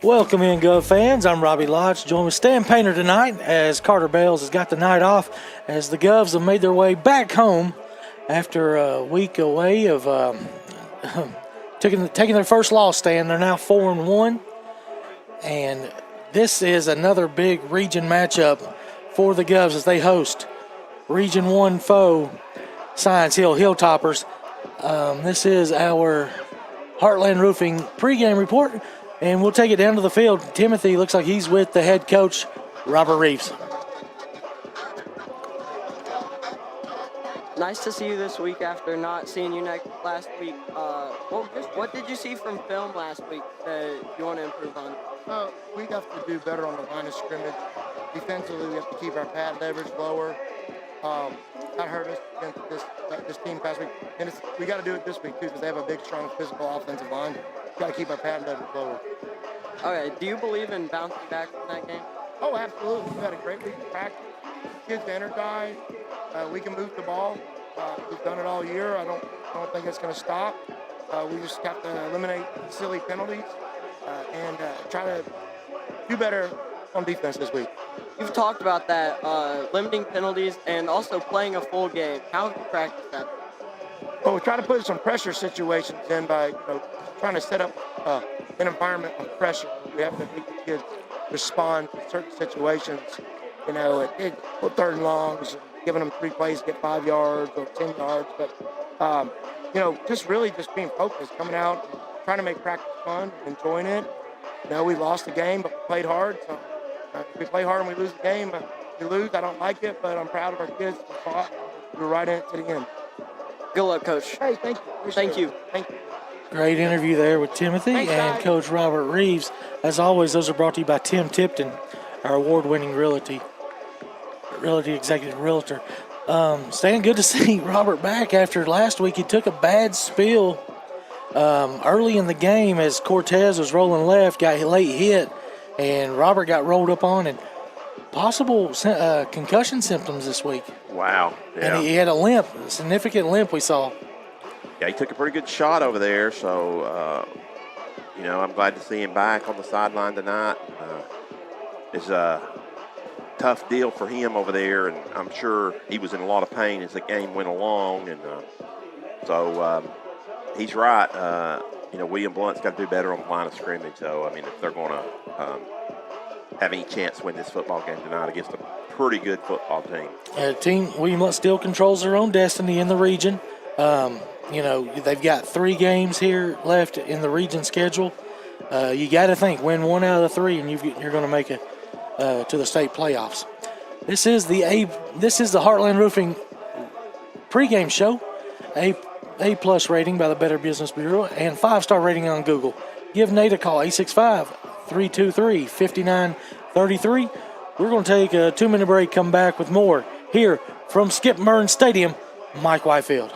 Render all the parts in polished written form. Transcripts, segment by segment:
Welcome in, Gov fans. I'm Robbie Lodge, joined with Stan Painter tonight as Carter Bales has got the night off as the Govs have made their way back home after a week away of taking their first loss, Stan. They're now 4-1, and this is another big region matchup for the Govs as they host Region 1 foe Science Hill Hilltoppers. This is our Heartland Roofing pregame report. And we'll take it down to the field. Timothy looks like he's with the head coach, Robert Reeves. Nice to see you this week after not seeing you last week. What did you see from film last week that you want to improve on? We have to do better on the line of scrimmage. Defensively, we have to keep our pad leverage lower. That hurt us against this team past week. And we got to do it this week, too, because they have a big, strong, physical offensive line. Got to keep our pad leverage lower. Okay, do you believe in bouncing back from that game? Oh, absolutely. We've had a great week of practice. Kids energized. We can move the ball. We've done it all year. I don't think it's going to stop. We just have to eliminate silly penalties and try to do better on defense this week. You've talked about that, limiting penalties and also playing a full game. How have you practiced that? Well, we try to put some pressure situations in by trying to set up an environment of pressure. We have to make the kids respond to certain situations. With third and longs, giving them 3 plays, get 5 yards or 10 yards. But, just really just being focused, coming out, and trying to make practice fun, enjoying it. We lost the game, but we played hard. So if we play hard and we lose the game, we lose. I don't like it, but I'm proud of our kids. We fought. We were right in it to the end. Good luck, Coach. Hey, thank you. Thank you. Thank you. Great interview there with Timothy and Coach Robert Reeves. As always, those are brought to you by Tim Tipton, our award-winning realty executive realtor. Stan, good to see Robert back after last week. He took a bad spill early in the game as Cortez was rolling left, got late hit, and Robert got rolled up on and possible concussion symptoms this week. Wow. Yeah. And he had a significant limp we saw. Yeah, he took a pretty good shot over there, so, I'm glad to see him back on the sideline tonight. It's a tough deal for him over there, and I'm sure he was in a lot of pain as the game went along, and so he's right. William Blount's got to do better on the line of scrimmage, so, if they're going to have any chance to win this football game tonight against a pretty good football team. William Blount still controls their own destiny in the region. They've got 3 games here left in the region schedule. You got to think, win 1 out of the 3, and you're going to make it to the state playoffs. This is the Heartland Roofing pregame show. A+ rating by the Better Business Bureau and 5-star rating on Google. Give Nate a call, 865-323-5933. We're going to take a 2-minute break, come back with more here from Skip Murren Stadium. Mike Whitefield.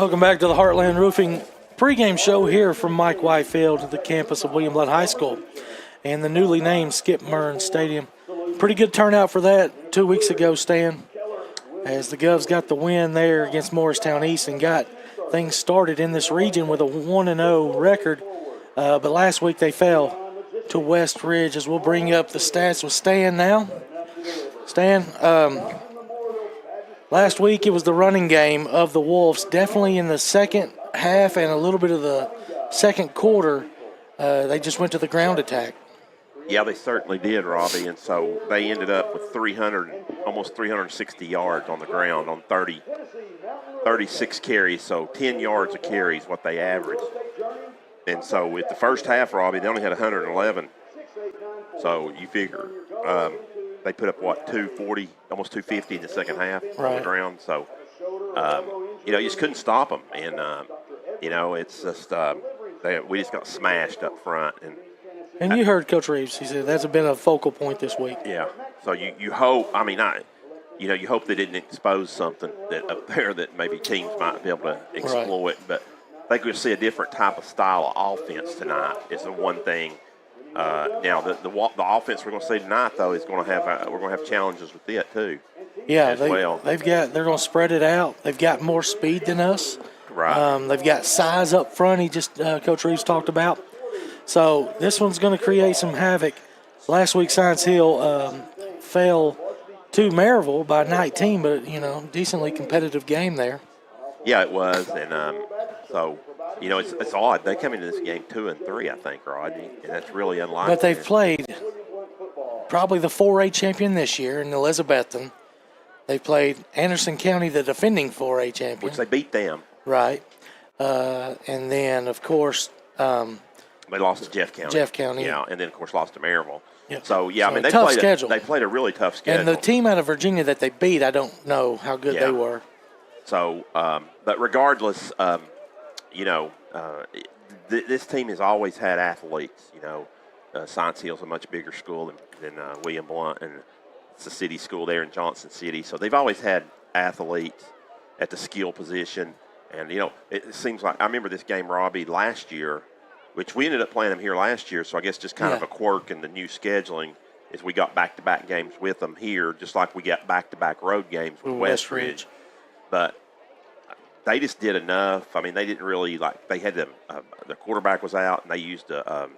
Welcome back to the Heartland Roofing pregame show here from Mike Whitefield at the campus of William Blount High School and the newly named Skip Murren Stadium. Pretty good turnout for that 2 weeks ago, Stan, as the Govs got the win there against Morristown East and got things started in this region with a 1-0 record. But last week they fell to West Ridge, as we'll bring up the stats with Stan now. Stan, last week it was the running game of the Wolves. Definitely in the second half and a little bit of the second quarter, they just went to the ground attack. Yeah, they certainly did, Robbie, and so they ended up with almost 360 yards on the ground on 36 carries, so 10 yards a carry is what they averaged. And so with the first half, Robbie, they only had 111. So you figure they put up, 240, almost 250 in the second half on the ground. So, you just couldn't stop them. And, it's just we just got smashed up front. And you heard Coach Reeves. He said that's been a focal point this week. Yeah. So you hope, you hope they didn't expose something that up there that maybe teams might be able to exploit. Right. But I think we'll see a different type of style of offense tonight is the one thing. Now, the offense we're going to see tonight, though, is going to have we're going to have challenges with it, too. Yeah, they're going to spread it out. They've got more speed than us. Right. They've got size up front, Coach Reeves talked about. So this one's going to create some havoc. Last week, Science Hill fell to Maryville by 19, but, decently competitive game there. Yeah, it was. And so, it's odd. They come into this game 2-3, I think, Rodney, and that's really unlikely. But they've played probably the 4A champion this year in Elizabethton. They played Anderson County, the defending 4A champion. Which they beat them. Right. And then, of course, they lost to Jeff County. Yeah, and then, of course, lost to Maryville. Yeah. So, they played a really tough schedule. And the team out of Virginia that they beat, I don't know how good they were. So, but regardless, this team has always had athletes. Science Hill's a much bigger school than William Blount, and it's a city school there in Johnson City. So they've always had athletes at the skill position. And, it seems like – I remember this game, Robbie, last year, which we ended up playing them here last year. So I guess just kind of a quirk in the new scheduling is we got back-to-back games with them here, just like we got back-to-back road games with West Ridge. But they just did enough. I mean, they didn't really they had the quarterback was out, and they used a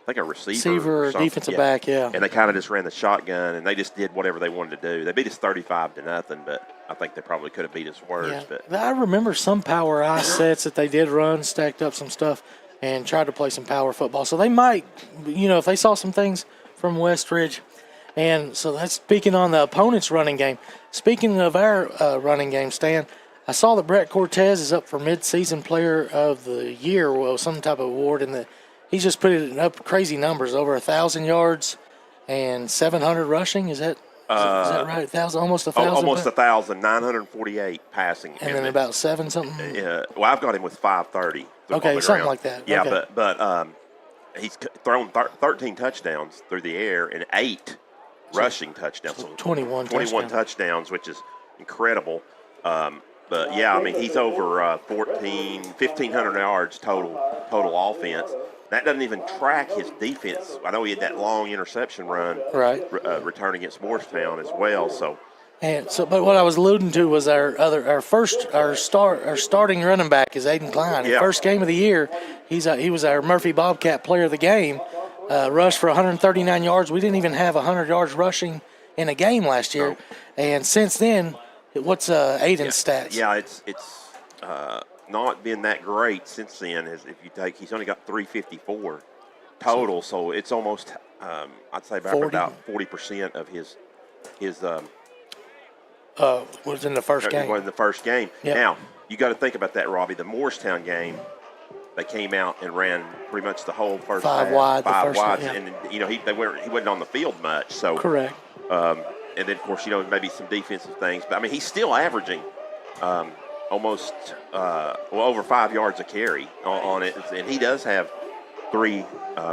receiver, defensive back, and they kind of just ran the shotgun, and they just did whatever they wanted to do. They beat us 35-0, but I think they probably could have beat us worse. Yeah. But I remember some power eye sets that they did run, stacked up some stuff, and tried to play some power football. So they might, if they saw some things from West Ridge. And so that's speaking on the opponent's running game. Speaking of our running game, Stan, I saw that Brett Cortez is up for mid-season player of the year, some type of award, and he's just put it up crazy numbers, over 1,000 yards and 700 rushing. Is that right? 1,000, almost 1,000. Almost 1,000, 948 passing, and then about 7 something. Yeah, well, I've got him with 530. Okay, something like that. Yeah, okay. but he's thrown 13 touchdowns through the air and 8 rushing touchdowns. So 21 touchdowns, which is incredible. But, yeah, I mean, he's over 1,500 yards total offense. That doesn't even track his defense. I know he had that long interception run return against Morristown as well. But what I was alluding to was our starting running back is Aiden Klein. Yeah. First game of the year, he was our Murphy Bobcat player of the game. Rushed for 139 yards. We didn't even have 100 yards rushing in a game last year. No. And since then, what's Aiden's stats? Yeah, it's not been that great since then. He's only got 354 total, so it's almost I'd say about 40% of his was in the first game. Was in the first game. Yep. Now you got to think about that, Robbie. The Morristown game, they came out and ran pretty much the whole first five half, wide, and he wasn't on the field much. So correct. And then of course maybe some defensive things, but I mean he's still averaging almost over 5 yards a carry on it, and he does have 3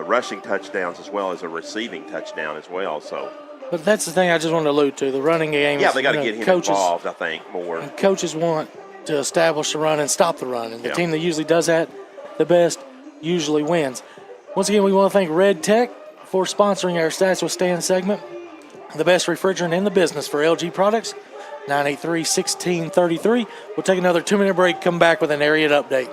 rushing touchdowns as well as a receiving touchdown as well. So. But that's the thing I just wanted to allude to, the running game. Yeah, they got to get him involved, I think, more. Coaches want to establish the run and stop the run. And the Yeah. team that usually does that the best usually wins. Once again, we want to thank Red Tech for sponsoring our Stats with Stan segment. The best refrigerant in the business for LG products, 983-1633. We'll take another 2-minute break, come back with an area update.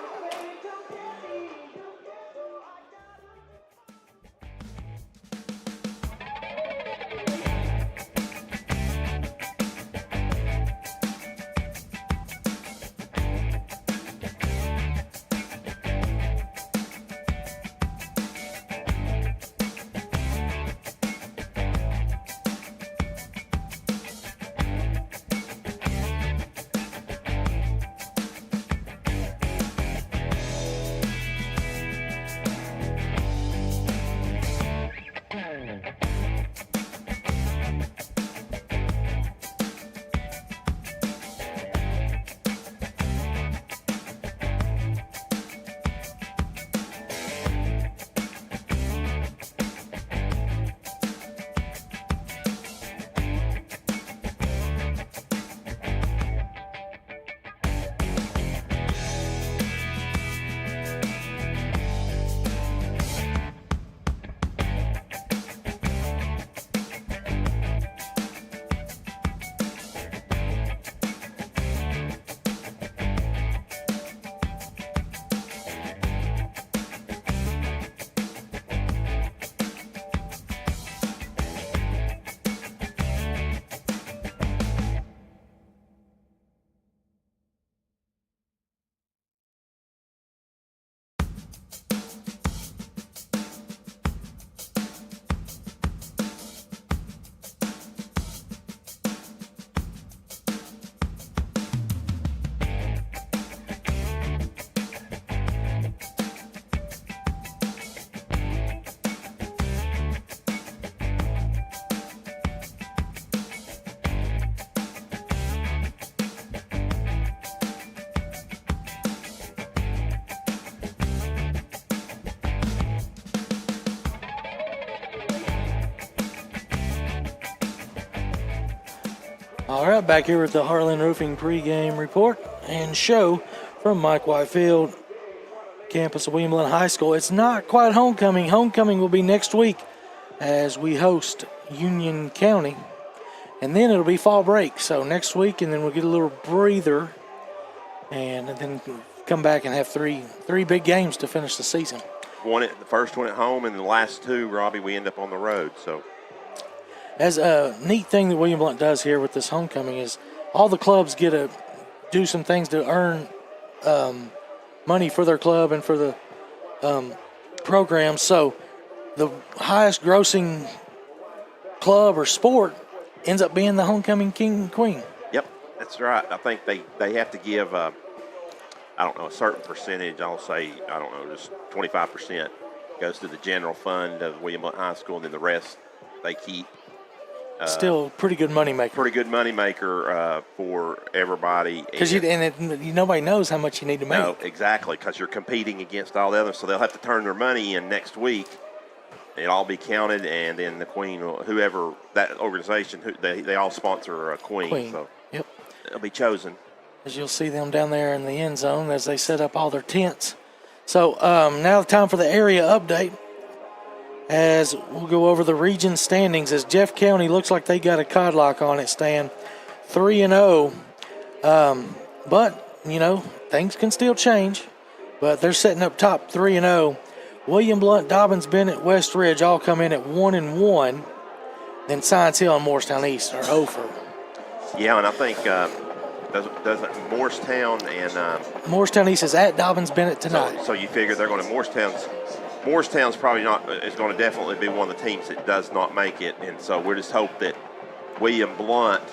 All right, back here with the Harlan Roofing pregame report and show from Mike Whitefield, campus of William Blount High School. It's not quite homecoming. Homecoming will be next week as we host Union County, and then it'll be fall break. So next week, and then we'll get a little breather, and then come back and have three big games to finish the season. The first one at home, and the last two, Robbie, we end up on the road. So. As a neat thing that William Blount does here with this homecoming is all the clubs get to do some things to earn money for their club and for the program. So the highest grossing club or sport ends up being the homecoming king and queen. Yep, that's right. I think they have to give, I don't know, a certain percentage. I'll say, I don't know, just 25% goes to the general fund of William Blount High School, and then the rest they keep. Still pretty good moneymaker. Pretty good moneymaker for everybody. Because nobody knows how much you need to make. No, exactly, because you're competing against all the others. So they'll have to turn their money in next week. It'll all be counted, and then the queen, whoever that organization, they all sponsor a queen. So yep, it'll be chosen. As you'll see them down there in the end zone as they set up all their tents. So now the time for the area update. As we'll go over the region standings, as Jeff County looks like they got a codlock on it, Stan, 3-0. But, things can still change. But they're setting up top 3-0. William Blount, Dobbins, Bennett, West Ridge all come in at 1-1. Then Science Hill and Morristown East are over. Yeah, and I think doesn't Morristown and Morristown East is at Dobbins, Bennett tonight. So you figure they're going to Morristown's probably is going to definitely be one of the teams that does not make it, and so we just hope that William Blount is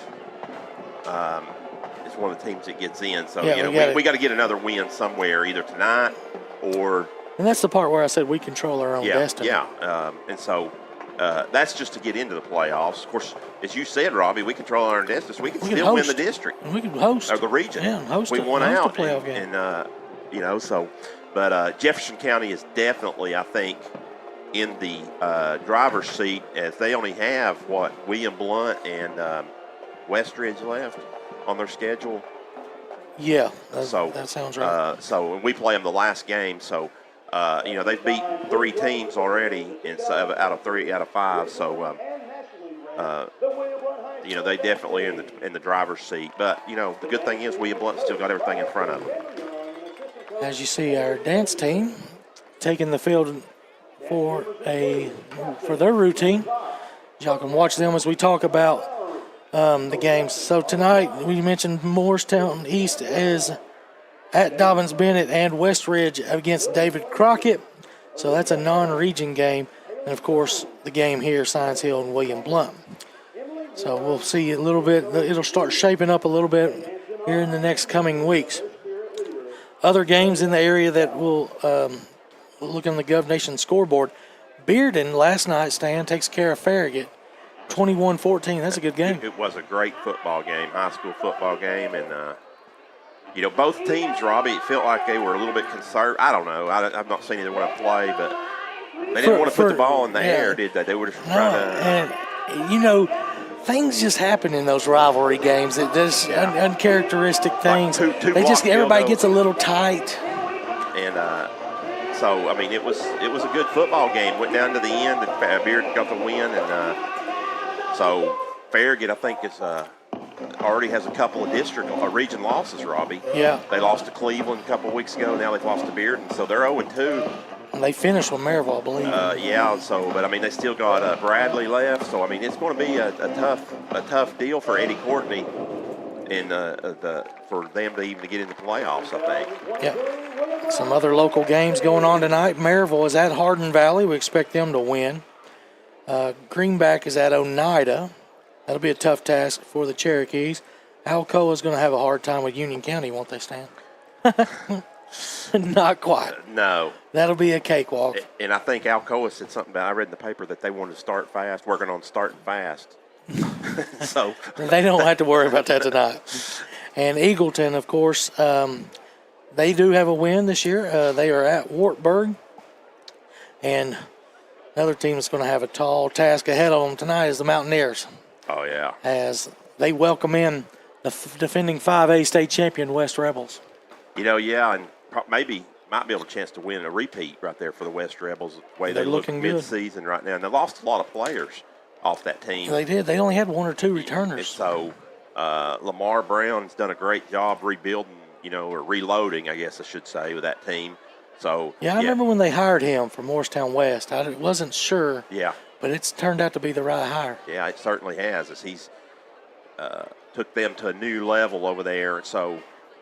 one of the teams that gets in. So we got to get another win somewhere, either tonight or. And that's the part where I said we control our own destiny. Yeah, and so that's just to get into the playoffs. Of course, as you said, Robbie, we control our own destiny. So we can still win the district. And we can host. Or the region. Yeah, host. We won out. A playoff game. And so. But Jefferson County is definitely, I think, in the driver's seat, as they only have, William Blount and Westridge left on their schedule. Yeah, So that sounds right. So we play them the last game. So they've beat 3 teams already out of 5. So they definitely are in the driver's seat. But the good thing is William Blount still got everything in front of them. As you see, our dance team taking the field for their routine. Y'all can watch them as we talk about the games. So tonight, we mentioned Morristown East is at Dobbins Bennett and Westridge against David Crockett. So that's a non-region game. And, of course, the game here, Science Hill and William Blount. So we'll see a little bit. It'll start shaping up a little bit here in the next coming weeks. Other games in the area that we'll look on the Gov Nation scoreboard. Bearden last night, Stan, takes care of Farragut, 21-14. That's a good game. It was a great football game, high school football game. And, both teams, Robbie, it felt like they were a little bit concerned. I don't know. I've not seen either one play, but they didn't want to put the ball in the air, did they? They were just trying to. And, things just happen in those rivalry games. It does uncharacteristic things. Like two everybody gets a little tight. And so, I mean, it was a good football game. Went down to the end, and Bearden got the win. And so Farragut, I think, is already has a couple of region losses, Robbie. Yeah. They lost to Cleveland a couple of weeks ago. Now they've lost to Bearden. So they're 0-2. And they finished with Maryville, I believe. But I mean, they still got Bradley left. So I mean, it's going to be a tough deal for Eddie Courtney, and for them to even get in the playoffs, I think. Yeah. Some other local games going on tonight. Maryville is at Hardin Valley. We expect them to win. Greenback is at Oneida. That'll be a tough task for the Cherokees. Alcoa is going to have a hard time with Union County, won't they, Stan? Not quite. No. That'll be a cakewalk. And I think Alcoa said something about, I read in the paper that they wanted to start fast, working on starting fast. So they don't have to worry about that tonight. And Eagleton, of course, they do have a win this year. They are at Wartburg. And another team that's going to have a tall task ahead of them tonight is the Mountaineers. Oh, yeah. As they welcome in the defending 5A state champion West Rebels. And might be able to chance to win a repeat right there for the West Rebels. The way they're looking mid-season right now. And they lost a lot of players off that team. They did. They only had 1 or 2 returners. And so Lamar Brown's done a great job rebuilding, or reloading, I guess I should say, with that team. So I remember when they hired him from Morristown West. I wasn't sure. Yeah. But it's turned out to be the right hire. Yeah, it certainly has. As he's took them to a new level over there. So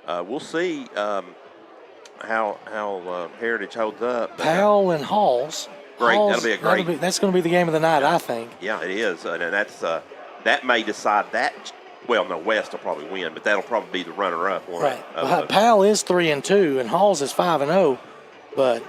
we'll see how Heritage holds up. Powell and Halls. Great. That'll be a great. That's going to be the game of the night, I think. Yeah, it is, and that's that may decide that. Well, no, West will probably win, but that'll probably be the runner-up one. Right. Powell is 3-2, and Halls is 5-0. But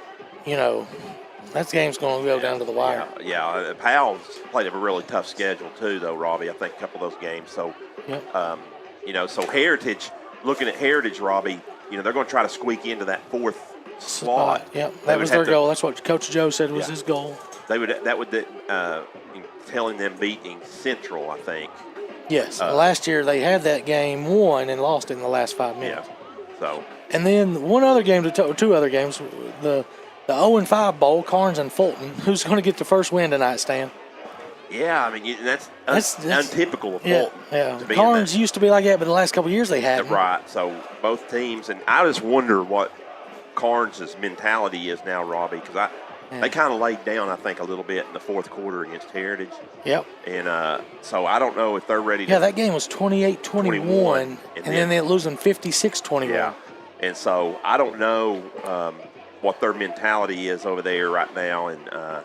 that game's going to go down to the wire. Yeah. Powell's played a really tough schedule too, though, Robbie. I think a couple of those games. So, so Heritage. Looking at Heritage, Robbie, they're going to try to squeak into that 4th slot. Yep, that was their goal. That's what Coach Joe said was his goal. That would telling them beating Central, I think. Yes, last year they had that game won and lost in the last 5 minutes. Yeah. So. And then two other games, the 0-5 Bowl, Carnes and Fulton. Who's going to get the first win tonight, Stan? Yeah, I mean that's untypical of Fulton. Yeah. Carnes used to be like that, but the last couple of years they hadn't. Right. So both teams, and I just wonder what Carnes' mentality is now, Robbie, because they kind of laid down, I think, a little bit in the 4th quarter against Heritage. Yep. And so I don't know if they're ready to. Yeah, that game was 28-21, and then they're losing 56-21. Yeah. And so I don't know what their mentality is over there right now, and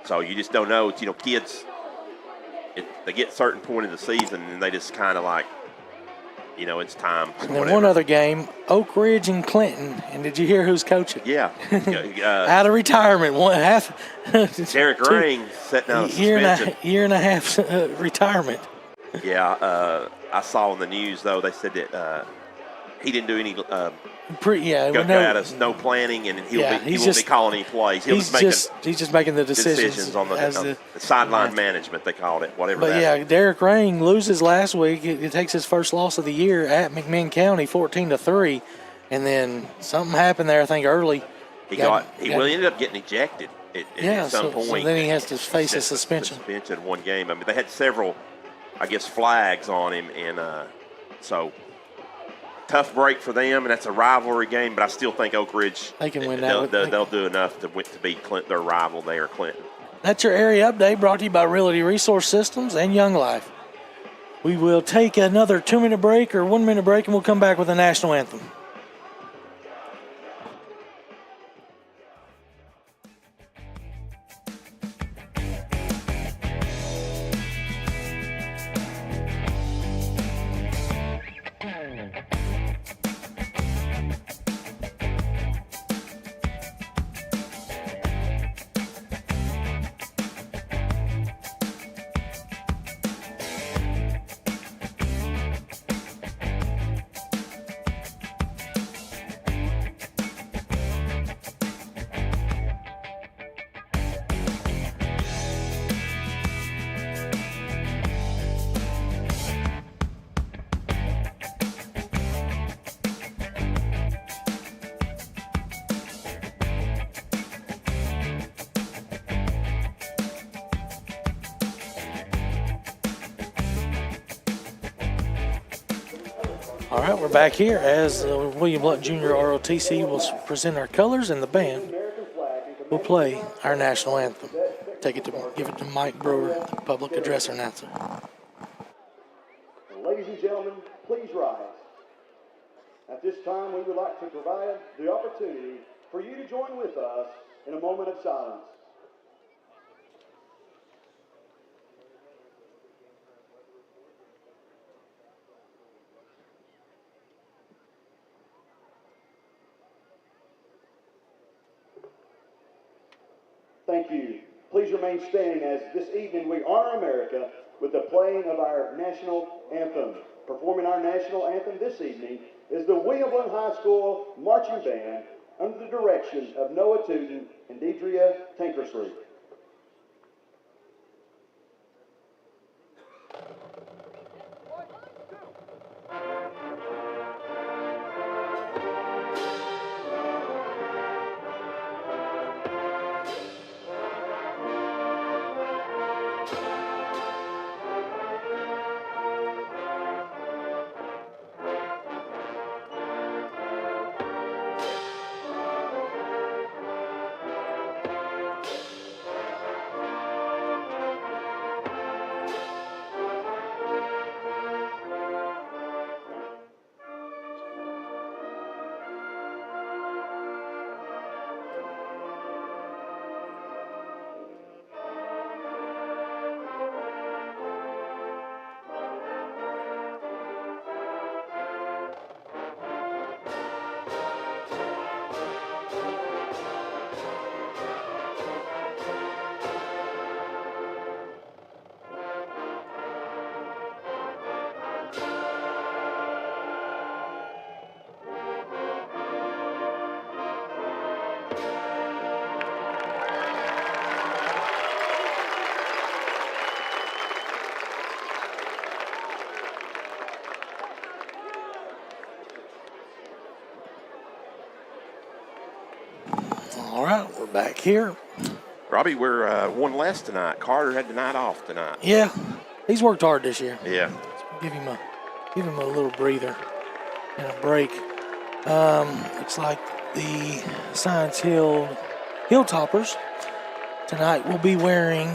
so you just don't know. It's, kids. They get a certain point in the season, and they just kind of like, it's time. And then one other game, Oak Ridge and Clinton. And did you hear who's coaching? Yeah. Out of retirement. Derek Rain setting out a suspension. Year and a half retirement. Yeah. I saw in the news, though, they said that he didn't do any Got guy has no planning, and he won't be calling any plays. He's just making the decisions on the sideline management, they called it, whatever. But Derek Rain loses last week. It takes his first loss of the year at McMinn County, 14-3, and then something happened there. I think early. He ended up getting ejected at some point. So then he has to face a suspension. Suspension one game. I mean, they had several, I guess, flags on him, and so. Tough break for them, and that's a rivalry game, but I still think Oak Ridge, they can win that. They'll do enough to beat their rival there, Clinton. That's your area update brought to you by Realty Resource Systems and Young Life. We will take another 2-minute break or 1-minute break, and we'll come back with the national anthem. All right, we're back here as William Blount Jr. ROTC will present our colors, and the band will play our national anthem. Give it to Mike Brewer, the public address announcer. Ladies and gentlemen, please rise. At this time, we would like to provide the opportunity for you to join with us in a moment of silence. Thank you. Please remain standing as this evening we honor America with the playing of our national anthem. Performing our national anthem this evening is the William Blount High School Marching Band under the direction of Noah Tootin and Deidria Tankersley. All right, we're back here. Robbie, we're one less tonight. Carter had the night off tonight. Yeah, he's worked hard this year. Yeah. Give him a little breather and a break. Looks like the Science Hilltoppers tonight will be wearing.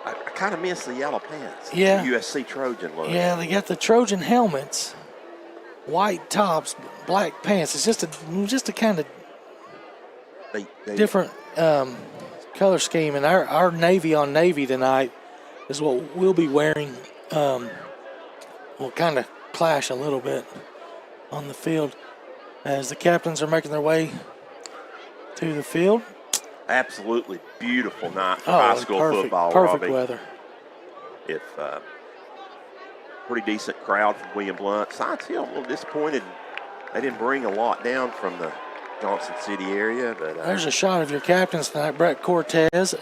I kind of miss the yellow pants. Yeah. The USC Trojan look. Yeah, they got the Trojan helmets, white tops, black pants. It's just a kind of different color scheme, and our navy on navy tonight is what we'll be wearing. Will kind of clash a little bit on the field as the captains are making their way to the field. Absolutely beautiful night for high school football, perfect Robbie. Weather. If pretty decent crowd from William Blount. Science Hill a little disappointed they didn't bring a lot down from the Johnson City area. But there's a shot of your captains tonight, Brett Cortez.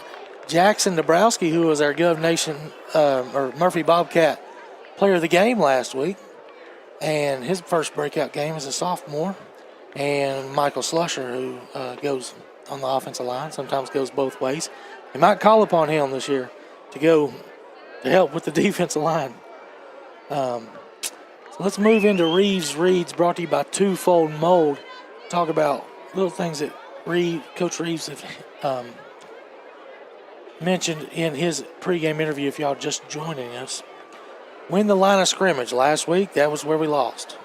Jackson Dabrowski, who was our Gov Nation or Murphy Bobcat player of the game last week, and his first breakout game as a sophomore. And Michael Slusher, who goes on the offensive line, sometimes goes both ways. They might call upon him this year to go to help with the defensive line. So let's move into Reeves Reads, brought to you by Twofold Mold. Talk about little things that Coach Reeves have mentioned in his pregame interview if y'all just joining us. Win the line of scrimmage. Last week, that was where we lost.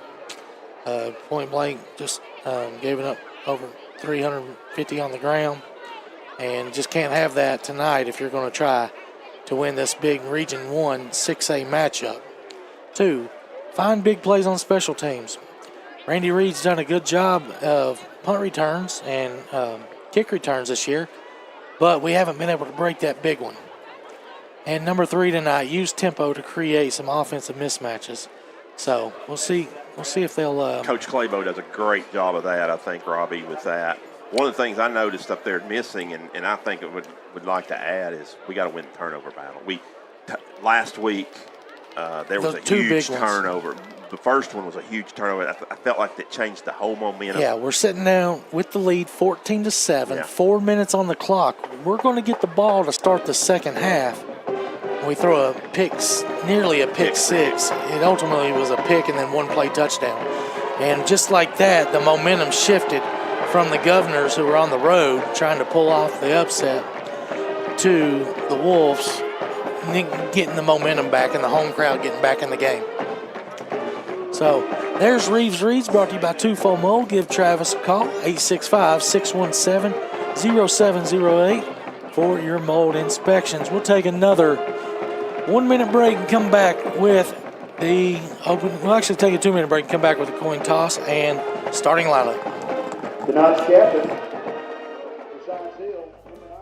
Point blank, just giving up over 350 on the ground. And just can't have that tonight if you're going to try to win this big Region 1 6A matchup. 2, find big plays on special teams. Randy Reed's done a good job of punt returns and kick returns this year, but we haven't been able to break that big one. And number 3 tonight, use tempo to create some offensive mismatches. So we'll see if they'll. Coach Claybo does a great job of that, I think, Robbie, with that. One of the things I noticed up there missing, and I think it would like to add, is we got to win the turnover battle. Last week there was a huge turnover. The first one was a huge turnover. I felt like that changed the whole momentum. Yeah, we're sitting down with the lead 14-7, Yeah. 4 minutes on the clock. We're going to get the ball to start the second half. We throw nearly a pick six. It ultimately was a pick and then one play touchdown. And just like that, the momentum shifted from the Governors, who were on the road trying to pull off the upset, to the Wolves getting the momentum back and the home crowd getting back in the game. So there's Reeves Reads, brought to you by Twofold Mold. Give Travis a call, 865-617-0708 for your mold inspections. We'll take another 1 minute break and come back with the open. We'll actually take a 2 minute break and come back with the coin toss and starting lineup. Tonight's captain, Besides Hill, number 9.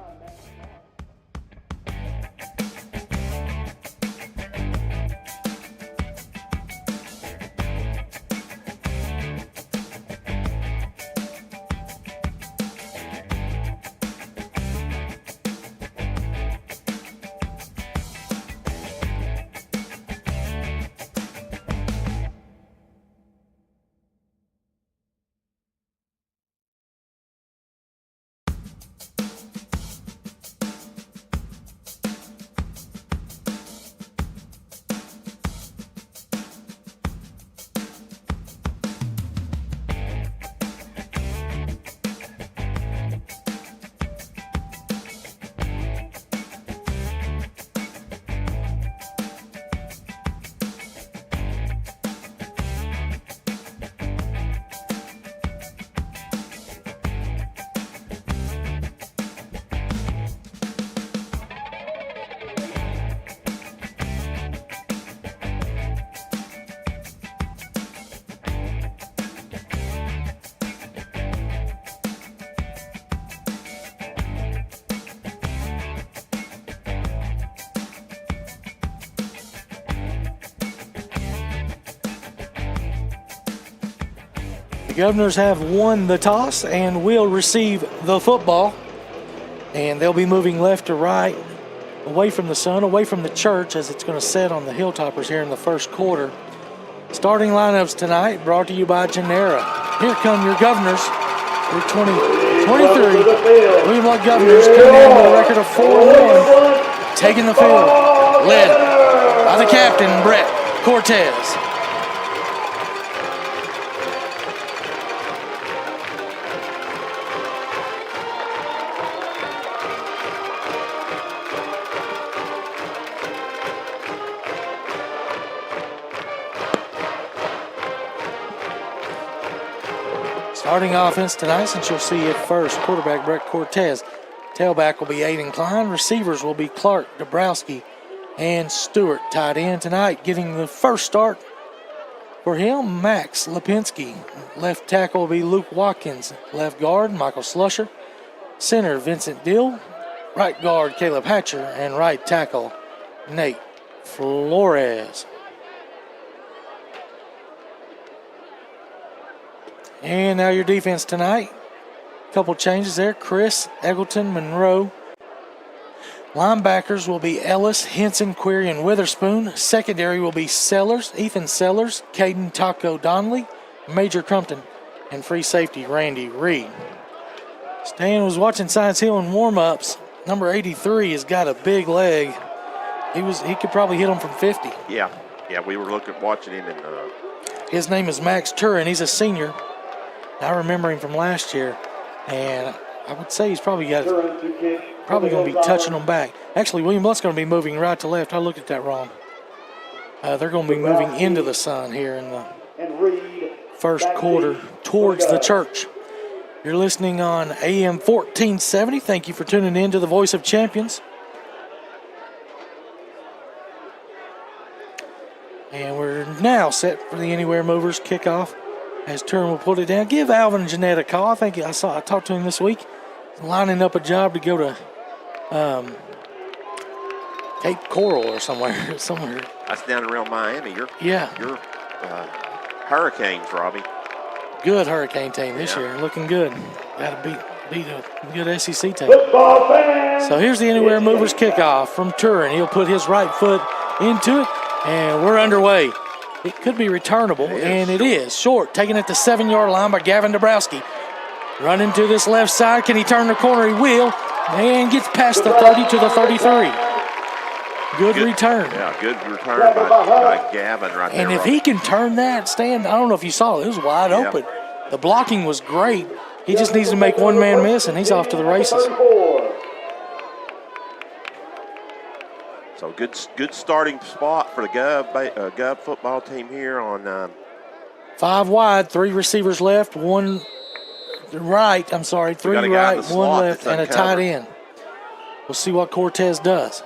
The Governors have won the toss and will receive the football. And they'll be moving left to right, away from the sun, away from the church, as it's going to set on the Hilltoppers here in the first quarter. Starting lineups tonight brought to you by Genera. Here come your Governors. They're 2023. William Blood Governors coming in with a record of 4-1, taking the field, led by the captain, Brett Cortez. Starting offense tonight, since you'll see it first, quarterback Brett Cortez. Tailback will be Aiden Klein. Receivers will be Clark, Dabrowski, and Stewart. Tight end tonight, getting the first start for him, Max Lipinski. Left tackle will be Luke Watkins. Left guard, Michael Slusher. Center, Vincent Dill. Right guard, Caleb Hatcher. And right tackle, Nate Flores. And now your defense tonight. Couple changes there. Chris, Eggleton, Monroe. Linebackers will be Ellis, Henson, Query, and Witherspoon. Secondary will be Sellers, Ethan Sellers, Caden Taco Donnelly, Major Crumpton, and free safety Randy Reed. Stan was watching Science Hill in warm-ups. Number 83 has got a big leg. He could probably hit him from 50. Yeah, we were watching him, and his name is Max Turin. He's a senior. I remember him from last year, and I would say he's probably going to be touching them back. Actually, William Blount's going to be moving right to left. I looked at that wrong. They're going to be moving into the sun here in the first quarter towards the church. You're listening on AM 1470. Thank you for tuning in to the Voice of Champions. And we're now set for the Anywhere Movers kickoff as Turin will put it down. Give Alvin and Jeanette a call. I talked to him this week. He's lining up a job to go to Cape Coral or somewhere. That's down around Miami. You're Hurricanes, Robbie. Good Hurricane team this year. Looking good. Got to beat a good SEC team. So here's the Anywhere Movers kickoff from Turin. He'll put his right foot into it, and we're underway. It could be returnable, and it is. Short, taken at the 7-yard line by Gavin Dabrowski. Running to this left side. Can he turn the corner? He will, and gets past the 30 to the 33. Good return. Yeah, good return by Gavin right there. And if he can turn that, Stan, I don't know if you saw it. It was wide open. The blocking was great. He just needs to make one man miss, and he's off to the races. So good starting spot for the Gov football team here on 5 wide, 3 receivers left, 1 right. 3 right, 1 left, and a tight end. We'll see what Cortez does.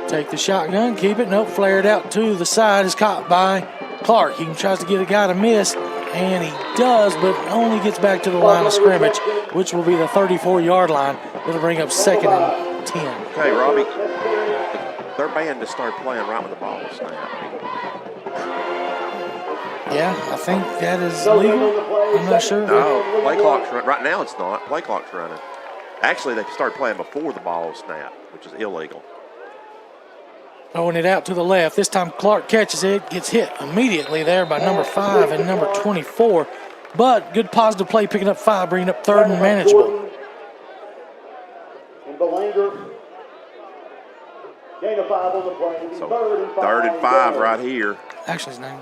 Take the shotgun, keep it. Nope, flare it out to the side. Is caught by Clark. He tries to get a guy to miss, and he does, but only gets back to the line of scrimmage, which will be the 34-yard line. It'll bring up 2nd and 10. Okay, Robbie, their band just started playing right when the ball was snapped. Yeah, I think that is legal. I'm not sure. No, play clock's running. Right now it's not. Play clock's running. Actually, they started playing before the ball was snapped, which is illegal. Throwing it out to the left. This time Clark catches it, gets hit immediately there by number 5 and number 24. But good positive play, picking up 5, bringing up 3rd and manageable. And Belanger, gain of 5 on the play. So 3rd and 5 right here. Actually, his name.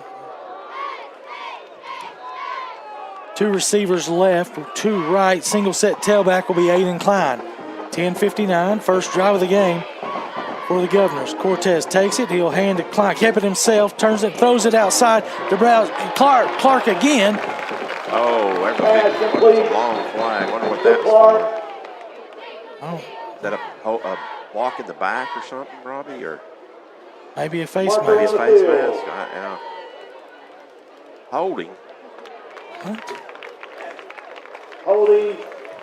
2 receivers left, 2 right. Single set tailback will be Aiden Klein. 10:59, first drive of the game for the Governors. Cortez takes it. He'll hand it. Klein kept it himself. Turns it, throws it outside. Clark again. Oh, there's a long flag. Wonder what that's for. Oh. Is that a block in the back or something, Robbie? Or maybe a face mask. Maybe a face mask. Yeah. Holding. What? Holding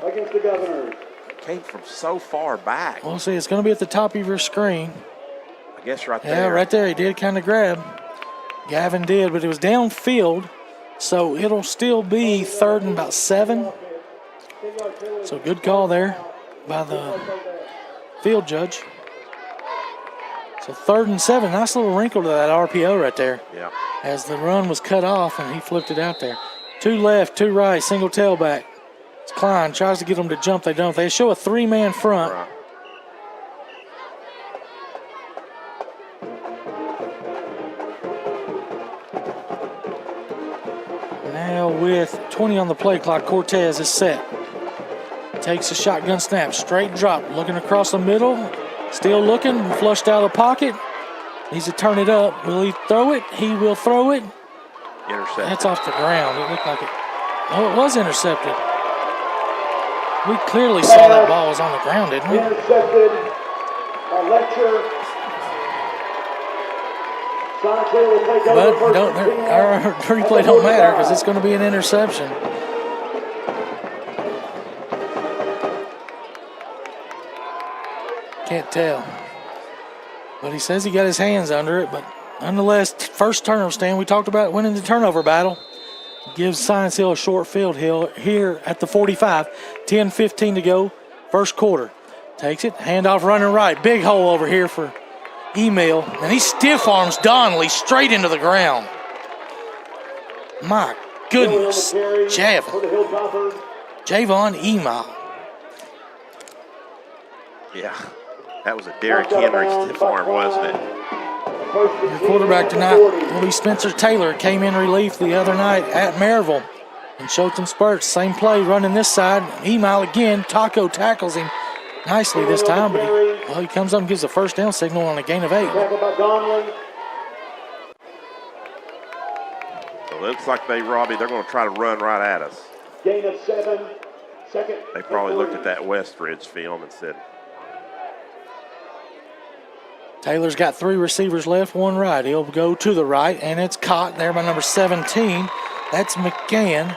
against the Governors. Came from so far back. We'll see. It's going to be at the top of your screen. I guess right there. Yeah, right there. He did kind of grab. Gavin did, but it was downfield, so it'll still be 3rd and about 7. So good call there by the field judge. So 3rd and 7. Nice little wrinkle to that RPO right there. Yeah. As the run was cut off and he flipped it out there. 2 left, 2 right, single tailback. It's Klein, tries to get them to jump. They don't. They show a 3-man front. Right. Now with 20 on the play clock, Cortez is set. Takes a shotgun snap, straight drop, looking across the middle. Still looking, flushed out of the pocket. Needs to turn it up. Will he throw it? He will throw it. Intercepted. That's off the ground. It looked like it. Oh, it was intercepted. We clearly saw that ball was on the ground, didn't we? Intercepted by Lecture. But our replay don't matter because it's going to be an interception. Can't tell. But he says he got his hands under it. But nonetheless, first turnover stand. We talked about winning the turnover battle. gives Science Hill a short field here at the 45. 10:15 to go, first quarter. Takes it, handoff running right. Big hole over here for Email. And he stiff arms Donnelly straight into the ground. My goodness. Javon Email. Yeah, that was a Derrick Henry stiff arm, wasn't it? Your quarterback tonight will be Spencer Taylor. Came in relief the other night at Maryville and showed some spurts. Same play running this side. Email again. Taco tackles him nicely this time, but he comes up and gives a first down signal on a gain of 8. So it looks like Robbie, they're going to try to run right at us. Gain of 7. Second. They probably looked at that Westridge film and said, Taylor's got 3 receivers left, 1 right. He'll go to the right, and it's caught there by number 17. That's McGann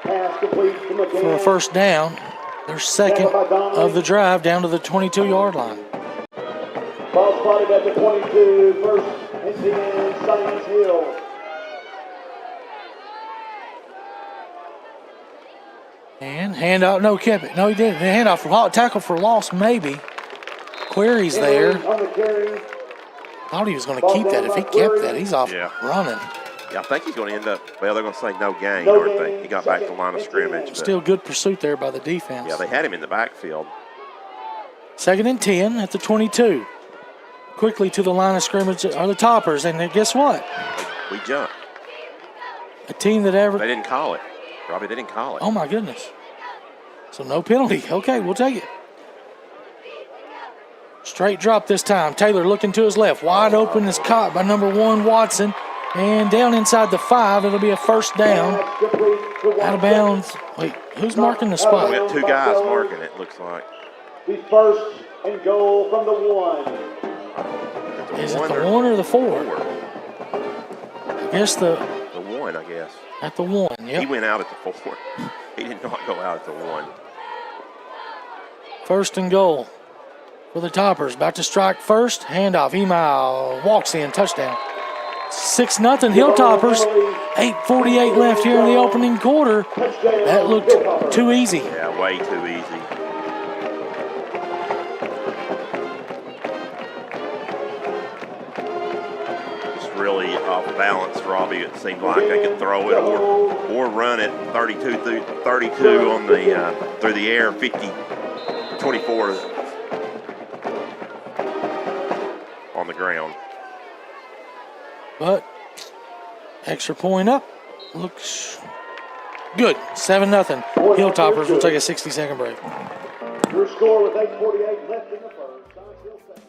for a first down. Their second of the drive down to the 22-yard line. Ball spotted at the 22. First and 10, Science Hill. And handoff, no, kept it. No, he didn't. Handoff, tackle for loss, maybe. Queries there. Thought he was going to keep that. If he kept that, he's off running. Yeah, I think he's going to end up, well, they're going to say no gain, aren't they? He got back to the line of scrimmage. Still good pursuit there by the defense. Yeah, they had him in the backfield. Second and 10 at the 22. Quickly to the line of scrimmage are the Toppers, and guess what? We jumped. A team that ever... They didn't call it. Robbie, they didn't call it. Oh, my goodness. So no penalty. Okay, we'll take it. Straight drop this time. Taylor looking to his left. Wide open is caught by number 1, Watson. And down inside the 5, it'll be a first down. Out of bounds. Wait, who's marking the spot? We got 2 guys marking it, looks like. The first and goal from the 1. Is it the 1 or the 4? I guess the 1, I guess. At the 1, yep. He went out at the 4. He did not go out at the 1. First and goal for the Toppers. About to strike first. Handoff. Email walks in. Touchdown. 6-0 Hilltoppers. 8:48 left here in the opening quarter. That looked too easy. Yeah, way too easy. Just really off balance, Robbie. It seemed like they could throw it or run it 32 on the through the air, 24 on the ground. But extra point up. Looks good. 7-0. Hilltoppers will take a 60-second break. Your score with 8:48 left in the first. Science Hill second.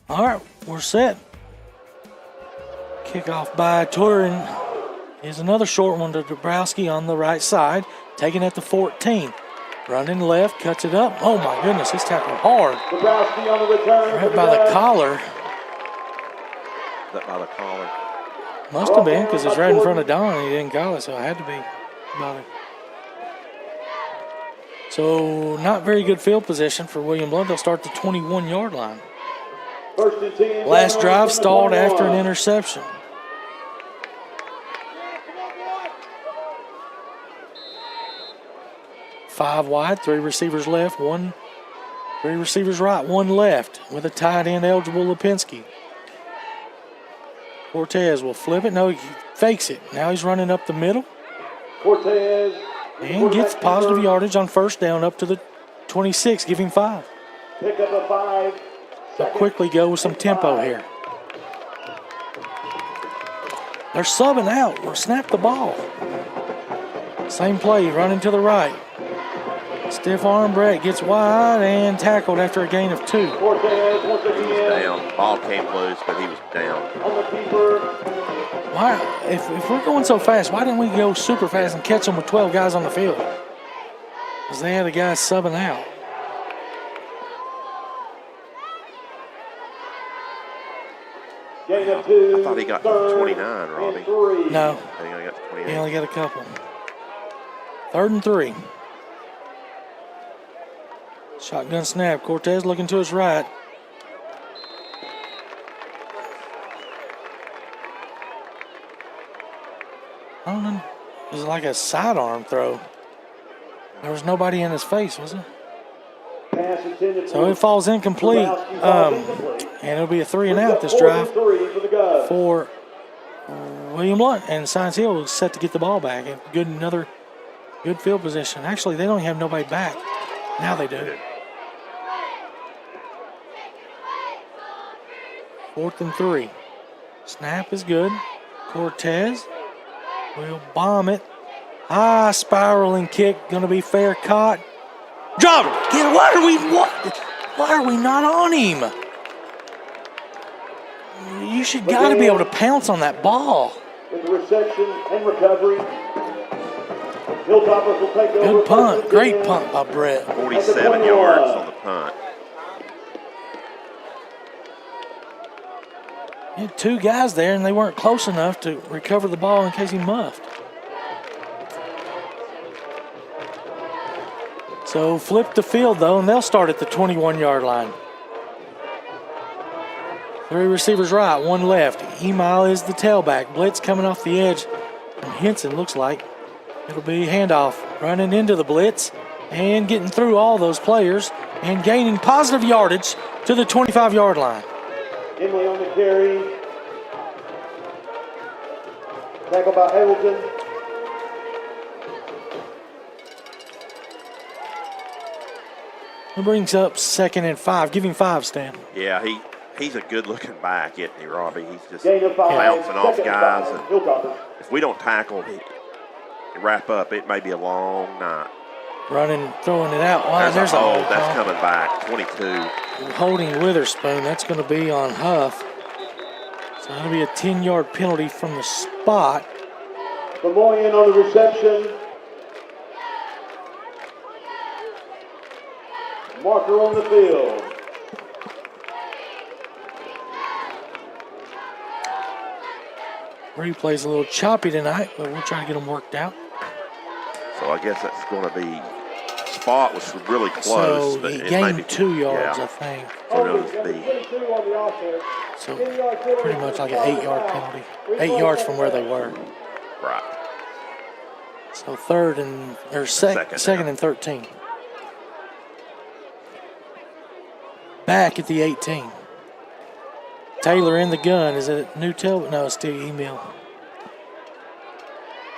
All right, we're set. Kickoff by Turin is another short one to Dabrowski on the right side, taking at the 14. Running left, cuts it up. Oh my goodness, he's tackled hard. Dabrowski on the return. Right by the collar. That by the collar. Must have been, because it's right in front of Don and he didn't call it, so it had to be about it. So not very good field position for William Blount. They'll start the 21-yard line. First and 10. Last drive stalled after an interception. 5 wide, 3 receivers left, 3 receivers right, 1 left with a tight end eligible Lipinski. Cortez will flip it. No, he fakes it. Now he's running up the middle. Cortez. And gets positive yardage on first down up to the 26, giving 5. Pick up a 5. They'll quickly go with some tempo here. They're subbing out or snap the ball. Same play, running to the right. Stiff arm, Brett gets wide and tackled after a gain of 2. Cortez once He was again down. Ball came loose, but he was down. on the keeper. Why, if we're going so fast, why didn't we go super fast and catch them with 12 guys on the field? Because they had a guy subbing out. Gain of 2. I thought he got to 29, Robbie. 3. No, I think I got to 28. he only got a couple. 3rd and 3. Shotgun snap. Cortez looking to his right. I don't know. It was like a sidearm throw. There was nobody in his face, was there? Pass intended So it falls incomplete. And it'll be a 3 and out this drive 3 for the Govs. for William Blount. And Science Hill is set to get the ball back. Another good field position. Actually, they don't have nobody back. Now they do. 4th and 3. Snap is good. Cortez will bomb it. High spiraling kick, going to be fair caught. Drop it. Why are we not on him? You should got to be able to pounce on that ball. With the reception and recovery. Hilltoppers will take over. Good punt. Great punt by Brett. 47 yards on the punt. He had 2 guys there, and they weren't close enough to recover the ball in case he muffed. So flip the field, though, and they'll start at the 21-yard line. 3 receivers right, 1 left. Emile is the tailback. Blitz coming off the edge from Henson, looks like. It'll be handoff, running into the blitz and getting through all those players and gaining positive yardage to the 25-yard line. Emily on the carry. Tackle by Hamilton. It brings up 2nd and 5. Give him 5, Stan. Yeah, he's a good-looking back, isn't he, Robbie? He's just Gain of 5. bouncing off 2nd and guys. 5. And Hilltoppers. if we don't tackle and wrap up, it may be a long night. Running, throwing it out. Wow, there's a hold. That's coming back. 22. Holding Witherspoon. That's going to be on Huff. So that'll be a 10-yard penalty from the spot. Lemoyne on the reception. Marker on the field. Replay's a little choppy tonight, but we'll try to get them worked out. So I guess that's going to be. Spot was really close. So but he it may gained be, 2 yards, yeah. I think. So it'll just be. So pretty much like an 8-yard penalty. 8 yards from where they were. Right. So second and 13. Back at the 18. Taylor in the gun. Is it a new tail? No, it's still email.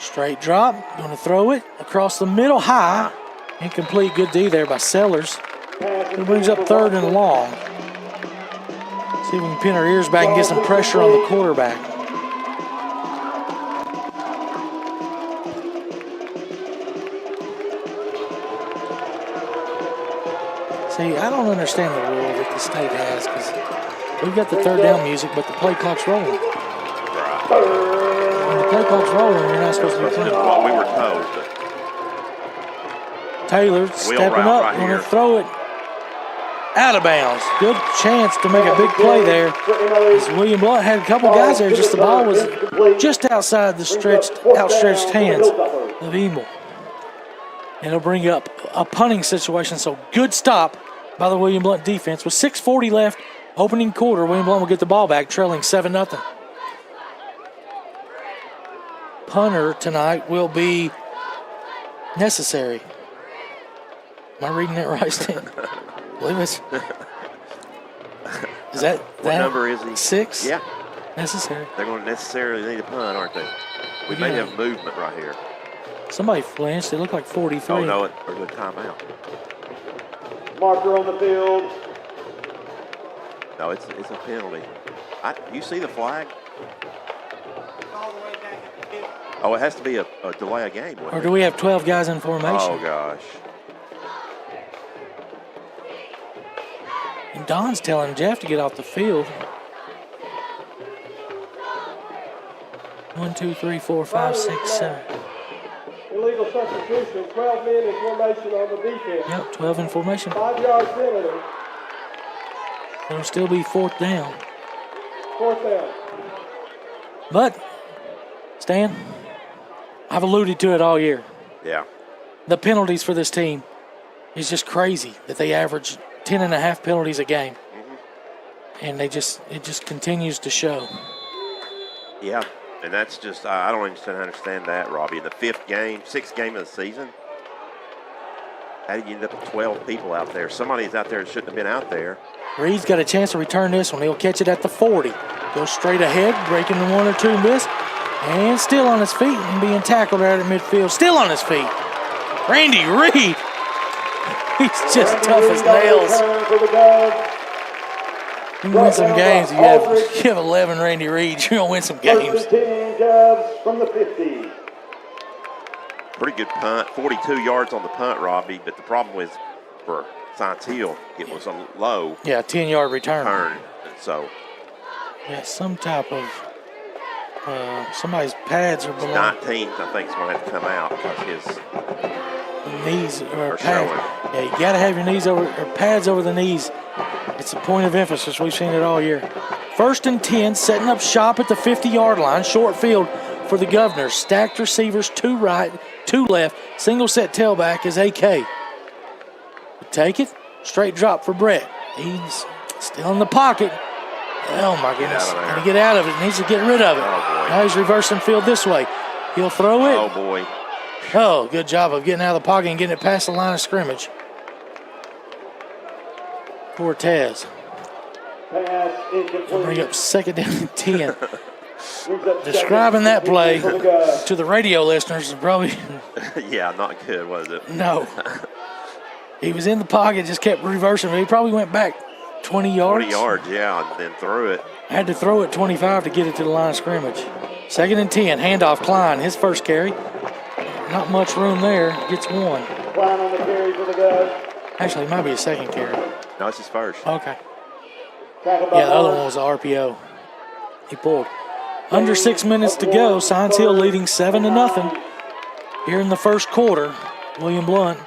Straight drop. Going to throw it across the middle high. Incomplete. Good D there by Sellers. It brings up 3rd and long. See if we can pin our ears back and get some pressure on the quarterback. See, I don't understand the rule that the state has because we've got the 3rd down music, but the play clock's rolling. When the play clock's rolling, you're not supposed to be playing. What we were told. But Taylor stepping up, right going here. to throw it out of bounds. Good chance to make a big play there. As William Blount had a couple guys there, just the ball was just outside the outstretched hands of Emil. And it'll bring up a punting situation, so good stop by the William Blount defense. With 6:40 left, opening quarter, William Blount will get the ball back, trailing 7-0. Punter tonight will be necessary. Am I reading that right, Stan? I believe it's. Is that What number is he? 6? Yeah. Necessary. They're going to necessarily need a punt, aren't they? We may have movement right here. Somebody flinched. It looked like 43. Oh, no, or the timeout. Marker on the field. No, it's a penalty. You see the flag? Oh, it has to be a delay of game. Or do we have 12 guys in formation? Oh, gosh. And Don's telling Jeff to get off the field. 1, 2, 3, 4, 5, 6, 7. Illegal substitution, 12 men in formation on the defense. Yep, 12 in formation. 5-yard penalty. It'll still be 4th down. 4th down. But, Stan, I've alluded to it all year. Yeah. The penalties for this team is just crazy that they average 10.5 penalties a game. Mm-hmm. And it just continues to show. Yeah. And that's just, I don't understand that, Robbie. In the 6th game of the season, how did you end up with 12 people out there? Somebody's out there that shouldn't have been out there. Reed's got a chance to return this one. He'll catch it at the 40. Goes straight ahead, breaking the 1 or 2 miss. And still on his feet and being tackled out at midfield. Still on his feet. Randy Reed. He's just tough as nails. You win some games. You have 11 Randy Reed. You're going to win some games. 10 Govs from the 50. Pretty good punt. 42 yards on the punt, Robbie. But the problem was for Science Hill, it was a low 10-yard return. So, yeah, some type of somebody's pads are below. 19, I think, is going to have to come out because his knees or pads. showing. Yeah, you got to have your knees over or pads over the knees. It's a point of emphasis. We've seen it all year. 1st and 10, setting up shop at the 50-yard line. Short field for the Governors. Stacked receivers, 2 right, 2 left. Single set tailback is AK. Take it. Straight drop for Brett. He's still in the pocket. Oh, my goodness. Got to get out of it. Needs to get rid of it. Oh, boy. Now he's reversing field this way. He'll throw it. Oh, boy. Oh, good job of getting out of the pocket and getting it past the line of scrimmage. Cortez. Pass incomplete. Bring up 2nd down and 10. Describing that play to the radio listeners is probably Yeah, not good, was it? no. He was in the pocket, just kept reversing. He probably went back 20 yards. 20 yards, yeah, and then threw it. Had to throw it 25 to get it to the line of scrimmage. 2nd and 10, handoff Klein, his first carry. Not much room there, gets 1. Klein on the carry for the Govs. Actually, it might be a 2nd carry. No, it's his first. Okay. Tackled by Yeah, the other Mark. one was an RPO. He pulled. Under 6 minutes to go. Science Hill leading 7-0 here in the first quarter. William Blount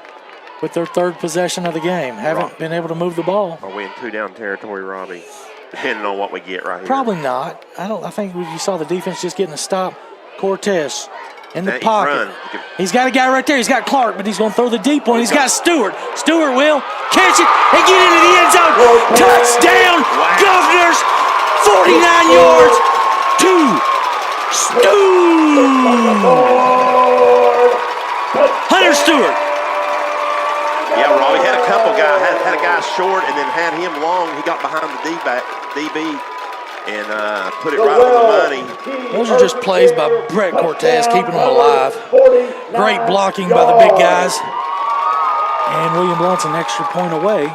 with their 3rd possession of the game. Haven't been able to move the ball. Are we in 2-down territory, Robbie? Depending on what we get right here. Probably not. I think you saw the defense just getting a stop. Cortez in the Now, he pocket. run. He's got a guy right there. He's got Clark, but he's going to throw the deep one. He's got Stewart. Stewart will catch it and get into the end zone. Touchdown, Wow. Governors. 49 yards to Hunter Stewart. Yeah, Robbie had a couple guys, had a guy short and then had him long. He got behind the DB and put it right on the money. Those are just plays by Brett Cortez, keeping them alive. Great blocking by the big guys. And William Blount's an extra point away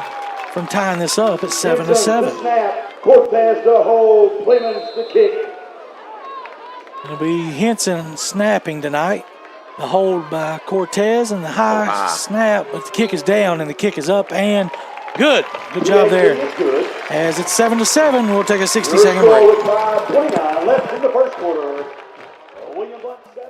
from tying this up at 7-7. Cortez to hold, Clemens to kick. It'll be Henson snapping tonight. The hold by Cortez and the high snap, but the kick is down and the kick is up and good. Good job there. As it's 7-7, we'll take a 60-second break. With 5:29 left in the first quarter. William Blount 7.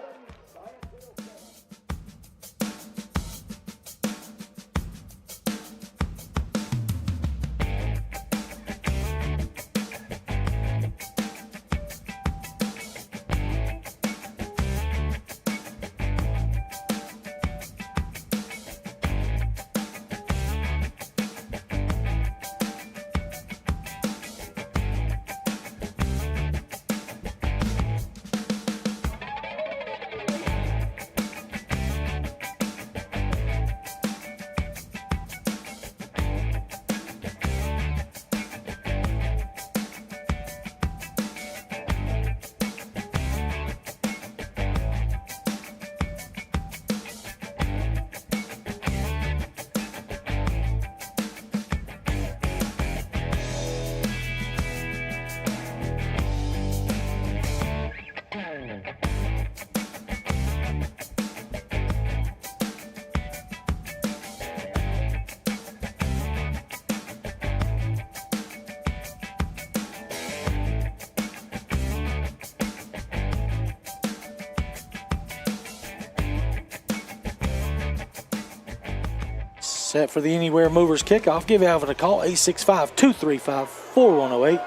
Set for the Anywhere Movers kickoff. Give Alvin a call, 865-235-4108.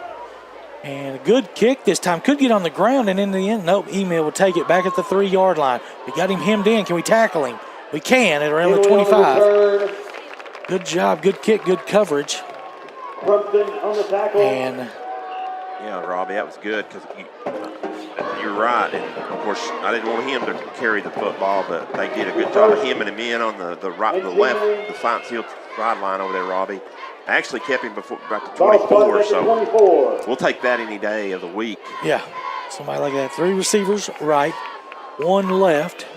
And a good kick this time. Could get on the ground and in the end. Nope, Email will take it back at the 3-yard line. We got him hemmed in. Can we tackle him? We can at around the 25. Good job, good kick, good coverage. On the tackle. And Yeah, Robbie, that was good because you're right. And, of course, I didn't want him to carry the football, but they did a good job of hemming him in on the left, the science field sideline over there, Robbie. I actually kept him before back to 24, so we'll take that any day of the week. yeah, somebody like that. 3 receivers right, 1 left.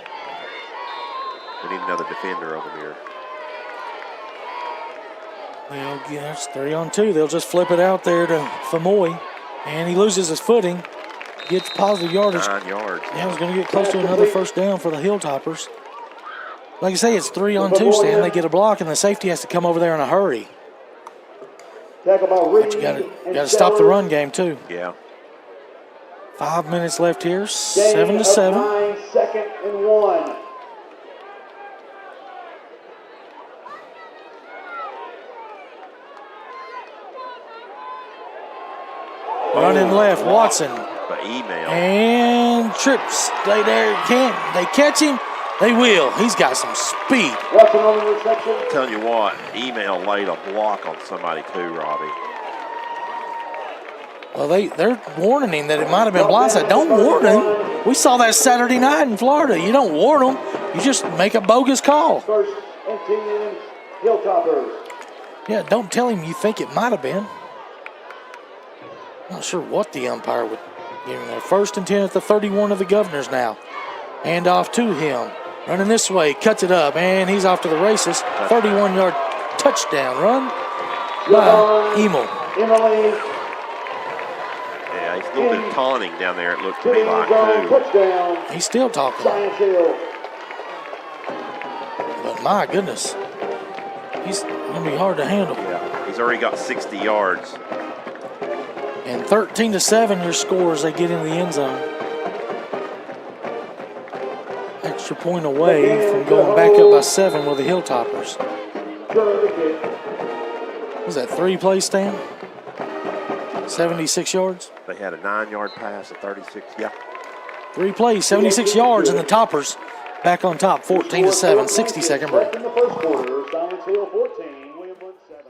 We need another defender over here. Well, yeah, it's 3 on 2. They'll just flip it out there to Famoy, and he loses his footing. Gets positive yardage. 9 yards. Yeah, he's going to get close to another first down for the Hilltoppers. Like I say, it's 3 on 2, Stan. They get a block, and the safety has to come over there in a hurry. But you got to stop the run game, too. Yeah. 5 minutes left here, 7-7. 2nd and 1. Running left, Watson. But Email. And trips. They catch him? They will. He's got some speed. Watson on the reception. I'm telling you what, Email laid a block on somebody too, Robbie. Well, they're warning him that it might have been blindside. Don't warn him. We saw that Saturday night in Florida. You don't warn them. You just make a bogus call. 1st and 10, Hilltoppers. Yeah, don't tell him you think it might have been. Not sure what the umpire would give him there. 1st and 10 at the 31 of the Governors now. Hand off to him. Running this way, cuts it up, and he's off to the races. 31-yard touchdown run by Emil. Yeah, he's a little bit taunting down there, it looked to me like, too. Touchdown. He's still talking. Science Hill. But my goodness, he's going to be hard to handle. Yeah, he's already got 60 yards. And 13-7 your score as they get in the end zone. Extra point away from going back up by 7 with the Hilltoppers. Was that 3 plays, Stan? 76 yards? They had a 9-yard pass, a 36, yeah. 3 plays, 76 yards, and the Toppers back on top, 14-7, 60-second break. In the first quarter, Science Hill 14, William Blount 7.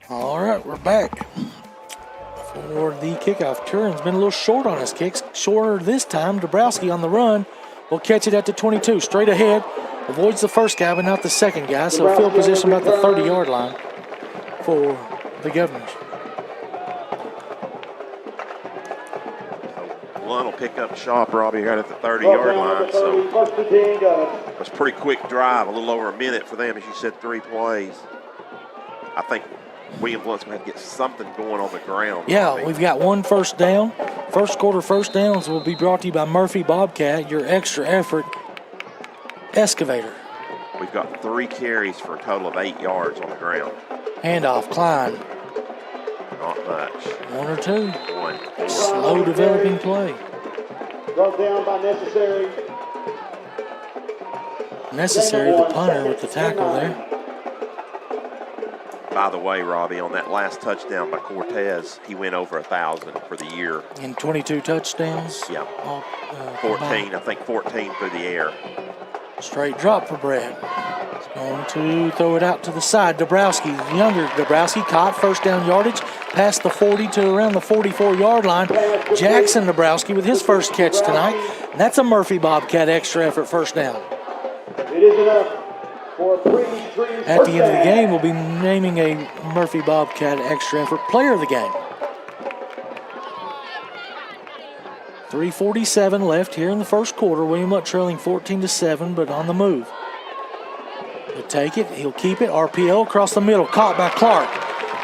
All right, we're back for the kickoff. Turin's been a little short on his kicks. Shorter this time. Dabrowski on the run will catch it at the 22. Straight ahead. Avoids the first guy, but not the second guy. So field position about the 30-yard line for the Governors. Blount will pick up shop, Robbie, right at the 30-yard line. So it was a pretty quick drive, a little over a minute for them, as you said, 3 plays. I think William Blount's going to have to get something going on the ground. Yeah, we've got 1 first down. First quarter first downs will be brought to you by Murphy Bobcat, your extra effort excavator. We've got 3 carries for a total of 8 yards on the ground. Handoff, Klein. Not much. 1 or 2. 1. Slow developing play. Brought down by necessary. necessary, the punter with the tackle there. By the way, Robbie, on that last touchdown by Cortez, he went over 1,000 for the year. In 22 touchdowns? Yeah. All, 14, I think 14 through the air. Straight drop for Brett. He's going to throw it out to the side. Dabrowski, younger Dabrowski, caught first down yardage, past the 40 to around the 44-yard line. Jackson Dabrowski with his first catch tonight. And that's a Murphy Bobcat extra effort first down. It is enough for a Breeze At the end of the game, we'll be naming a Murphy Bobcat extra effort player of the game. 3:47 left here in the first quarter. William Lunt trailing 14-7, but on the move. He'll take it. He'll keep it. RPO across the middle. Caught by Clark.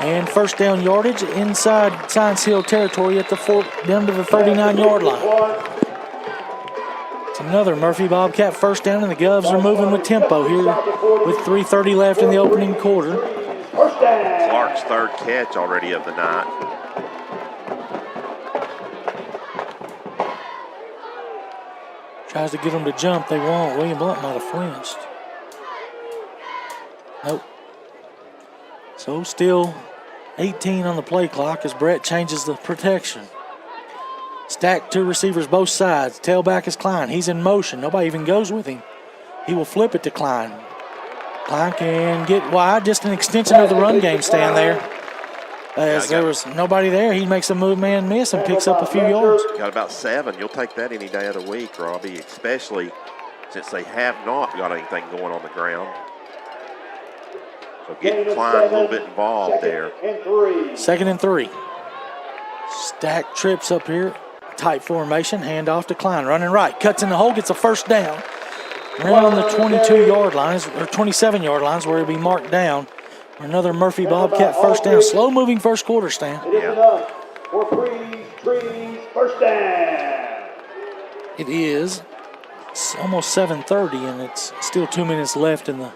And first down yardage inside Science Hill territory at the down to the 39-yard line. It's another Murphy Bobcat first down, and the Govs are moving with tempo here with 3:30 left in the opening quarter. Clark's third catch already of the night. Tries to get them to jump. They won't. William Blount might have flinched. Nope. So still 18 on the play clock as Brett changes the protection. Stacked two receivers both sides. Tailback is Klein. He's in motion. Nobody even goes with him. He will flip it to Klein. Klein can get wide. Just an extension of the run game stand there. As there was nobody there, he makes a man miss and picks up a few yards. Got about 7. You'll take that any day of the week, Robbie, especially since they have not got anything going on the ground. So getting Klein a little bit involved there. 2nd and 3. Stack trips up here. Tight formation. Hand off to Klein. Running right. Cuts in the hole. Gets a first down. Around the 22-yard lines or 27-yard lines where he'll be marked down. Another Murphy Bobcat first down. Slow-moving first quarter, Stan. It is enough for Breeze first down. It is. It's almost 7:30, and it's still 2 minutes left in the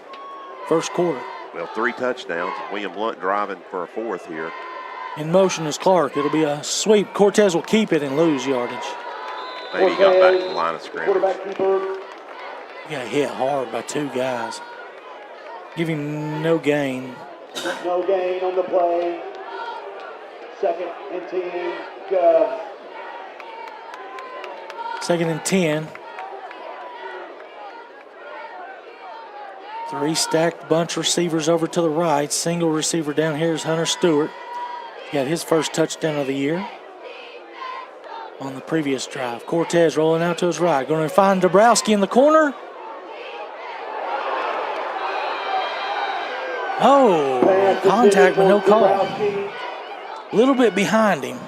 first quarter. Well, 3 touchdowns. William Blount driving for a 4th here. In motion is Clark. It'll be a sweep. Cortez will keep it and lose yardage. Maybe he got back to the line of scrimmage. Quarterback keeper. He got hit hard by 2 guys. Give him no gain. No gain on the play. 2nd and 10. Go. 2nd and 10. 3 stacked bunch receivers over to the right. Single receiver down here is Hunter Stewart. He got his first touchdown of the year on the previous drive. Cortez rolling out to his right. Going to find Dabrowski in the corner. Oh, contact but no call. A little bit behind him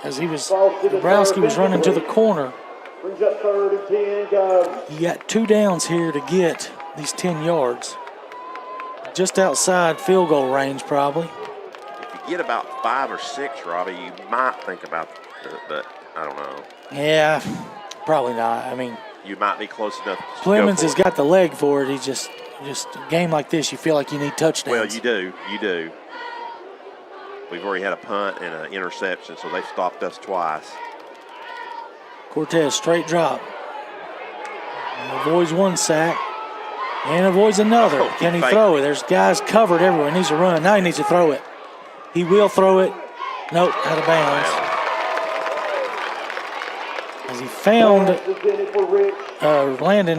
as Dabrowski was running to the corner. Brings up 3rd and 10. Go. You got 2 downs here to get these 10 yards. Just outside field goal range, probably. If you get about 5 or 6, Robbie, you might think about it, but I don't know. Yeah, probably not. I mean, You might be close enough to Clemens go has for it. got the leg for it. He just a game like this, you feel like you need touchdowns. Well, you do. We've already had a punt and an interception, so they've stopped us twice. Cortez, straight drop. And avoids 1 sack. And avoids another. Oh, Can he throw it? There's guys covered everywhere. He needs to run. Now he needs to throw it. He will throw it. Nope, out of bounds. As he found Landon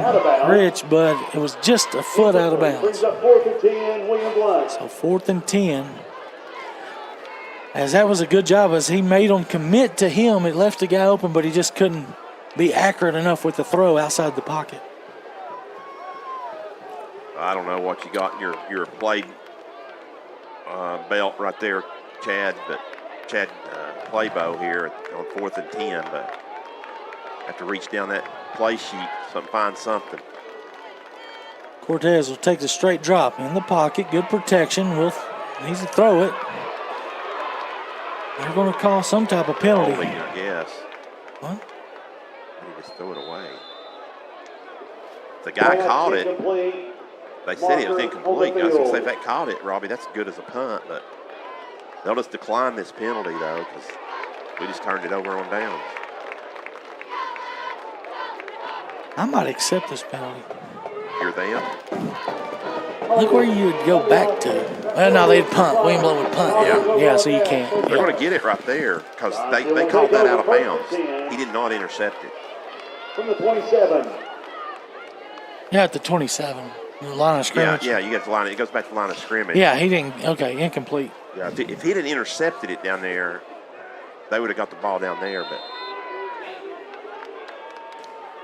Rich, but it was just a foot out of bounds. Brings up 4th and 10. William Blount. So 4th and 10. As that was a good job as he made them commit to him. It left the guy open, but he just couldn't be accurate enough with the throw outside the pocket. I don't know what you got in your play belt right there, Chad Playbow here on 4th and 10, but have to reach down that play sheet, find something. Cortez will take the straight drop in the pocket. Good protection. Needs to throw it. They're going to call some type of penalty. Holding, I guess. What? He just threw it away. The guy caught it. They said it was incomplete. I was going to say, if that caught it, Robbie, that's good as a punt, but they'll just decline this penalty, though, because we just turned it over on downs. I might accept this penalty. you're them. Look where you would go back to. Well, no, they'd punt. William Blount would punt. Yeah, so you can't. They're going to get it right there because they called that out of bounds. He did not intercept it. From the 27. Yeah, at the 27. The line of scrimmage. Yeah, you got the line. It goes back to the line of scrimmage. Yeah, he didn't. Okay, incomplete. Yeah, if he'd have intercepted it down there, they would have got the ball down there. But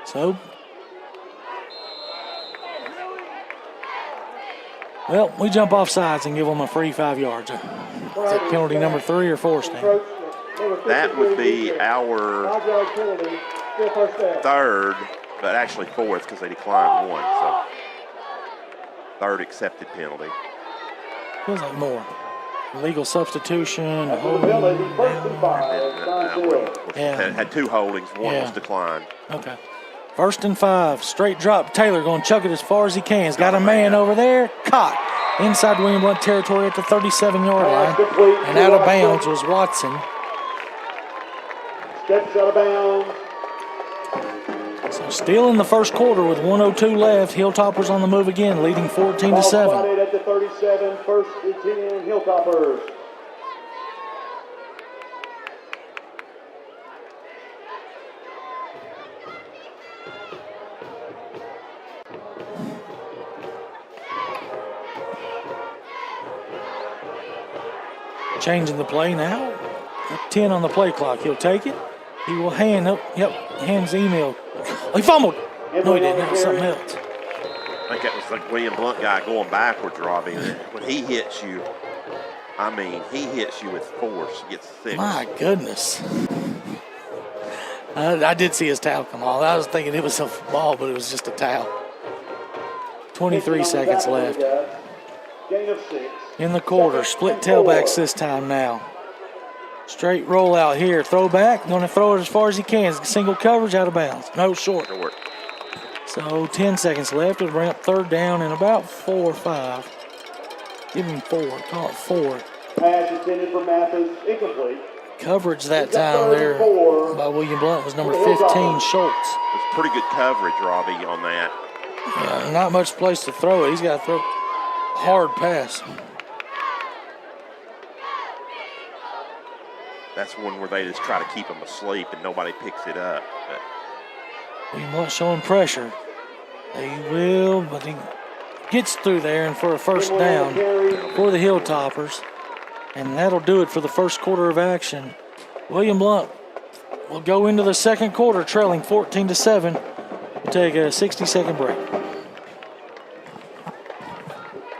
So, well, we jump off sides and give them a free 5 yards. Is that penalty number 3 or 4, Stan? that would be our 5-yard penalty, still first down. third, but actually fourth because they declined one. So third accepted penalty. Feels like more. Legal substitution. After the penalty, first and 5. That one had 2 holdings. One was declined. Okay. First and 5. Straight drop. Taylor going to chuck it as far as he can. He's got a man over there. Caught. Inside William Blount territory at the 37-yard line. And out of bounds was Watson. Steps out of bounds. So still in the first quarter with 1:02 left. Hilltoppers on the move again, leading 14-7. Ball spotted at the 37, first and 10, Hilltoppers. Changing the play now. 10 on the play clock. He'll take it. He will hand up. Yep, hands the email. Oh, he fumbled. No, he didn't. That was something else. I think that was the William Blount guy going backwards, Robbie. When he hits you, I mean, he hits you with force. He gets 6. My goodness. I did see his towel come off. I was thinking it was a ball, but it was just a towel. 23 seconds left. Gain of 6. In the quarter. Split tailbacks this time now. Straight roll out here. Throw back. Going to throw it as far as he can. Single coverage out of bounds. No, short. So 10 seconds left. It'll bring up third down in about 4 or 5. Give him 4. Call it 4. Pass intended for Mathis. Incomplete. Coverage that time there by William Blount was number 15, Schultz. It's pretty good coverage, Robbie, on that. Yeah, not much place to throw it. He's got to throw hard pass. That's one where they just try to keep him asleep and nobody picks it up. But William Blount showing pressure. They will, but he gets through there and for a first down for the Hilltoppers. And that'll do it for the first quarter of action. William Blount will go into the second quarter trailing 14-7. We'll take a 60-second break.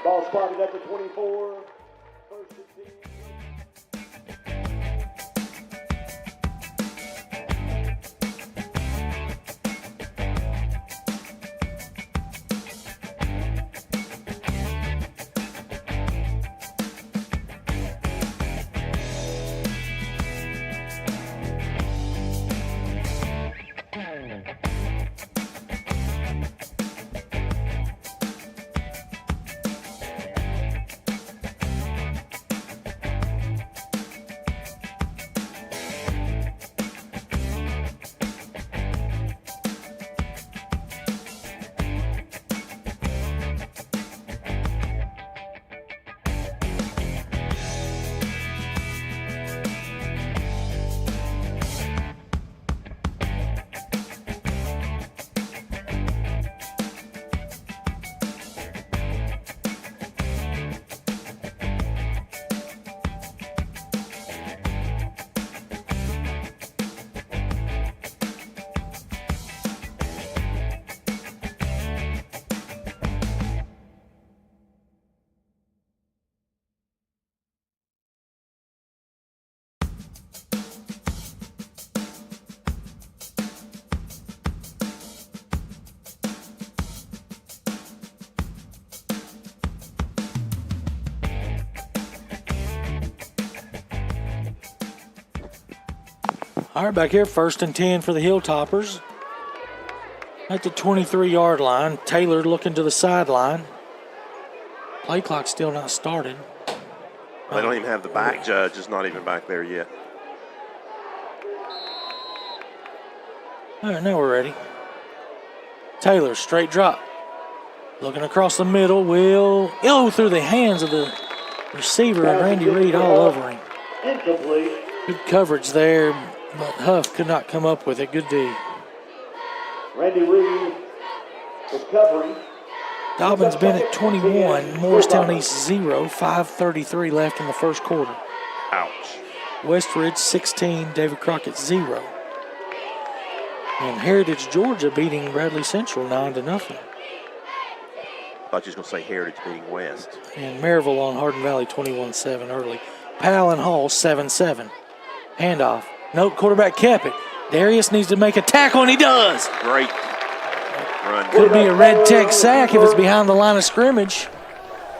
Ball spotted at the 24. First and 10. All right, back here, first and 10 for the Hilltoppers. At the 23-yard line, Taylor looking to the sideline. Play clock still not started. they don't even have the back judge. Is not even back there yet. All right, now we're ready. Taylor, straight drop. Looking across the middle, will through the hands of the receiver, and Randy Reed all over him. Incomplete. Good coverage there, but Huff could not come up with it. Good D. Randy Reed is covering. Dobbins Bennett 21, Morristown East 0, 5:33 left in the first quarter. Ouch. Westridge 16, David Crockett 0. And Heritage Georgia beating Bradley Central 9-0. Thought you was going to say Heritage beating West. And Maryville on Hardin Valley 21-7 early. Powell and Hall 7-7. Handoff. Nope, quarterback kept it. Darius needs to make a tackle, and he does. Great run. Could be a Red Tech sack if it's behind the line of scrimmage.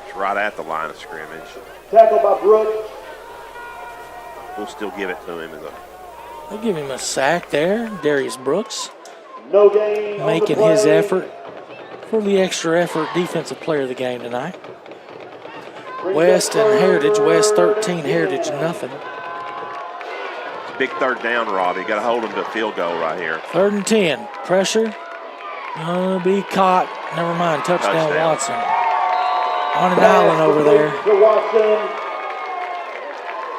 It's right at the line of scrimmage. Tackle by Brooks. We'll still give it to him. They'll give him a sack there. Darius Brooks No gain. making his effort for the extra effort defensive player of the game tonight. West and Heritage. West 13, Heritage nothing. Big third down, Robbie. Got to hold him to a field goal right here. 3rd and 10. Pressure. Gonna be caught. Never mind. Touchdown. Watson. On an island over there. To Watson.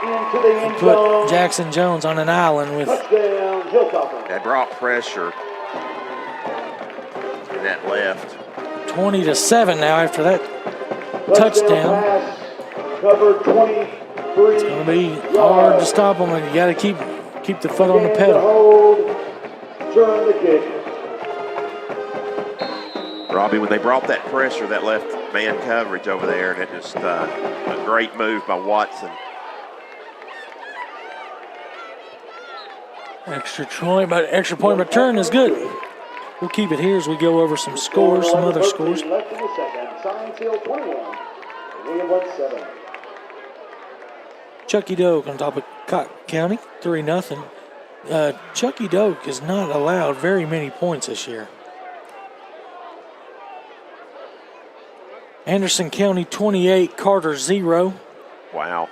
Into the end zone. Put Jackson Jones on an island with Touchdown, Hilltopper. They brought pressure. And that left. 20-7 now after that touchdown. Pass. Covered 23. It's going to be hard to stop them, and you got to keep the foot on the pedal. Hold. Turn the kick. Robbie, when they brought that pressure, that left man coverage over there, and it just a great move by Watson. Extra point return is good. We'll keep it here as we go over some scores, some other scores. Left in the second. Science Hill 21. William Blount 7. Chucky Doak on top of Cotton County, 3-0. Chucky Doak has not allowed very many points this year. Anderson County 28, Carter 0. Wow.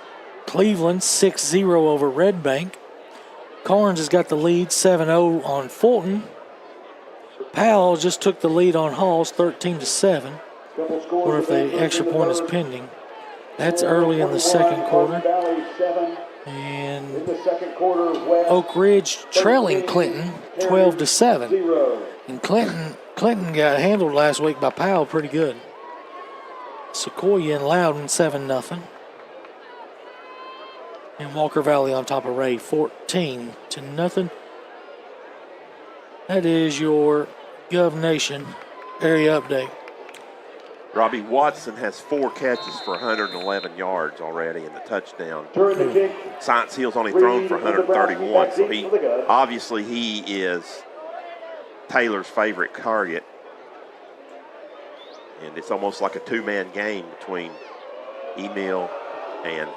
Cleveland 6-0 over Red Bank. Carnes has got the lead 7-0 on Fulton. Powell just took the lead on Halls 13-7. Or if the extra point is pending. That's early in the second quarter. And Oak Ridge trailing Clinton 12-7. And Clinton got handled last week by Powell pretty good. Sequoia and Loudon 7-0. And Walker Valley on top of Ray 14-0. That is your Gov Nation area update. Robbie Watson has 4 catches for 111 yards already in the touchdown. Science Hill's only thrown for 131, so he is Taylor's favorite target. And it's almost like a two-man game between Emil and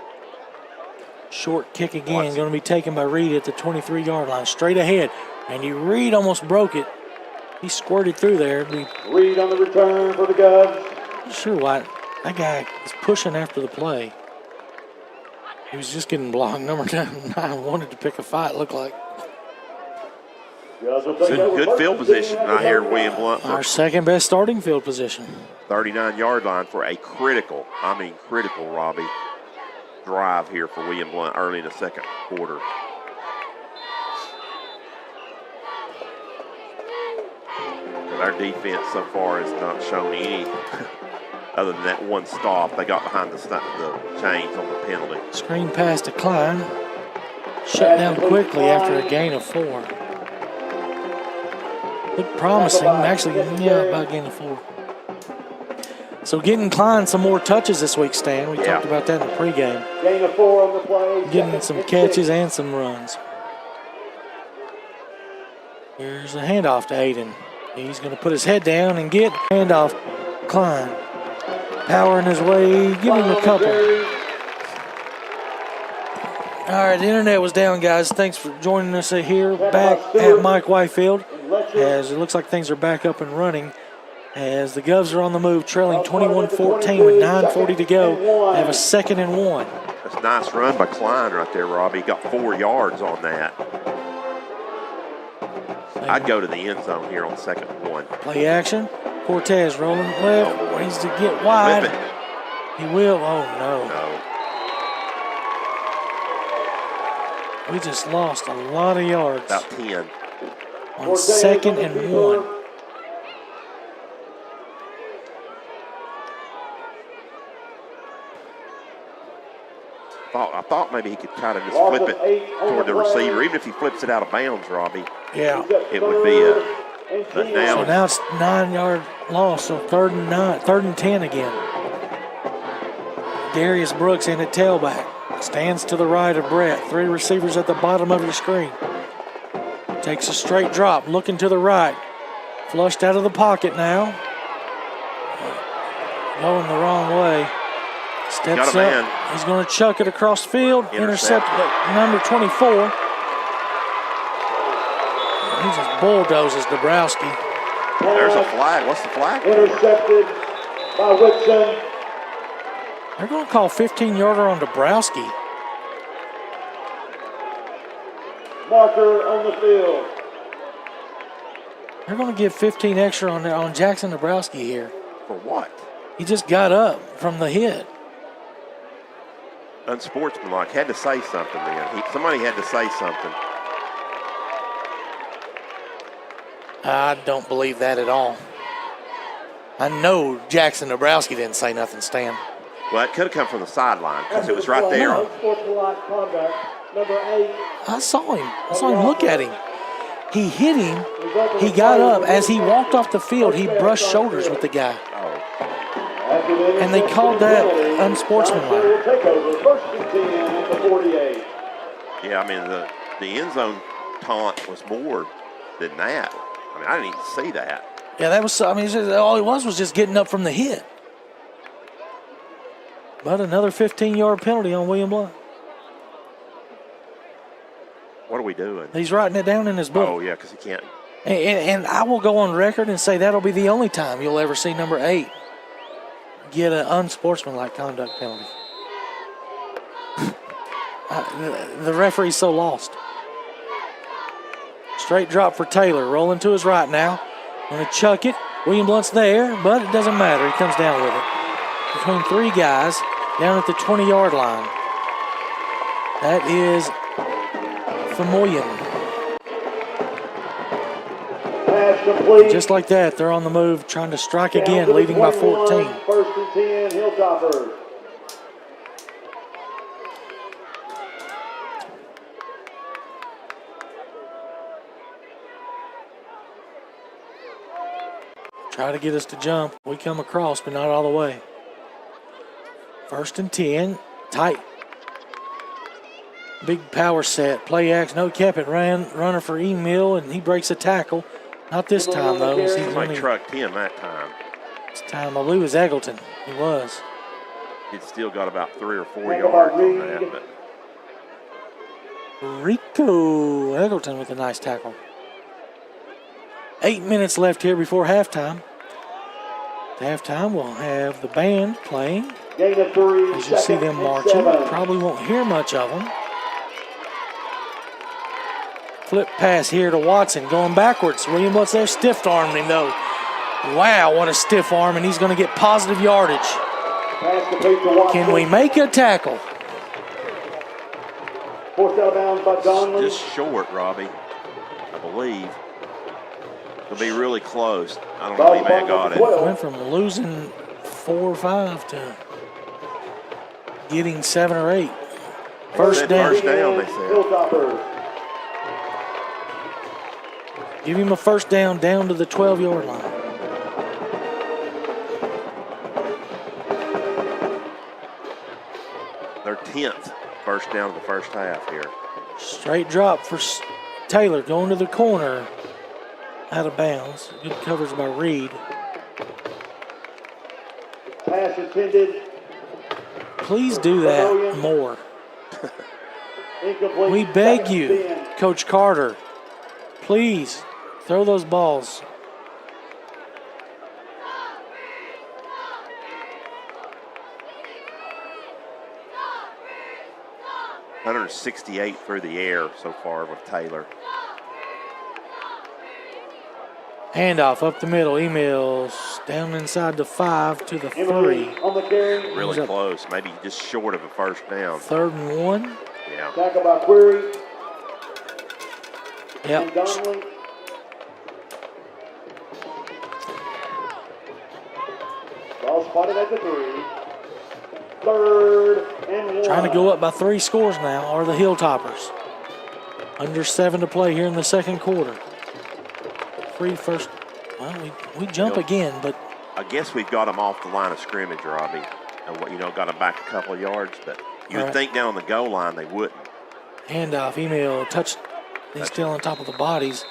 short kick again, Watson. going to be taken by Reed at the 23-yard line, straight ahead. And Reed almost broke it. He squirted through there. Reed on the return for the Govs. Not sure why that guy is pushing after the play. He was just getting blocked. Number 9 wanted to pick a fight, looked like. Good field position right here, William Blount. Our second best starting field position. 39-yard line for a critical, Robbie, drive here for William Blount early in the second quarter. Our defense so far has not shown any, other than that one stop. They got behind the chains on the penalty. Screen pass to Klein. Shut down quickly after a gain of 4. Looked promising. Actually, about a gain of 4. So getting Klein some more touches this week, Stan. We talked about that in the pregame. Gain of 4 on the play. Getting some catches and some runs. Here's a handoff to Aiden. He's going to put his head down and get handoff. Klein powering his way. Give him a couple. All right, the internet was down, guys. Thanks for joining us here back at Mike Whitefield. As it looks like things are back up and running. As the Govs are on the move, trailing 21-14 with 9:40 to go. They have a 2nd and 1. That's a nice run by Klein right there, Robbie. He got 4 yards on that. I'd go to the end zone here on 2nd and 1. Play action. Cortez rolling left. Needs to get wide. Whip it. He will. Oh, no. No. We just lost a lot of yards About 10. on Cortez 2nd on the and field. 1. I thought maybe he could kind of just Loss flip of it 8 on toward the play. receiver. Even if he flips it out of bounds, Robbie, Yeah. it would be a and 10. down. So now it's 9-yard loss, so 3rd and 9, 3rd and 10 again. Darius Brooks in at tailback. Stands to the right of Brett. 3 receivers at the bottom of your screen. Takes a straight drop, looking to the right. Flushed out of the pocket now. Going the wrong way. Steps Got a up. man. He's going to chuck it across the field. Intercept. Intercepted at number 24. He just bulldozes Dabrowski. There's a flag. What's the flag for? Intercepted by Whitson. They're going to call 15-yarder on Dabrowski. Marker on the field. They're going to give 15 extra on Jackson Dabrowski here. For what? He just got up from the hit. Unsportsmanlike. Had to say something then. Somebody had to say something. I don't believe that at all. I know Jackson Dabrowski didn't say nothing, Stan. Well, it could have come from the sideline because it was right there. Unsportsmanlike conduct, number 8. I saw him look at him. He hit him. He got up. As he walked off the field, he brushed shoulders with the guy. And they called that unsportsmanlike. Will take over. 1st and 10 at the 48. Yeah, I mean, the end zone taunt was more than that. I mean, I didn't even see that. Yeah, that was, I mean, all it was just getting up from the hit. But another 15-yard penalty on William Blount. What are we doing? He's writing it down in his book. Oh, yeah, because he can't. And I will go on record and say that'll be the only time you'll ever see number 8 get an unsportsmanlike conduct penalty. The referee's so lost. Straight drop for Taylor. Rolling to his right now. Going to chuck it. William Blount's there, but it doesn't matter. He comes down with it. Between 3 guys down at the 20-yard line. That is Famoyan. Pass complete. Just like that, they're on the move, trying to strike again, leading by 14. 1st and 10, Hilltoppers. Try to get us to jump. We come across, but not all the way. 1st and 10, tight. Big power set, play action. No, kept it. Runner for Emil, and he breaks a tackle. Not this time, though. Somebody trucked him that time. This time, I believe it was Eggleton. He was. He'd still got about 3 or 4 yards on that. But Rico Eggleton with a nice tackle. 8 minutes left here before halftime. At halftime, we'll have the band playing. Gain of 3. As you see them marching, probably won't hear much of them. Flip pass here to Watson, going backwards. William Blount's there, stiff-armed him though. Wow, what a stiff arm, and he's going to get positive yardage. Pass complete to Watson. Can we make a tackle? Forced out of bounds by Donley. just short, Robbie, I believe. It'll be really close. I don't know if he may have got it. Went from losing 4 or 5 to getting 7 or 8. First down. First down, they said. Hilltoppers. Give him a first down to the 12-yard line. Their 10th first down of the first half here. Straight drop for Taylor going to the corner. Out of bounds. Good coverage by Reed. Pass intended. Please do that more. Incomplete. We beg 2nd you, and 10. Coach Carter. Please throw those balls. $168 through the air so far with Taylor. Handoff up the middle. Emil down inside the 5 to the 3. Emily on the carry. Really close, maybe just short of a first down. 3rd and 1. Yeah. Tackle by Query. Yep. And Donnelly. Ball spotted at the 3. 3rd and 1. Trying to go up by 3 scores now are the Hilltoppers. Under 7 to play here in the second quarter. Free first. Well, we jump again, but I guess we've got them off the line of scrimmage, Robbie. And, got them back a couple of yards, but you would think down on the goal line they wouldn't. handoff. Emil touch. He's still on top of the bodies.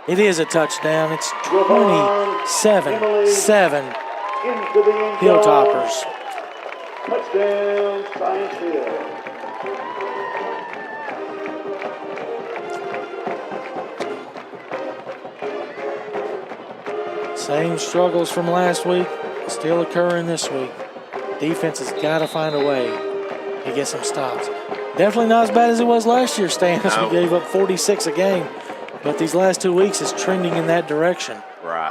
It is a touchdown. It's 27-7. Hilltoppers. Touchdown, Science Hill. Same struggles from last week still occurring this week. Defense has got to find a way to get some stops. Definitely not as bad as it was last year, Stan. No. We gave up 46 a game. But these last 2 weeks is trending in that direction. Right.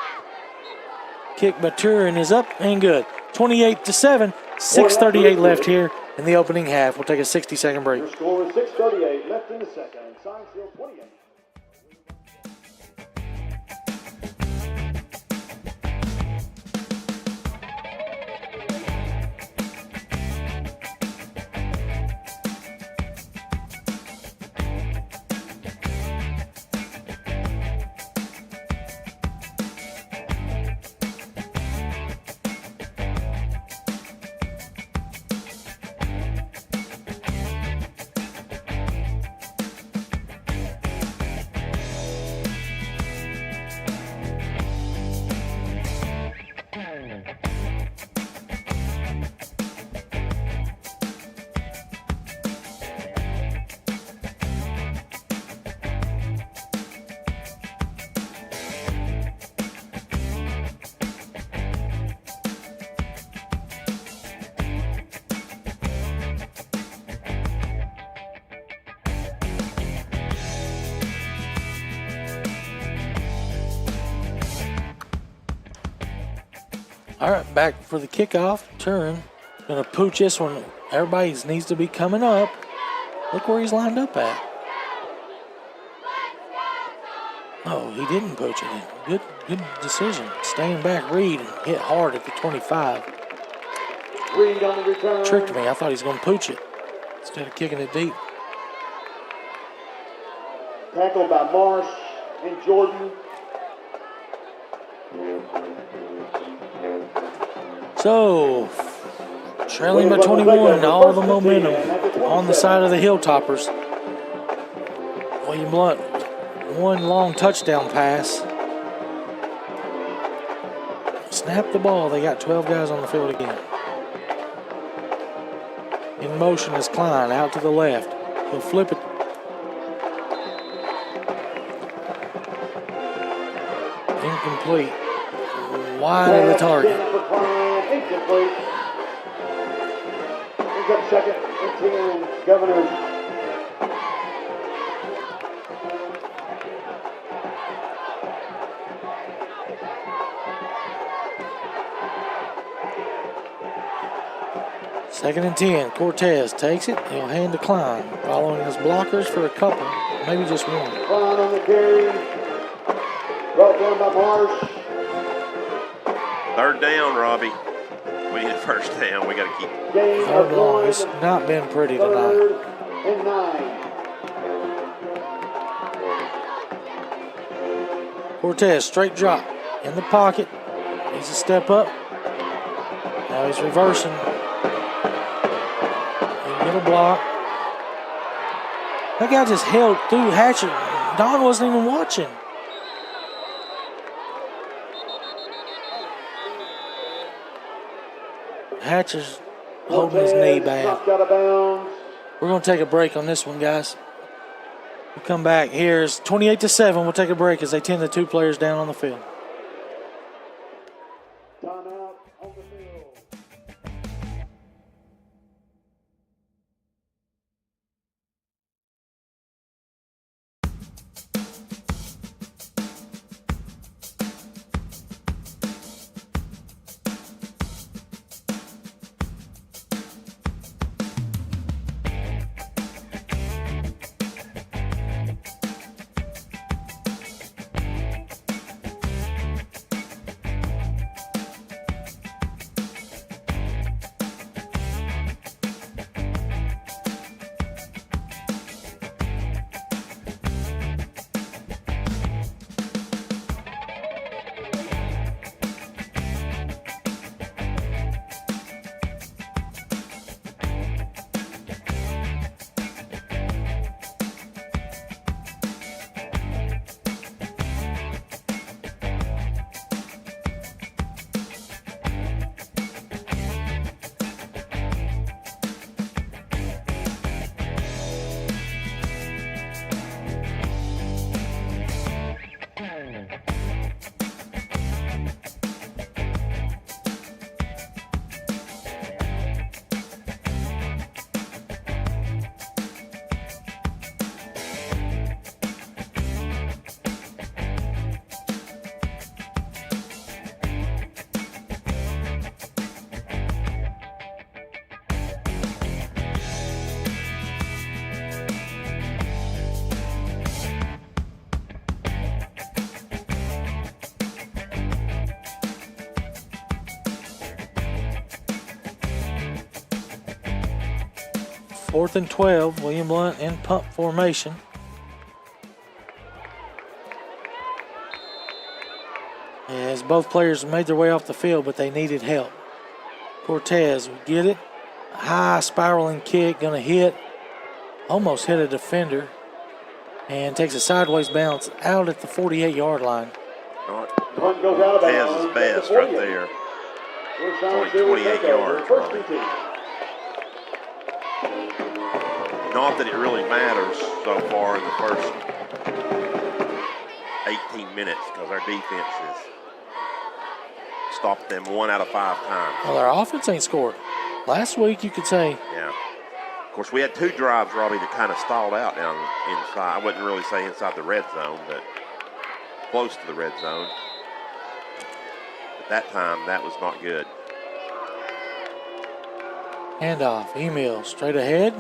Kick by Turin is up and good. 28-7. 6:38 left here in the opening half. We'll take a 60-second break. Your score is 6:38 left in the second. Science Hill 28. All right, back for the kickoff. Turn. Gonna pooch this one. Everybody needs to be coming up. Look where he's lined up at. Oh, he didn't pooch it. Good decision. Staying back, Reed, and hit hard at the 25. Reed on the return. Tricked me. I thought he was gonna pooch it instead of kicking it deep. Tackled by Marsh and Jordan. So, trailing by 21, all the momentum on the side of the Hilltoppers. William Blount, one long touchdown pass. Snap the ball. They got 12 guys on the field again. In motion is Klein out to the left. He'll flip it. Incomplete. Wide of the target. Incomplete. Brings up second and 10, Governors. Second and 10. Cortez takes it. He'll hand to Klein. Following his blockers for a couple, maybe just one. Klein on the carry. Brought down by Marsh. Third down, Robbie. We need a first down. We got to keep. Gain Hold of on. 1. It's not been pretty tonight. 3rd and 9. Cortez, straight drop. In the pocket. Needs to step up. Now he's reversing. He get a block. That guy just held through Hatcher. Don wasn't even watching. Hatcher's holding his knee bad. Knocked out of bounds. We're going to take a break on this one, guys. We'll come back. Here's 28-7. We'll take a break as they tend the 2 players down on the field. Timeout on the field. 4th and 12. William Blount in pump formation. As both players made their way off the field, but they needed help. Cortez will get it. High spiraling kick, going to hit. Almost hit a defender. And takes a sideways bounce out at the 48-yard line. Punt goes out of bounds. Taz's best right there. Only 28 yards, Robbie. Not that it really matters so far in the first 18 minutes because our defense has stopped them 1 out of 5 times. Well, our offense ain't scored. Last week, you could say. Yeah. Of course, we had 2 drives, Robbie, that kind of stalled out down inside. I wouldn't really say inside the red zone, but close to the red zone. At that time, that was not good. Handoff, Emil, straight ahead.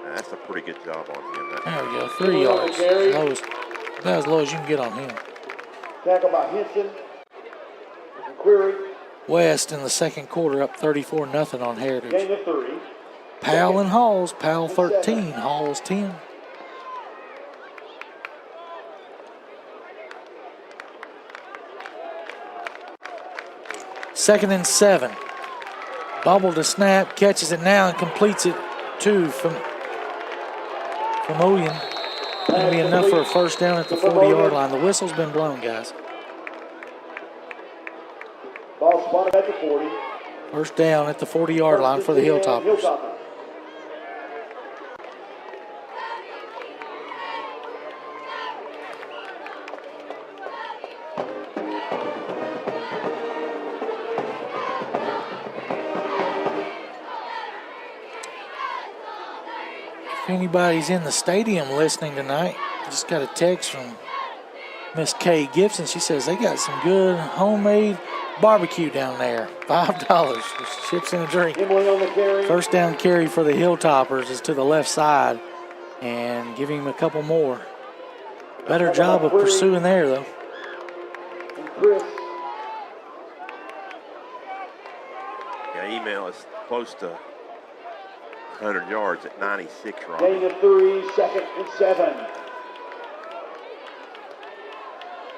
That's a pretty good job on him. There we go, 3 yards. About as low as you can get on him. Tackle by Henson. Query. West in the second quarter up 34-0 on Heritage. Gain of 3. Powell and Halls. Powell 13, Halls 10. Second and 7. Bobble to snap, catches it now and completes it 2 from Oyen. Going to be enough for a first down at the 40-yard line. The whistle's been blown, guys. Ball spotted at the 40. First down at the 40-yard line for the Hilltoppers. If anybody's in the stadium listening tonight, just got a text from Miss Kay Gibson. She says they got some good homemade barbecue down there. $5. Chips and a drink. First down carry for the Hilltoppers is to the left side. And give him a couple more. Better job of pursuing there, though. Yeah, Email is close to 100 yards at 96, Robbie. Gain of 3, 2nd and 7.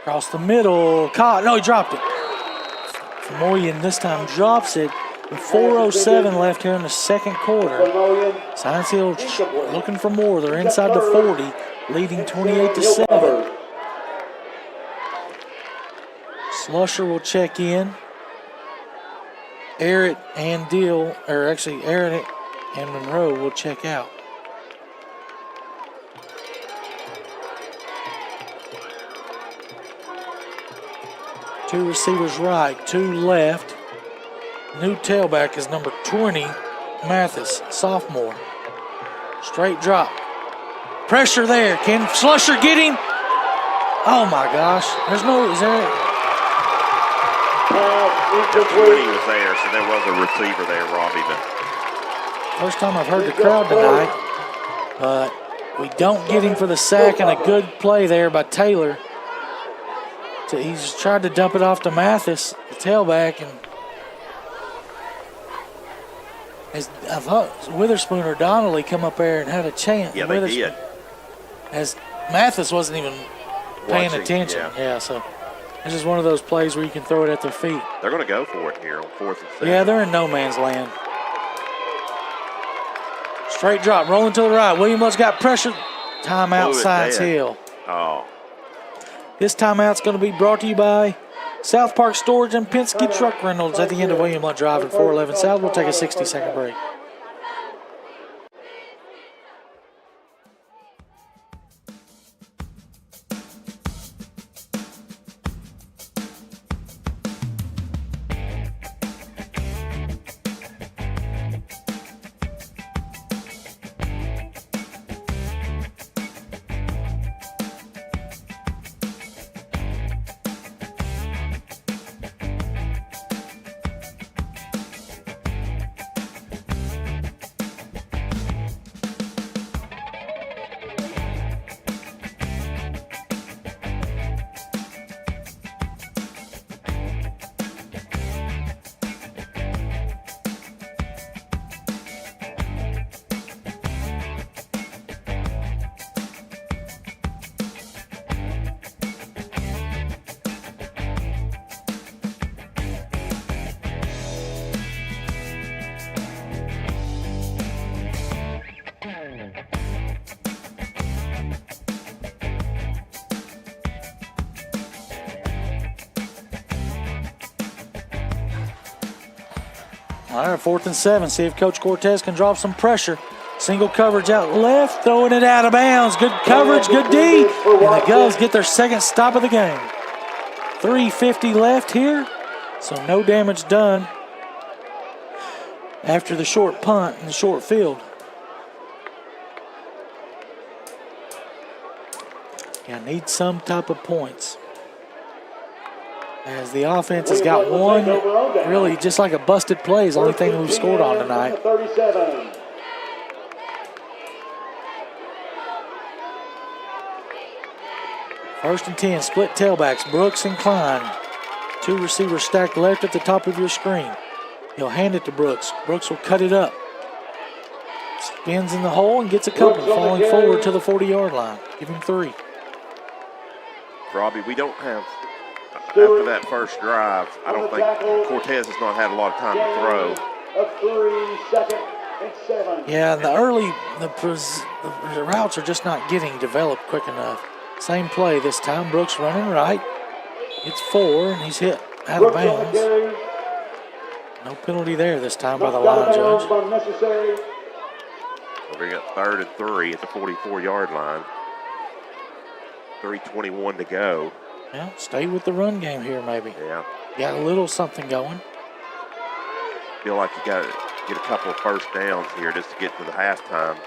Across the middle. Caught. No, he dropped it. Moyen this time drops it. With 4:07 left here in the second quarter. Science Hill looking for more. They're inside the 40, leading 28-7. Slusher will check in. Arrett and Arrett and Monroe will check out. Two receivers right, 2 left. New tailback is number 20, Mathis, sophomore. Straight drop. Pressure there. Can Slusher get him? Oh my gosh. Is there? The 20 was there, so there was a receiver there, Robbie. But first time I've heard the crowd tonight. But we don't get him for the sack, and a good play there by Taylor. He's tried to dump it off to Mathis, the tailback, and I thought Witherspoon or Donnelly come up there and had a chance. Yeah, they did. As Mathis wasn't even paying attention. Yeah. So this is one of those plays where you can throw it at their feet. They're going to go for it here on 4th and 7. Yeah, they're in no man's land. Straight drop, rolling to the right. William Blount's got pressure. Timeout, Science Hill. Oh. This timeout's going to be brought to you by South Park Storage and Penske Truck Rentals at the end of William Blount Drive at 411 South. We'll take a 60-second break. All right, 4th and 7. See if Coach Cortez can drop some pressure. Single coverage out left, throwing it out of bounds. Good coverage, good D. And the Govs get their second stop of the game. 3:50 left here, so no damage done after the short punt in the short field. Yeah, need some type of points. As the offense has got one, really just like a busted play is the only thing we've scored on tonight. 37. First and 10, split tailbacks, Brooks and Klein. Two receivers stacked left at the top of your screen. He'll hand it to Brooks. Brooks will cut it up. Spins in the hole and gets a couple, falling forward to the 40-yard line. Give him 3. Robbie, we don't have, after that first drive, I don't think Cortez has not had a lot of time to throw. Of 3, 2nd and 7. Yeah, the routes are just not getting developed quick enough. Same play this time. Brooks running right. It's 4, and he's hit out of bounds. No penalty there this time by the line judge. We got 3rd and 3 at the 44-yard line. 3:21 to go. Yeah, stay with the run game here maybe. Yeah. Got a little something going. Feel like you got to get a couple of first downs here just to get to the halftime.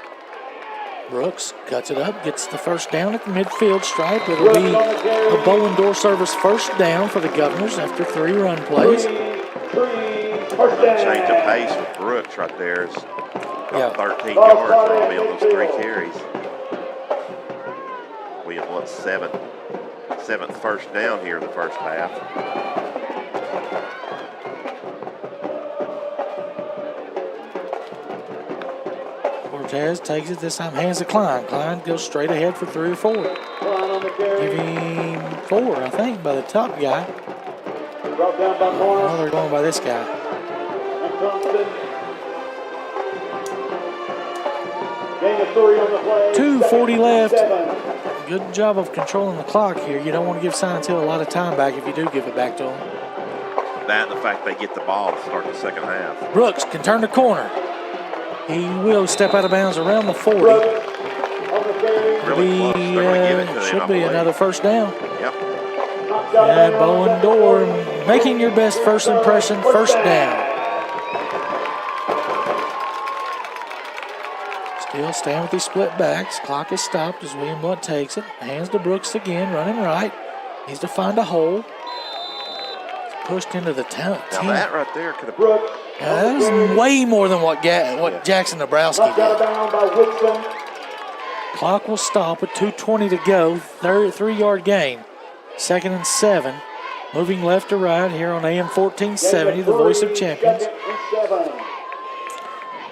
Brooks cuts it up, gets the first down at the midfield stripe. It'll be a Bowen door service first down for the Governors after 3 run plays. Change of pace with Brooks right there. It's about 13 yards Robbie on those 3 carries. William wants 7th first down here in the first half. Cortez takes it this time, hands to Klein. Klein goes straight ahead for 3 or 4. Give him 4, I think, by the top guy. Oh, they're going by this guy. 2:40 left. Good job of controlling the clock here. You don't want to give Science Hill a lot of time back if you do give it back to them. That and the fact they get the ball to start the second half. Brooks can turn the corner. He will step out of bounds around the 40. Really close. They're going to give it to him, Should be another first down. Yep. Yeah, Bowen Door making your best first impression, first down. Still staying with these split backs. Clock is stopped as William Blount takes it. Hands to Brooks again, running right. Needs to find a hole. Pushed into the town. Now that right there could have. Yeah, that was way more than what Jackson Dabrowski did. Clock will stop with 2:20 to go. 3-yard gain. 2nd and 7. Moving left to right here on AM 1470, the voice of champions.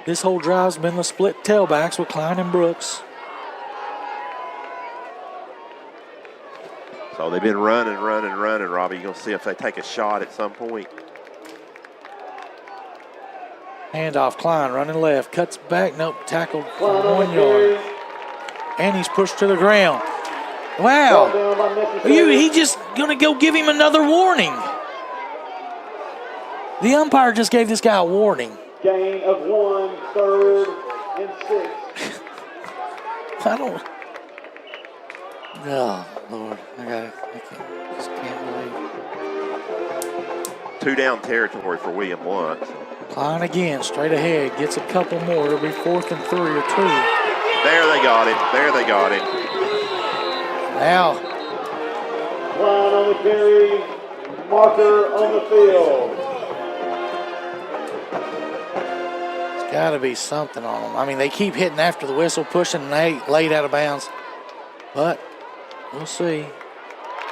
This whole drive's been the split tailbacks with Klein and Brooks. So they've been running, Robbie. You're going to see if they take a shot at some point. Handoff, Klein running left, cuts back, nope, tackled for 1 yard. And he's pushed to the ground. Wow. He just going to go give him another warning. The umpire just gave this guy a warning. Gain of 1, 3rd and 6. I don't. Oh, Lord. I just can't believe. 2 down territory for William Blount. Klein again, straight ahead, gets a couple more. It'll be 4th and 3 or 2. There they got it. Now. Klein on the carry, marker on the field. It's got to be something on them. I mean, they keep hitting after the whistle, pushing late out of bounds. But we'll see.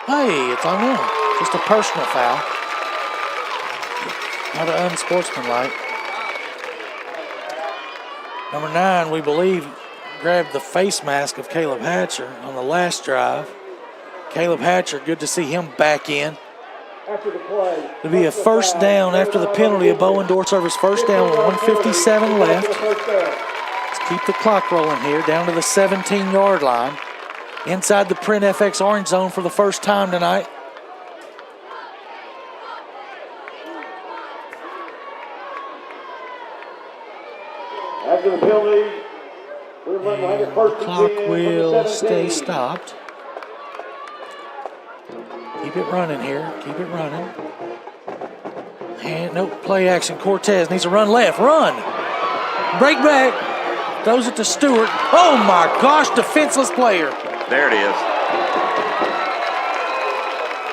Hey, it's on them. Just a personal foul. Not unsportsmanlike. Number 9, we believe, grabbed the face mask of Caleb Hatcher on the last drive. Caleb Hatcher, good to see him back in. It'll be a first down after the penalty. A Bowen door service first down with 1:57 left. Let's keep the clock rolling here down to the 17-yard line. Inside the Print FX orange zone for the first time tonight. After the penalty, William Blount will have it first and Clock 10 from the will 17. stay stopped. Keep it running here. Keep it running. And nope, play action. Cortez needs to run left. Run. Break back. Throws it to Stewart. Oh my gosh, defenseless player. There it is.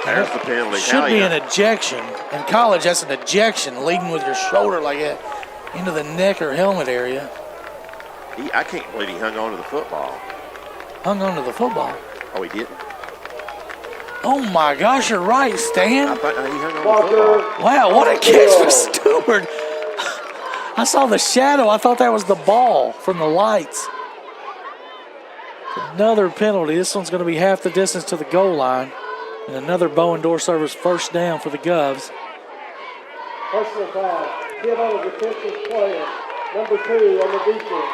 There's the penalty. Should be an ejection. In college, that's an ejection, leading with your shoulder like that into the neck or helmet area. I can't believe he hung on to the football. Hung on to the football. Oh, he didn't? Oh my gosh, you're right, Stan. I thought he hung on to the football. Wow, what a catch for Stewart. I saw the shadow. I thought that was the ball from the lights. Another penalty. This one's going to be half the distance to the goal line. And another Bowen door service first down for the Govs. Personal foul. Hit on the defensive player. Number 2 on the defense.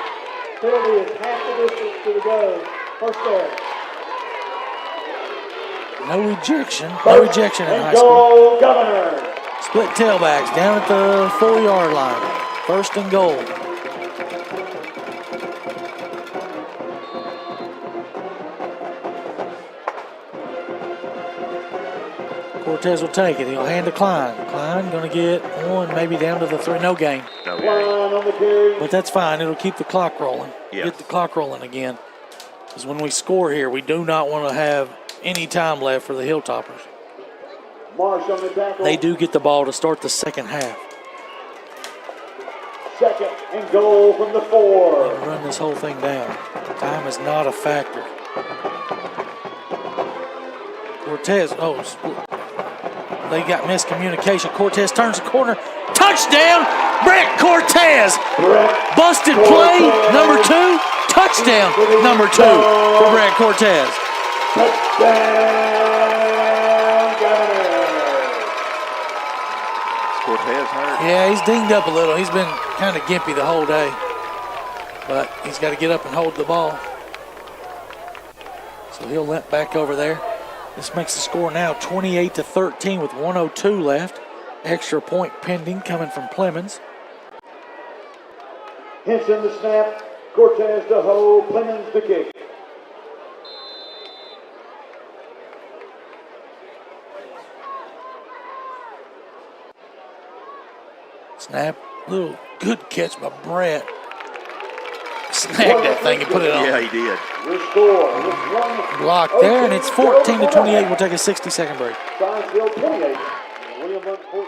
Penalty is half the distance to the goal. First down. No ejection. No ejection in high school. Governor. Split tailbacks down at the 4-yard line. First and goal. Cortez will take it. He'll hand to Klein. Klein going to get one, maybe down to the 3. No gain. No Line on the carry. But that's fine. It'll keep the clock rolling. Yeah. Get the clock rolling again. Because when we score here, we do not want to have any time left for the Hilltoppers. Marsh on the tackle. They do get the ball to start the second half. Second and goal from the 4. They'll run this whole thing down. Time is not a factor. Cortez, they got miscommunication. Cortez turns the corner. Touchdown, Brett Cortez. Busted play, number 2. Touchdown, number 2 for Brett Cortez. Touchdown, Governor. Cortez hurt. Yeah, he's dinged up a little. He's been kind of gimpy the whole day. But he's got to get up and hold the ball. So he'll limp back over there. This makes the score now 28-13 with 1:02 left. Extra point pending coming from Clemens. Henson the snap. Cortez to hold. Clemens the kick. Snap. Little good catch by Brett. Snagged that thing and put it on. Yeah, he did. Your score is 1. Blocked there, and it's 14-28. We'll take a 60-second break. Sciensville 28. William Blount 14.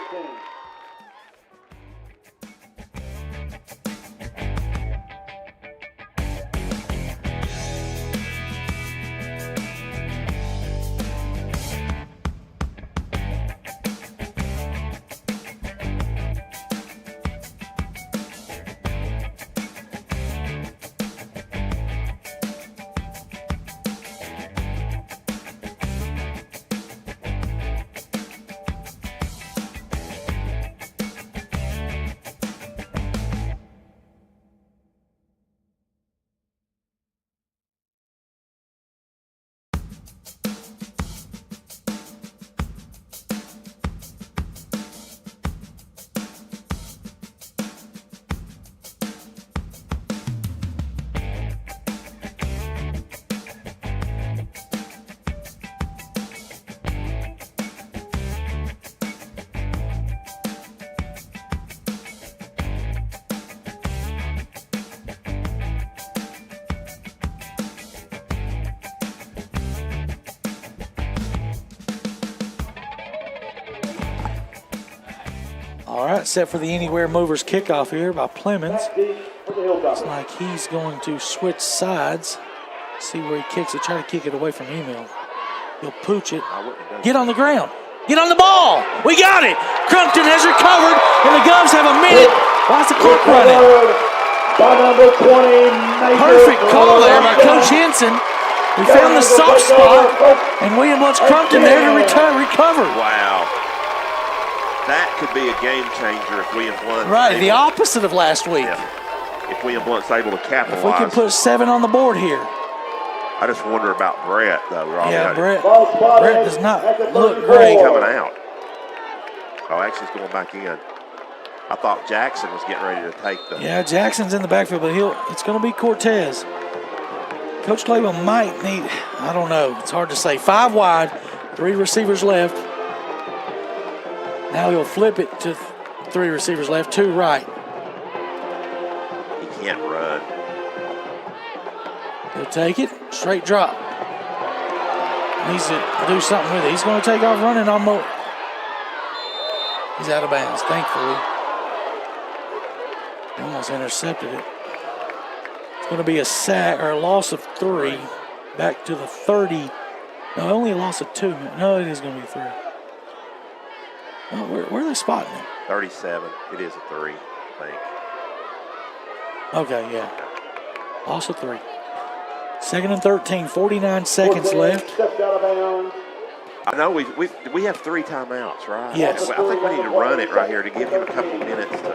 All right, set for the Anywhere Movers kickoff here by Clemens. Deep for the Hilltoppers. Looks like he's going to switch sides. See where he kicks it. Try to kick it away from Emil. He'll pooch it. Get on the ground. Get on the ball. We got it. Crumpton has recovered, and the Govs have a minute. Why's the clock running? By number 20, Major Perfect call there by Coach Henson. We found the soft spot, and William Blount's Crumpton there to recover. Wow. That could be a game changer if William Blount. Right, the opposite of last week. Yeah. If William Blount's able to capitalize. If we can put 7 on the board here. I just wonder about Brett, though, Robbie. Yeah, Brett does not at the look 34. great. Coming out. Oh, actually, he's going back in. I thought Jackson was getting ready to take the. Yeah, Jackson's in the backfield, but it's going to be Cortez. Coach Clayville might need, I don't know, it's hard to say. 5 wide, 3 receivers left. Now he'll flip it to 3 receivers left, 2 right. He can't run. He'll take it, straight drop. Needs to do something with it. He's going to take off running almost. He's out of bounds, thankfully. He almost intercepted it. It's going to be a sack or a loss of 3. Back to the 30. No, only a loss of 2. No, it is going to be 3. Well, where are they spotting it? 37. It is a 3, I think. Okay, yeah. Loss of 3. 2nd and 13, 49 seconds left. Stepped out of bounds. I know we have 3 timeouts, right? Yes. I think we need to run it right here to give him a couple minutes to.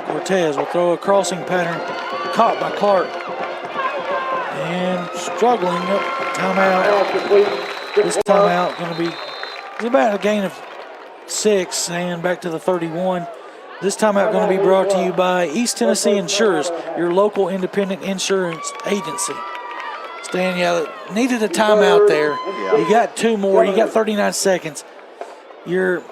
Cortez will throw a crossing pattern. Caught by Clark. And struggling up. Timeout. This timeout going to be it's about a gain of 6 and back to the 31. This timeout going to be brought to you by East Tennessee Insurers, your local independent insurance agency. Stan, needed a timeout there. Yeah. You got 2 more. You got 39 seconds. You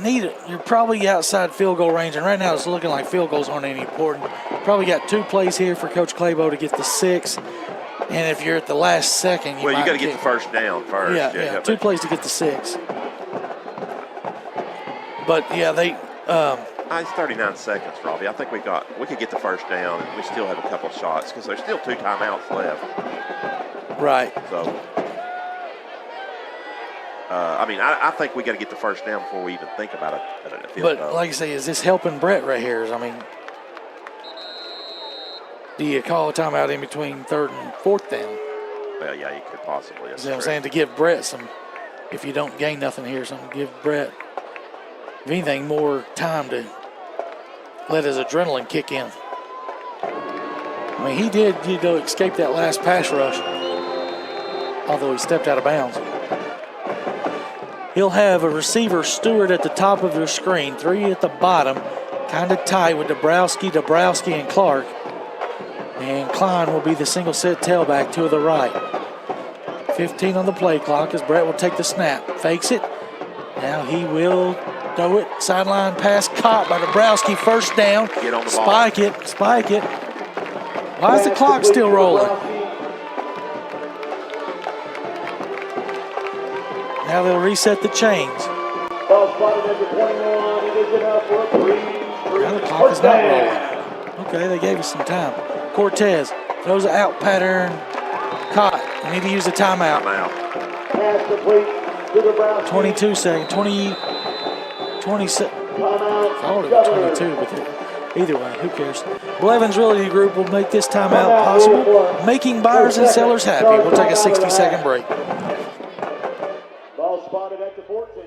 need it. You're probably outside field goal range, and right now it's looking like field goals aren't any important. Probably got 2 plays here for Coach Claybo to get the 6. And if you're at the last second, you got to get the first down first. Yeah, 2 plays to get the 6. But yeah, they. It's 39 seconds, Robbie. I think we could get the first down, and we still have a couple of shots because there's still 2 timeouts left. Right. So, I think we got to get the first down before we even think about it. But like I say, is this helping Brett right here? Do you call a timeout in between 3rd and 4th down? Well, yeah, you could possibly. You know what I'm saying? To give Brett some, if you don't gain nothing here, give Brett, if anything, more time to let his adrenaline kick in. He did, escape that last pass rush, although he stepped out of bounds. He'll have a receiver Stewart at the top of your screen, 3 at the bottom, kind of tight with Dabrowski, and Clark. And Klein will be the single set tailback to the right. 15 on the play clock as Brett will take the snap. Fakes it. Now he will throw it. Sideline pass caught by Dabrowski. First down. Get on the ball. Spike it. Why is the clock still rolling? Now they'll reset the chains. Ball spotted at the 21. It is enough for a 3. Now the clock is not rolling. Okay, they gave us some time. Cortez throws an out pattern. Caught. We need to use a timeout. Pass complete to Dabrowski. 22 seconds. 20 seconds. Timeout. I thought it was 22, but either way, who cares? Blevins Realty Group will make this timeout possible, making buyers and sellers happy. We'll take a 60-second break. Ball spotted at the 14.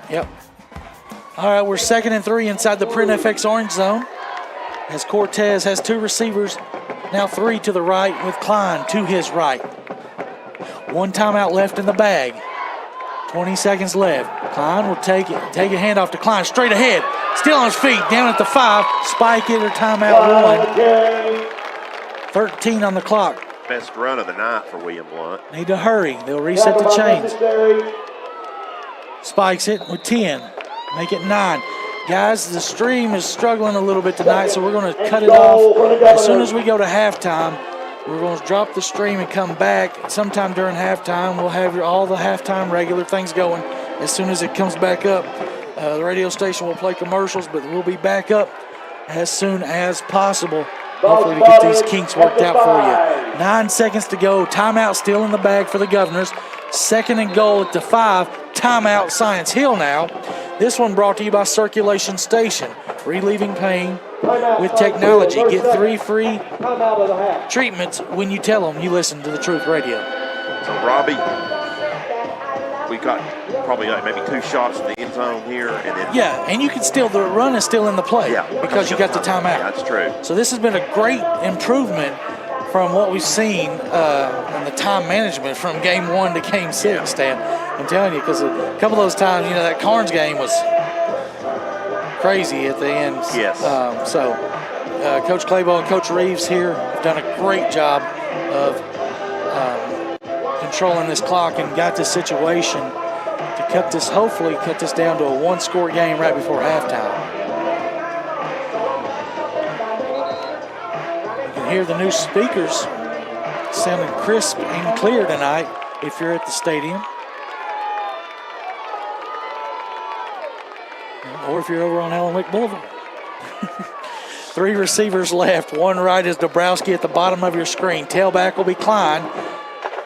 Yep. All right, we're 2nd and 3 inside the Print FX orange zone. As Cortez has 2 receivers, now 3 to the right with Klein to his right. 1 timeout left in the bag. 20 seconds left. Klein will take a handoff to Klein straight ahead. Still on his feet, down at the 5. Spike it or timeout 1. 13 on the clock. best run of the night for William Blount. Need to hurry. They'll reset the chains. Necessary. Spikes it with 10. Make it 9. Guys, the stream is struggling a little bit tonight, so we're going to cut it off. As soon as we go to halftime, we're going to drop the stream and come back. Sometime during halftime, we'll have all the halftime regular things going. As soon as it comes back up, the radio station will play commercials, but we'll be back up as soon as possible. Hopefully we get these kinks worked out for you. 9 seconds to go. Timeout still in the bag for the Governors. 2nd and goal at the 5. Timeout Science Hill now. This one brought to you by Circulation Station. Relieving pain with technology. Get 3 free treatments when you tell them you listen to the Truth Radio. So, Robbie, we got probably maybe 2 shots in the end zone here. And then Yeah, and you can still, the run is still in the play because you got the timeout. Yeah, that's true. So this has been a great improvement from what we've seen in the time management from game 1 to game 6, Stan. I'm telling you, because a couple of those times, that Carnes game was crazy at the end. Yes. Coach Claybo and Coach Reeves here have done a great job of controlling this clock and got this situation to hopefully cut this down to a 1-score game right before halftime. You can hear the new speakers sounding crisp and clear tonight if you're at the stadium. Or if you're over on Allenwick Boulevard. 3 receivers left. 1 right is Dabrowski at the bottom of your screen. Tailback will be Klein.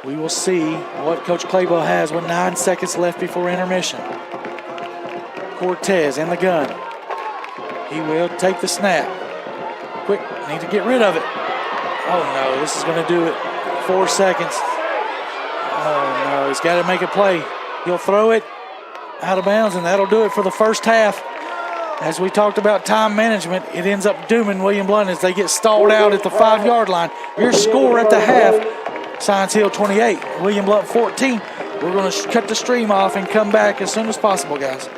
We will see what Coach Claybo has with 9 seconds left before intermission. Cortez in the gun. He will take the snap. Quick, need to get rid of it. Oh no, this is going to do it. 4 seconds. Oh no, he's got to make a play. He'll throw it out of bounds, and that'll do it for the first half. As we talked about time management, it ends up dooming William Blount as they get stalled out at the 5-yard line. Your score at the half, Science Hill 28, William Blount 14. We're going to cut the stream off and come back as soon as possible, guys.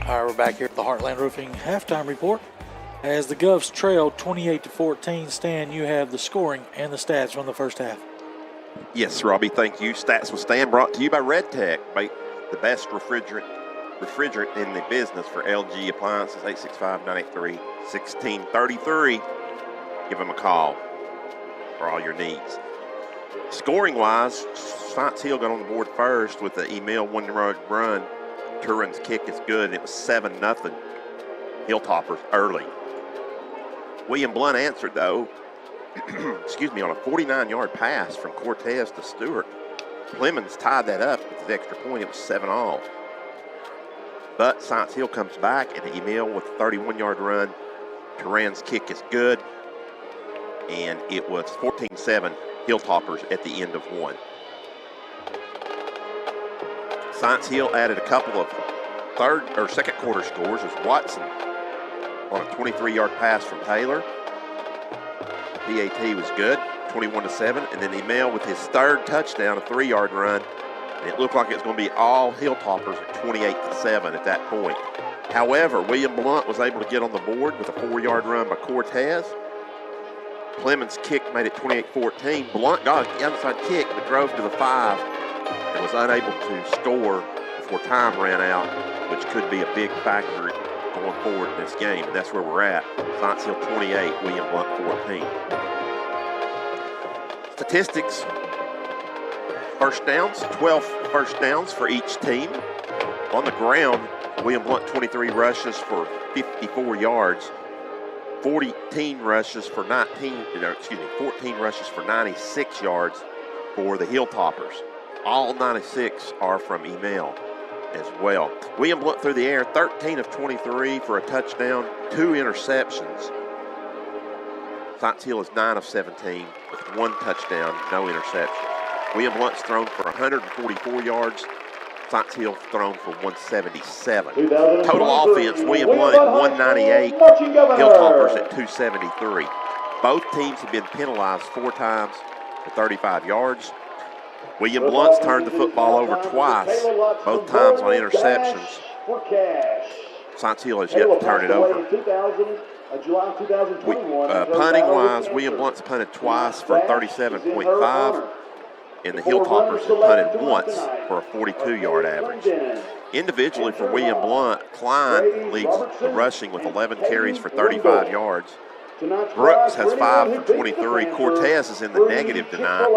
All right, we're back here at the Heartland Roofing halftime report. As the Govs trail 28-14, Stan, you have the scoring and the stats from the first half. Yes, Robbie, thank you. Stats with Stan brought to you by Red Tech, the best refrigerant in the business for LG appliances, 865-983-1633. give them a call for all your needs. Scoring-wise, Science Hill got on the board first with the Emil one-yard run. Turin's kick is good, and it was 7-0 Hilltoppers early. William Blount answered, though, excuse me, on a 49-yard pass from Cortez to Stewart. Clemens tied that up with the extra point. It was 7-all. But Science Hill comes back, and Emil with a 31-yard run. Turan's kick is good, and it was 14-7 Hilltoppers at the end of one. Science Hill added a couple of second quarter scores as Watson on a 23-yard pass from Taylor. PAT was good, 21-7, and then Emil with his third touchdown, a 3-yard run, and it looked like it was going to be all Hilltoppers at 28-7 at that point. However, William Blount was able to get on the board with a 4-yard run by Cortez. Clemens' kick made it 28-14. Blount got the outside kick but drove to the 5 and was unable to score before time ran out, which could be a big factor going forward in this game. And that's where we're at. Science Hill 28, William Blount 14. Statistics, first downs, 12 first downs for each team. On the ground, William Blount 23 rushes for 54 yards. 14 rushes for 14 rushes for 96 yards for the Hilltoppers. All 96 are from Emil as well. William Blount through the air, 13 of 23 for a touchdown, 2 interceptions. Science Hill is 9 of 17 with 1 touchdown, no interception. William Blount's thrown for 144 yards. Science Hill thrown for 177. Total offense, William Blount at 198, Hilltoppers at 273. Both teams have been penalized 4 times for 35 yards. William Blount's turned the football over twice, both times on interceptions. Science Hill has yet to turn it over. Punting-wise, William Blount's punted twice for 37.5. and the Hilltoppers have punted once for a 42-yard average. Individually for William Blount, Klein leads the rushing with 11 carries for 35 yards. Brooks has 5 for 23. Cortez is in the negative tonight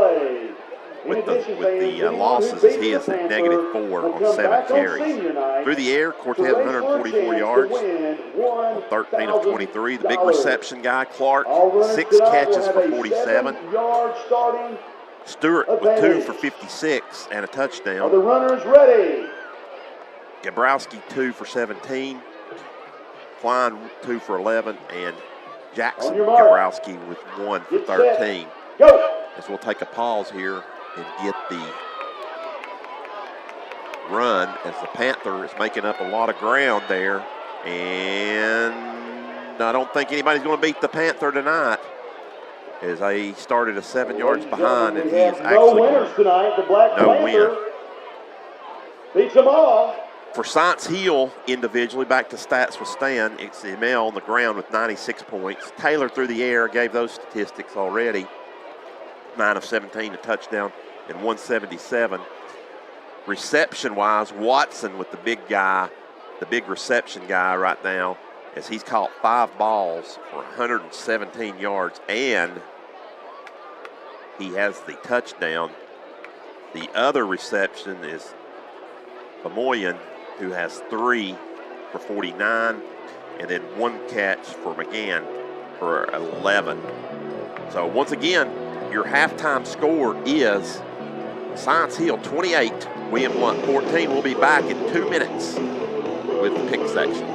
with the losses, as he is at negative 4 on 7 carries. Through the air, Cortez 144 yards, 13 of 23. The big reception guy, Clark, 6 catches for 47. Stewart with 2 for 56 and a touchdown. The runners ready. Gabrowski 2 for 17. Klein 2 for 11, and Jackson Gabrowski with 1 for 13. Go. As we'll take a pause here and get the run, as the Panther is making up a lot of ground there, and I don't think anybody's going to beat the Panther tonight, as they started 7 yards behind, and he is actually no winners tonight. The Black Panther beats them all. For Science Hill, individually, back to stats with Stan, it's Emil on the ground with 96 points. Taylor through the air, gave those statistics already. 9 of 17, a touchdown, and 177. Reception-wise, Watson with the big guy, the big reception guy right now, as he's caught 5 balls for 117 yards, and he has the touchdown. The other reception is Famoyan, who has 3 for 49, and then 1 catch for McGann for 11. So once again, your halftime score is Science Hill 28, William Blount 14. We'll be back in 2 minutes with the pick section.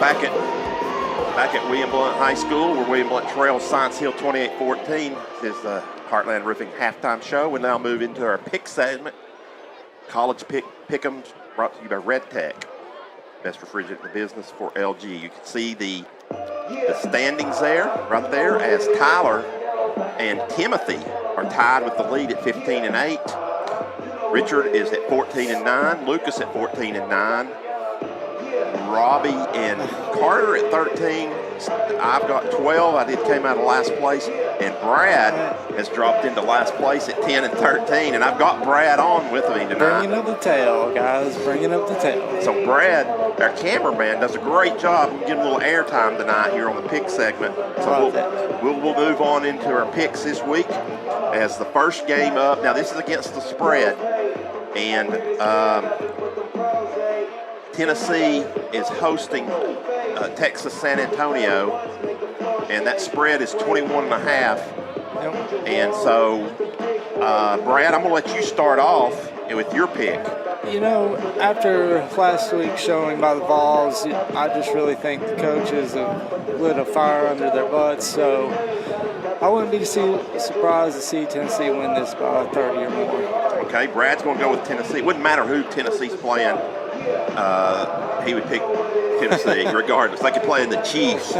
Back at William Blount High School, where William Blount trails Science Hill 28-14. This is the Heartland Roofing halftime show. We now move into our pick segment. College Pick'ems brought to you by Red Tech. Best refrigerant in the business for LG. You can see the standings there, right there, as Tyler and Timothy are tied with the lead at 15-8. Richard is at 14-9. Lucas at 14-9. Robbie and Carter at 13. I've got 12. I came out of last place. And Brad has dropped into last place at 10-13. And I've got Brad on with me tonight. Bringing up the tail, guys. Bringing up the tail. So Brad, our cameraman, does a great job. We're getting a little airtime tonight here on the pick segment. So we'll move on into our picks this week as the first game up. Now, this is against the spread. And Tennessee is hosting Texas San Antonio, and that spread is 21.5. And so, Brad, I'm going to let you start off with your pick. You know, after last week's showing by the Vols, I just really think the coaches have lit a fire under their butts. So I wouldn't be surprised to see Tennessee win this by 30 or more. Okay, Brad's going to go with Tennessee. It wouldn't matter who Tennessee's playing. He would pick Tennessee regardless. Like you're playing the Chiefs,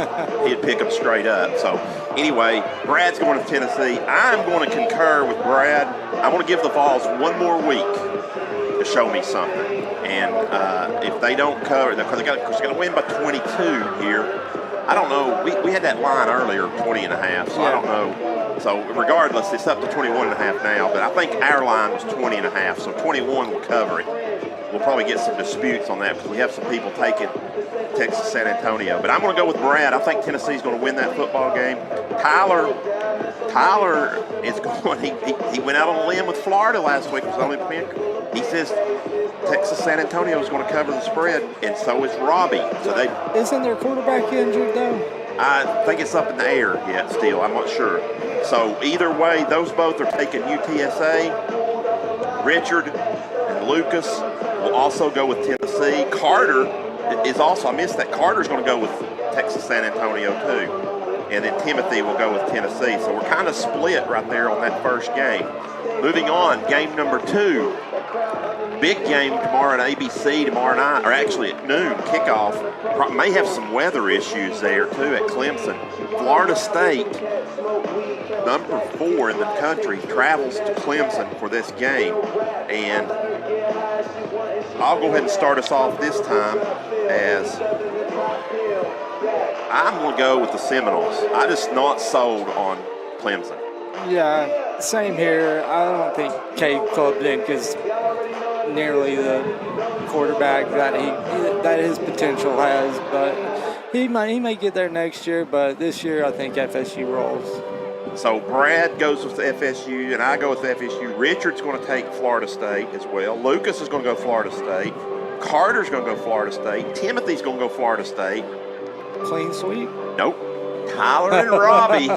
he'd pick them straight up. So anyway, Brad's going to Tennessee. I'm going to concur with Brad. I want to give the Vols one more week to show me something. And if they don't cover, because they're going to win by 22 here. I don't know. We had that line earlier, 20.5, so I don't know. So regardless, it's up to 21.5 now, but I think our line was 20.5, so 21 will cover it. We'll probably get some disputes on that because we have some people taking Texas San Antonio. But I'm going to go with Brad. I think Tennessee's going to win that football game. Tyler is going. He went out on a limb with Florida last week. Was only pick. He says Texas San Antonio is going to cover the spread, and so is Robbie. So Isn't their quarterback injured though? I think it's up in the air yet. Still, I'm not sure. So either way, those both are taking UTSA. Richard and Lucas will also go with Tennessee. Carter is also, I missed that. Carter's going to go with Texas San Antonio too. And then Timothy will go with Tennessee. So we're kind of split right there on that first game. Moving on, game number 2. Big game tomorrow at ABC tomorrow night, or actually at noon, kickoff. May have some weather issues there too at Clemson. Florida State, number 4 in the country, travels to Clemson for this game. And I'll go ahead and start us off this time as I'm going to go with the Seminoles. I'm just not sold on Clemson. Yeah, same here. I don't think Cade Klubnik is nearly the quarterback that his potential has, but he may get there next year. But this year, I think FSU rolls. So Brad goes with FSU, and I go with FSU. Richard's going to take Florida State as well. Lucas is going to go Florida State. Carter's going to go Florida State. Timothy's going to go Florida State. Clean sweep? Nope. Tyler and Robbie.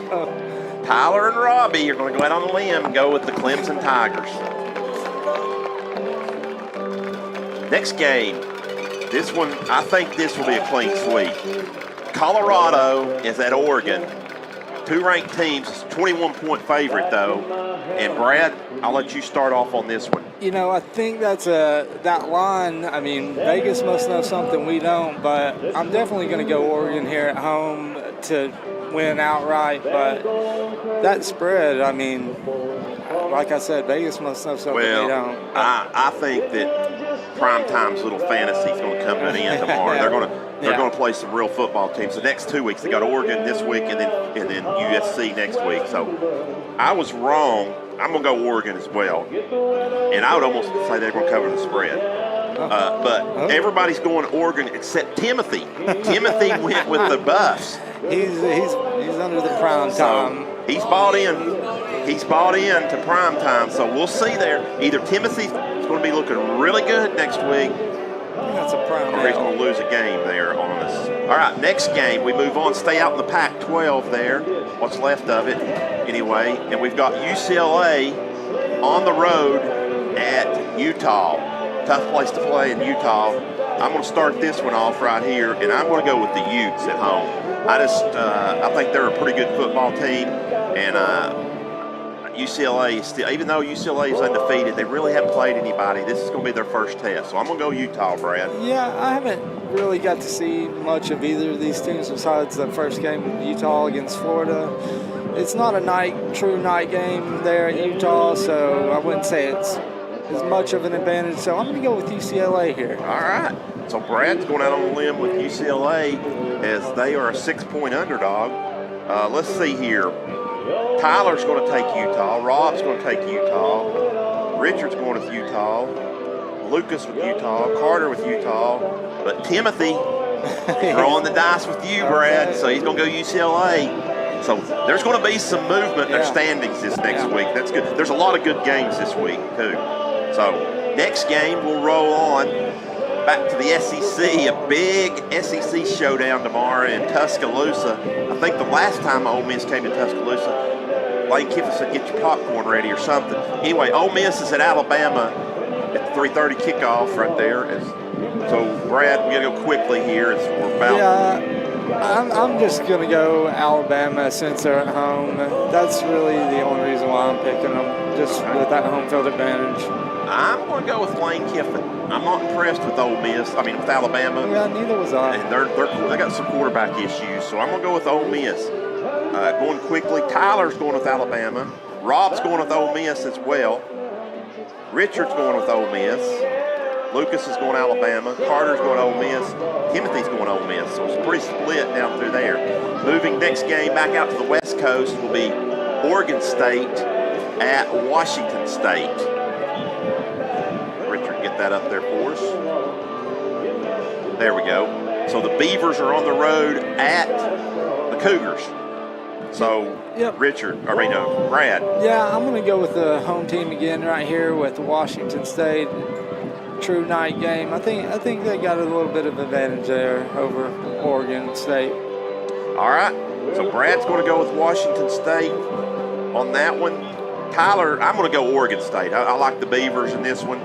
Tyler and Robbie are going to go out on a limb and go with the Clemson Tigers. Next game. This one, I think this will be a clean sweep. Colorado is at Oregon. 2 ranked teams, 21-point favorite though. And Brad, I'll let you start off on this one. You know, I think that line, I mean, Vegas must know something we don't, but I'm definitely going to go Oregon here at home to win outright. But that spread, I mean, like I said, Vegas must know something we don't. I think that Primetime's little fantasy is going to come to an end tomorrow. They're going to play some real football teams. The next 2 weeks, they got Oregon this week and then USC next week. So I was wrong. I'm going to go Oregon as well. And I would almost say they're going to cover the spread. But everybody's going Oregon except Timothy. Timothy went with the Buffs. He's under the prime time. So he's bought in. He's bought in to prime time. So we'll see there. Either Timothy's going to be looking really good next week, that's a prime, or he's going to lose a game there on us. All right, next game, we move on. Stay out in the Pac-12 there, what's left of it anyway. And we've got UCLA on the road at Utah. Tough place to play in Utah. I'm going to start this one off right here, and I'm going to go with the Utes at home. I think they're a pretty good football team, and UCLA is still, even though UCLA is undefeated, they really haven't played anybody. This is going to be their first test, so I'm going to go Utah, Brad. Yeah, I haven't really got to see much of either of these teams besides the first game, Utah against Florida. It's not a true night game there at Utah, so I wouldn't say it's as much of an advantage. So I'm going to go with UCLA here. All right. So Brad's going out on a limb with UCLA as they are a 6-point underdog. Let's see here. Tyler's going to take Utah. Rob's going to take Utah. Richard's going with Utah. Lucas with Utah. Carter with Utah. But Timothy throwing the dice with you, Brad. So he's going to go UCLA. So there's going to be some movement in their standings this next week. That's good. There's a lot of good games this week, too. So next game, we'll roll on back to the SEC, a big SEC showdown tomorrow in Tuscaloosa. I think the last time Ole Miss came to Tuscaloosa, Lane Kiffin said, get your popcorn ready or something. Anyway, Ole Miss is at Alabama at the 3:30 kickoff right there. So, Brad, we got to go quickly here as we're about. Yeah, I'm just going to go Alabama since they're at home. That's really the only reason why I'm picking them, just with that home field advantage. I'm going to go with Lane Kiffin. I'm not impressed with with Alabama. Yeah, neither was I. And they got some quarterback issues, so I'm going to go with Ole Miss. Going quickly, Tyler's going with Alabama. Rob's going with Ole Miss as well. Richard's going with Ole Miss. Lucas is going Alabama. Carter's going Ole Miss. Timothy's going Ole Miss. So it's pretty split down through there. Moving next game back out to the West Coast will be Oregon State at Washington State. Richard, get that up there for us. There we go. So the Beavers are on the road at the Cougars. So, yep. Brad. Yeah, I'm going to go with the home team again right here with Washington State. True night game. I think they got a little bit of advantage there over Oregon State. All right. So Brad's going to go with Washington State on that one. Tyler, I'm going to go Oregon State. I like the Beavers in this one.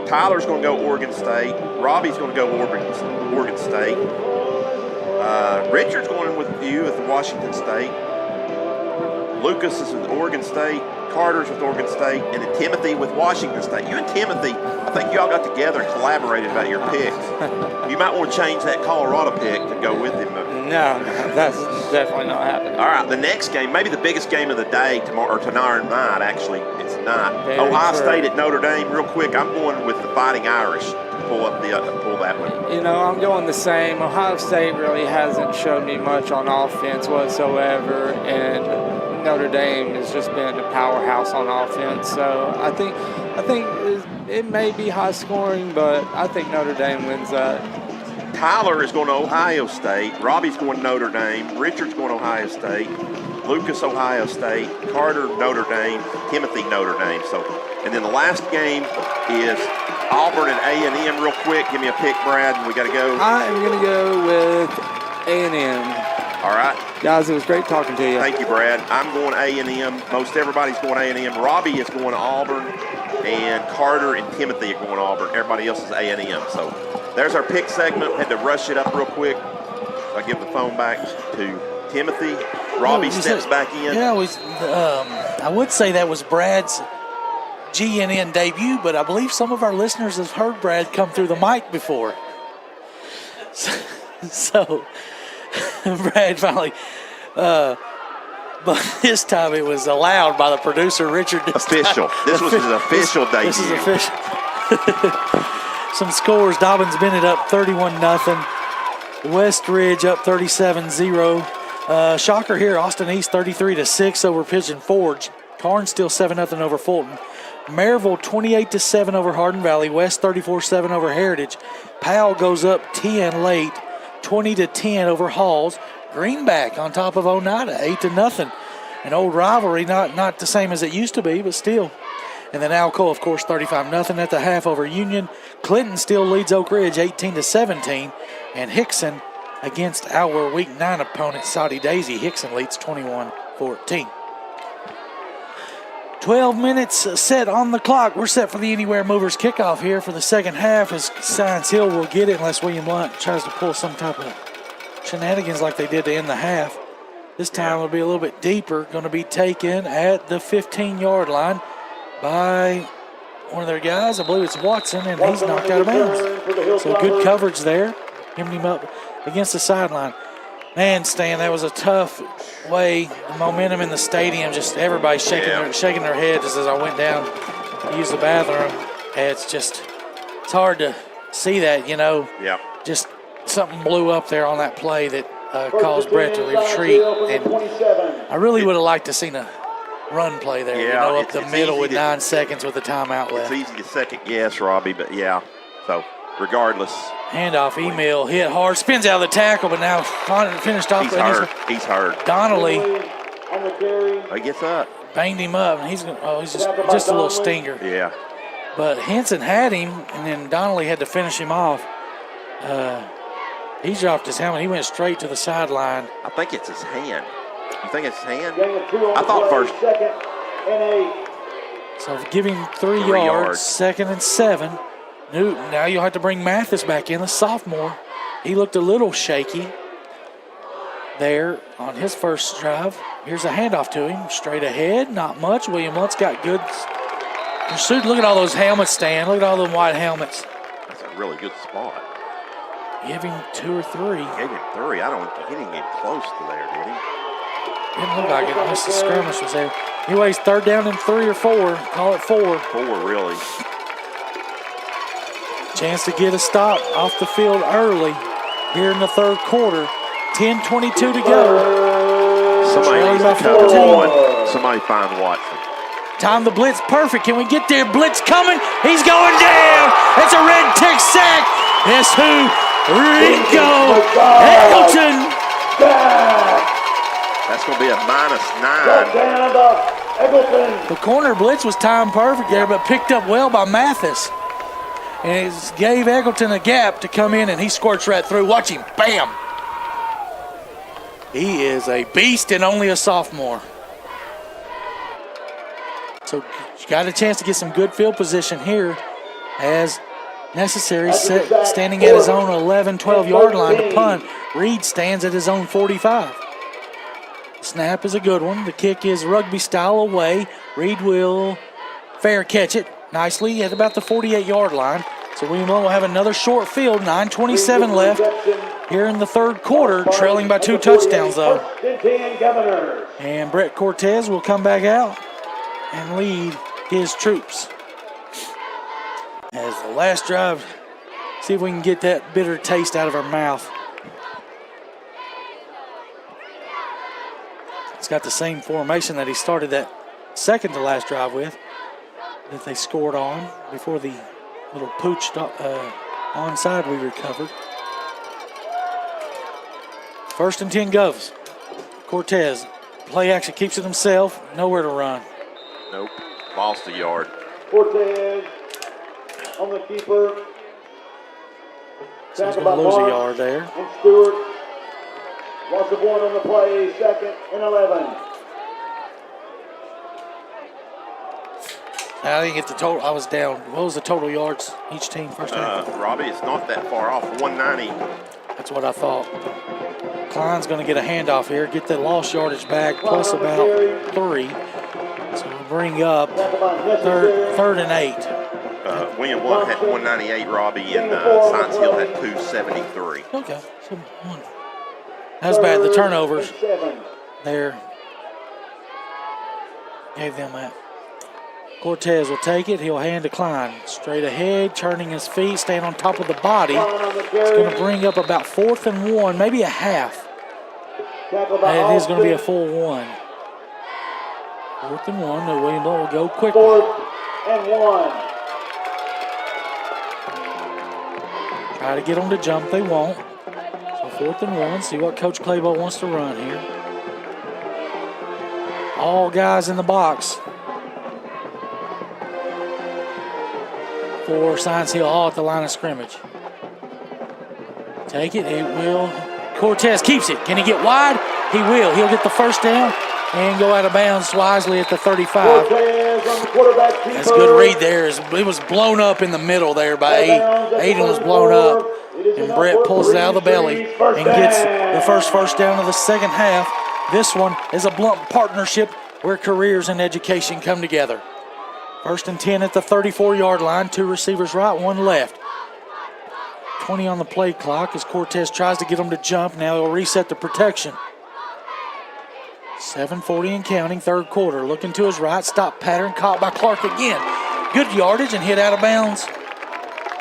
Tyler's going to go Oregon State. Robbie's going to go Oregon State. Richard's going with you with Washington State. Lucas is with Oregon State. Carter's with Oregon State. And then Timothy with Washington State. You and Timothy, I think y'all got together and collaborated about your picks. You might want to change that Colorado pick to go with him. No, that's definitely not happening. All right, the next game, maybe the biggest game of the day tomorrow night, actually. It's not. Very Ohio true. State at Notre Dame. Real quick, I'm going with the Fighting Irish to pull that one. You know, I'm going the same. Ohio State really hasn't showed me much on offense whatsoever, and Notre Dame has just been a powerhouse on offense. So I think it may be high scoring, but I think Notre Dame wins that. Tyler is going to Ohio State. Robbie's going to Notre Dame. Richard's going to Ohio State. Lucas, Ohio State. Carter, Notre Dame. Timothy, Notre Dame. So, and then the last game is Auburn and A&M. Real quick, give me a pick, Brad, and we got to go. I am going to go with A&M. All right. Guys, it was great talking to you. Thank you, Brad. I'm going A&M. Most everybody's going A&M. Robbie is going to Auburn, and Carter and Timothy are going to Auburn. Everybody else is A&M. So there's our pick segment. Had to rush it up real quick. So I give the phone back to Timothy. Robbie steps back in. Yeah, I would say that was Brad's GNN debut, but I believe some of our listeners have heard Brad come through the mic before. So Brad finally, but this time it was allowed by the producer, Richard. Official. This was his official debut. This is official. Some scores: Dobbins Bennett up 31-0. Westridge up 37-0. Shocker here: Austin East 33-6 over Pigeon Forge. Carnes still 7-0 over Fulton. Maryville 28-7 over Hardin Valley. West 34-7 over Heritage. Powell goes up 10 late. 20-10 over Halls. Greenback on top of Oneida, 8-0. An old rivalry, not the same as it used to be, but still. And then Alcoa, of course, 35-0 at the half over Union. Clinton still leads Oak Ridge 18-17. And Hickson against our Week 9 opponent, Saudi Daisy. Hickson leads 21-14. 12 minutes set on the clock. We're set for the Anywhere Movers kickoff here for the second half as Science Hill will get it unless William Blount tries to pull some type of shenanigans like they did to end the half. This time it'll be a little bit deeper. Going to be taken at the 15-yard line by one of their guys. I believe it's Watson, and he's knocked out of bounds. So good coverage there. Giving him up against the sideline. Man, Stan, that was a tough way. The momentum in the stadium, just everybody shaking their heads as I went down to use the bathroom. It's hard to see that, Just something blew up there on that play that caused Brett to retreat. And I really would have liked to seen a run play there, up the middle with 9 seconds with the timeout left. It's easy to second guess, Robbie, but so regardless. Handoff, Emil hit hard, spins out of the tackle, but now finished off. He's hurt. Donnelly. He gets up. Banged him up, and he's just a little stinger. Yeah. But Henson had him, and then Donnelly had to finish him off. He dropped his helmet. He went straight to the sideline. I think it's his hand. You think it's his hand? I thought first. So give him 3 yards, 2nd and 7. Now you'll have to bring Mathis back in, the sophomore. He looked a little shaky there on his first drive. Here's a handoff to him, straight ahead, not much. William Blount's got good pursuit. Look at all those helmets, Stan. Look at all them white helmets. That's a really good spot. Give him 2 or 3. Gave him 3. He didn't get close to there, did he? Didn't look like it unless the skirmish was there. Anyways, 3rd down and 3 or 4. Call it 4. 4, really. Chance to get a stop off the field early here in the 3rd quarter. 10:22 to go. Somebody needs to cover one. Somebody find Watson. Time the blitz perfect. Can we get there? Blitz coming. He's going down. It's a red tick sack. Guess who? Rico Eggleton. That's going to be a -9. The corner blitz was timed perfect there, but picked up well by Mathis. And it gave Eggleton a gap to come in, and he squirts right through. Watch him. Bam. He is a beast and only a sophomore. So got a chance to get some good field position here as necessary. Standing at his own 11, 12-yard line to punt. Reed stands at his own 45. Snap is a good one. The kick is rugby style away. Reed will fair catch it nicely at about the 48-yard line. So William Blount will have another short field. 9:27 left here in the 3rd quarter, trailing by 2 touchdowns though. And Brett Cortez will come back out and lead his troops. As the last drive, see if we can get that bitter taste out of our mouth. It's got the same formation that he started that second to last drive with, that they scored on before the little pooched onside we recovered. 1st and 10 goes. Cortez, play action, keeps it himself, nowhere to run. Nope, lost a yard. Cortez on the keeper. So he's going to lose a yard there. And Stewart. Lost the point on the play, 2nd and 11. I didn't get the total. I was down. What was the total yards each team first half? Robbie, it's not that far off. 190. That's what I thought. Klein's going to get a handoff here, get the lost yardage back, plus about 3. So we'll bring up 3rd and 8. William Blount had 198, Robbie, and Science Hill had 273. Okay. So that's bad. The turnovers there gave them that. Cortez will take it. He'll hand to Klein. Straight ahead, turning his feet, staying on top of the body. It's going to bring up about 4th and 1, maybe a half. It is going to be a full 1. 4th and 1. No, William Blount will go quickly. 4th and 1. Try to get them to jump. They won't. So 4th and 1. See what Coach Claybo wants to run here. All guys in the box. For Science Hill, all at the line of scrimmage. Take it. It will. Cortez keeps it. Can he get wide? He will. He'll get the 1st down and go out of bounds wisely at the 35. That's a good read there. It was blown up in the middle there by Aiden was blown up. And Brett pulls it out of the belly and gets the first down of the second half. This one is a Blount partnership where careers and education come together. 1st and 10 at the 34-yard line. 2 receivers right, 1 left. 20 on the play clock as Cortez tries to get them to jump. Now he'll reset the protection. 7:40 and counting, 3rd quarter. Looking to his right, stop pattern, caught by Clark again. Good yardage and hit out of bounds.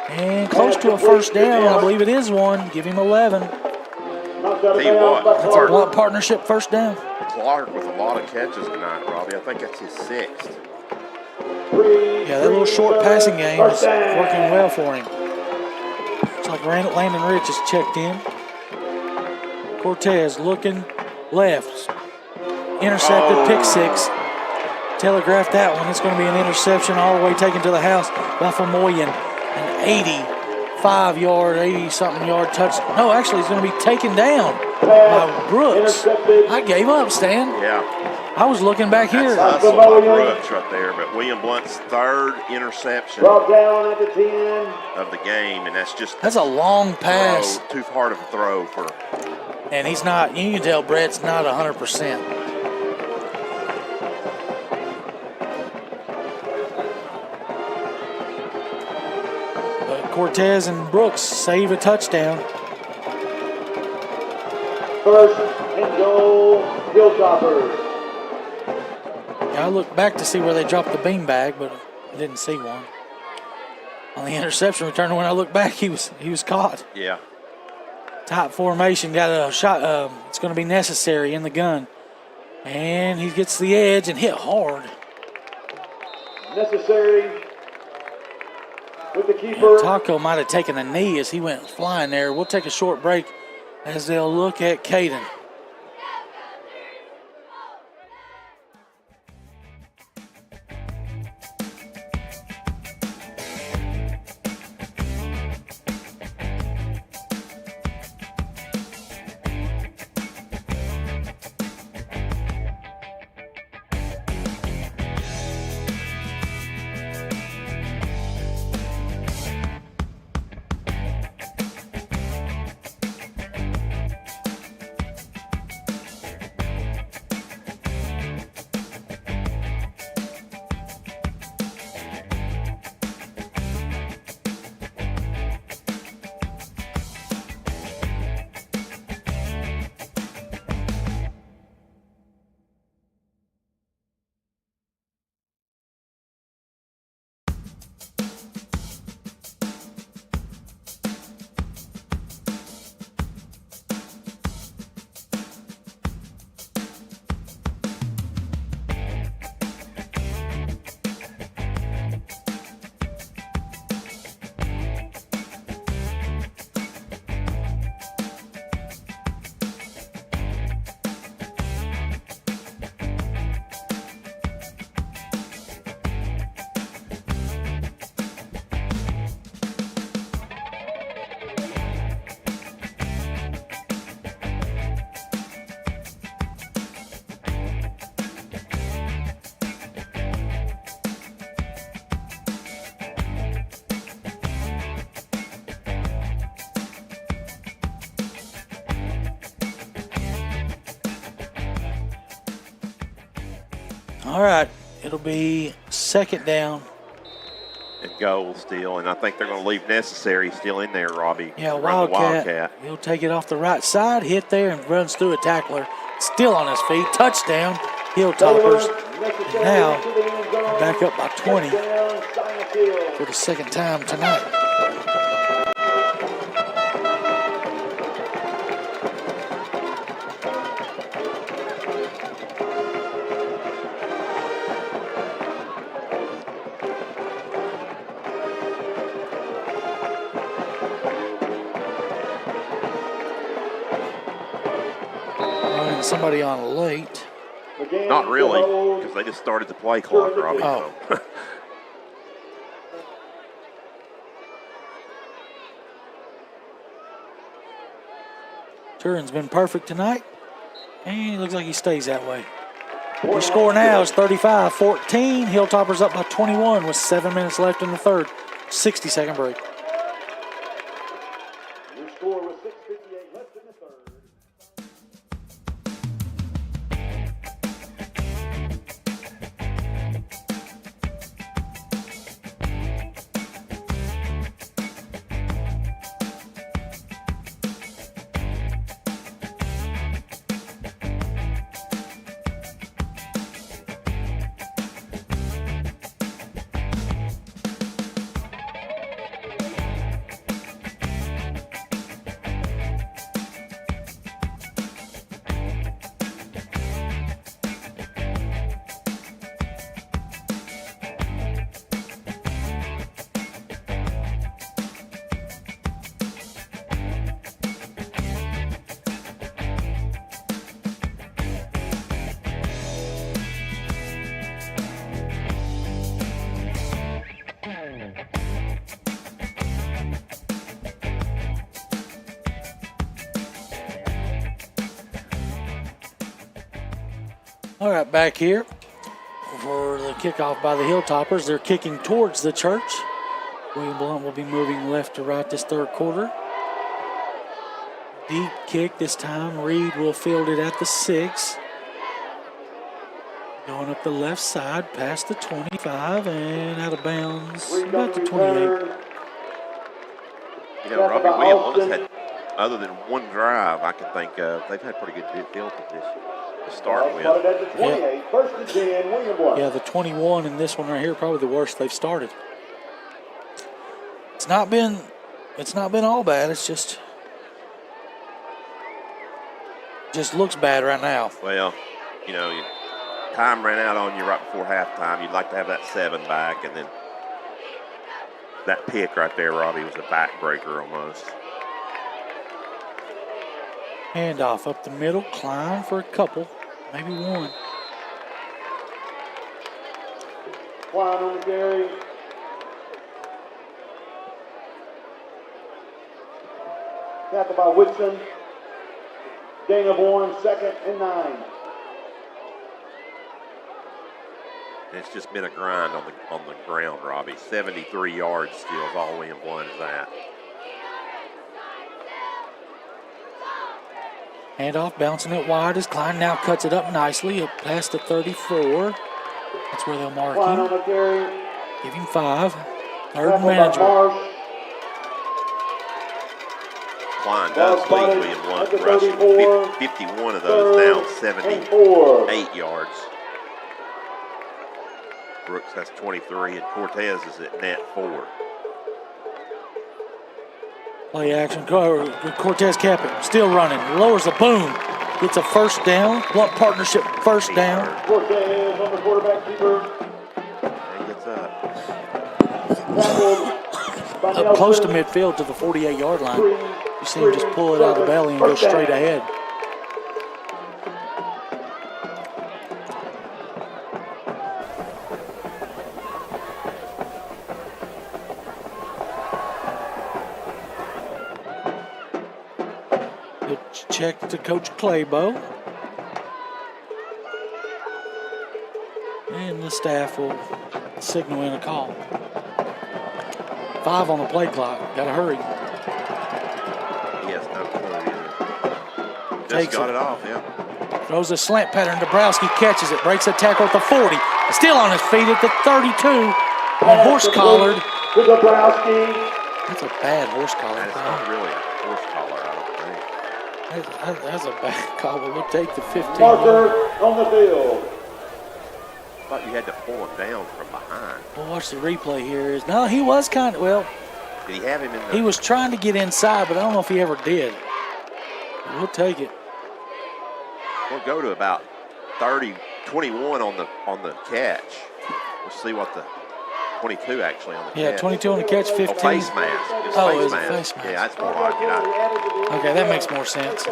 And close to a 1st down, I believe it is one. Give him 11. Tell you what, That's a Blount partnership 1st down. Clark with a lot of catches tonight, Robbie. I think that's his 6th. Yeah, that little short passing game is working well for him. Looks like Landon Rich is checked in. Cortez looking left. Intercepted, pick 6. Telegraphed that one. It's going to be an interception all the way taken to the house by Famoyan. An 85-yard, 80-something yard touch. No, actually, it's going to be taken down by Brooks. I gave up, Stan. Yeah. I was looking back here. That's hustle by Brooks right there, but William Blount's 3rd interception Brought down at the 10. of the game, and that's a long pass. Too hard of a throw for. And he's not, you can tell Brett's not 100%. But Cortez and Brooks save a touchdown. 1st and goal, Hilltoppers. I looked back to see where they dropped the beanbag, but I didn't see one. On the interception return, when I looked back, he was caught. Yeah. Tight formation, got a shot. It's going to be necessary in the gun. And he gets the edge and hit hard. Necessary with the keeper. And Taco might have taken a knee as he went flying there. We'll take a short break as they'll look at Caden. All right, it'll be 2nd down. And goal still, and I think they're going to leave necessary still in there, Robbie. Yeah, Run the Wildcat. He'll take it off the right side, hit there, and runs through a tackler. Still on his feet. Touchdown, Hilltoppers. And now back up by 20 for the 2nd time tonight. Somebody on late. Not really, because they just started the play clock, Robbie. Oh. Turin's been perfect tonight, and it looks like he stays that way. Your score now is 35-14. Hilltoppers up by 21 with 7 minutes left in the third. 60-second break. Your score was 6:58 left in the third. All right, back here for the kickoff by the Hilltoppers. They're kicking towards the church. William Blount will be moving left to right this third quarter. Deep kick this time. Reed will field it at the 6. Going up the left side, past the 25 and out of bounds, about the 28. You know, Robbie Williams had, other than one drive I can think of, they've had pretty good field position to start with. Yeah. First and 10, William Blount. Yeah, the 21 and this one right here probably the worst they've started. It's not been all bad. It's just looks bad right now. Well, you know, time ran out on you right before halftime. You'd like to have that 7 back, and then that pick right there, Robbie, was a backbreaker almost. Handoff up the middle, Klein for a couple, maybe one. Klein on the carry. Tackle by Whitson. Gain of 1, 2nd and 9. It's just been a grind on the ground, Robbie. 73 yards still is all William Blount is at. Handoff, bouncing it wide as Klein now cuts it up nicely, up past the 34. That's where they'll mark Klein on him. the carry. Give him 5. Third Tackle and by manageable. Marsh. Klein does lead William Blount rushing. 51 of those down 78 yards. Brooks has 23, and Cortez is at net 4. Play action. Cortez cap it. Still running. Lowers the boom. Gets a first down. Blunt partnership first down. Cortez on the quarterback keeper. And he gets up. Tackled by Up close to Nelson. midfield to the 48-yard line. You see him just pull it out of the belly and go First down. straight ahead. Good check to Coach Claybo. And the staff will signal in a call. 5 on the play clock. Gotta hurry. He has no clue either. Just Takes got it. it off, yeah. Throws a slant pattern. Dabrowski catches it. Breaks a tackle at the 40. Still on his feet at the 32. And horse collared. To Dabrowski. That's a bad horse collar. That's not really a horse collar, I don't think. That's a bad call, but we'll take the 15. Marker on the field. I thought you had to pull him down from behind. We'll watch the replay here. No, he was kind of, well, Did he have him in the... he was trying to get inside, but I don't know if he ever did. We'll take it. We'll go to about 21 on the catch. We'll see what the 22 actually on the Yeah, catch. 22 on the catch, 15. Oh, face mask. It's Oh, face it's a mask. face mask. Yeah, that's more like it. Okay, that makes more sense.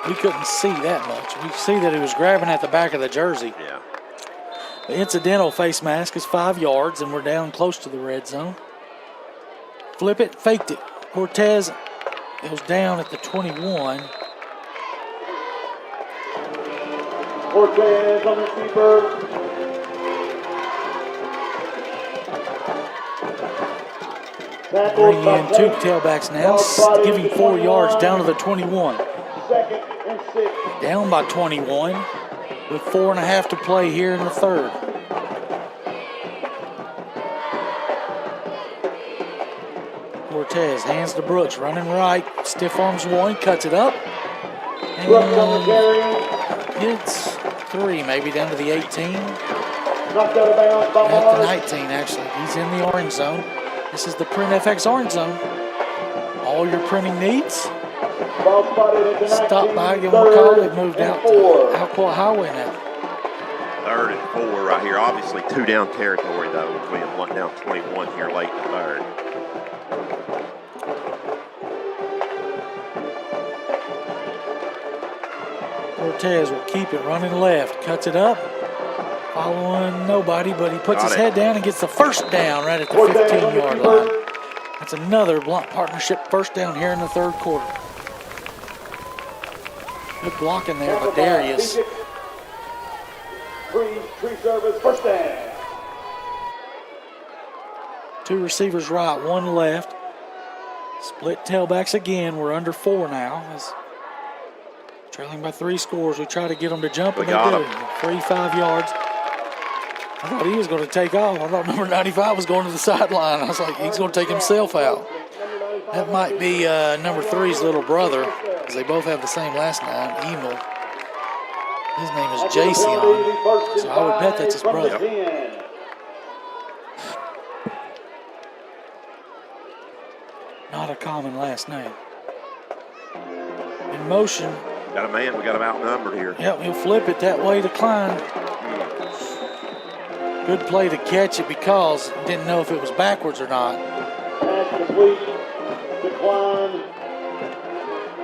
We couldn't see that much. We see that he was grabbing at the back of the jersey. Yeah. The incidental face mask is 5 yards, and we're down close to the red zone. Flip it, faked it. Cortez goes down at the 21. Cortez on the keeper. Bring in two tailbacks now, giving 4 yards down to the 21. Second and 6. Down by 21 with 4.5 to play here in the third. Cortez hands to Brooks, running right, stiff arms one, cuts it up. Brooks on the carry. Gets 3, maybe down to the 18. Knocked out of bounds by At the Mark. 19, actually. He's in the orange zone. This is the Print FX orange zone. All your printing needs. Ball spotted at the 19. Stop by, give them a call. They've moved out to Alcoa Highway now. 3rd and 4 right here. Obviously 2 down territory though, with being 1 down 21 here late in the 3rd. Cortez will keep it running left. Cuts it up. Following nobody, but he puts his head down and gets the first down right at the 15-yard line. That's another Blount partnership first down here in the 3rd quarter. Good blocking there by Darius. Tree service, first down. 2 receivers right, 1 left. Split tailbacks again. We're under 4 now. Trailing by 3 scores. We try to get them to jump, and they do. 3-5 yards. I thought he was going to take off. I thought number 95 was going to the sideline. I was like, he's going to take himself out. That might be number 3's little brother, because they both have the same last name, Emil. His name is Jason, so I would bet that's his brother. Not a common last name. In motion. Got a man, we got him outnumbered here. Yep, he'll flip it that way to Klein. Good play to catch it because didn't know if it was backwards or not. Pass complete. Decline.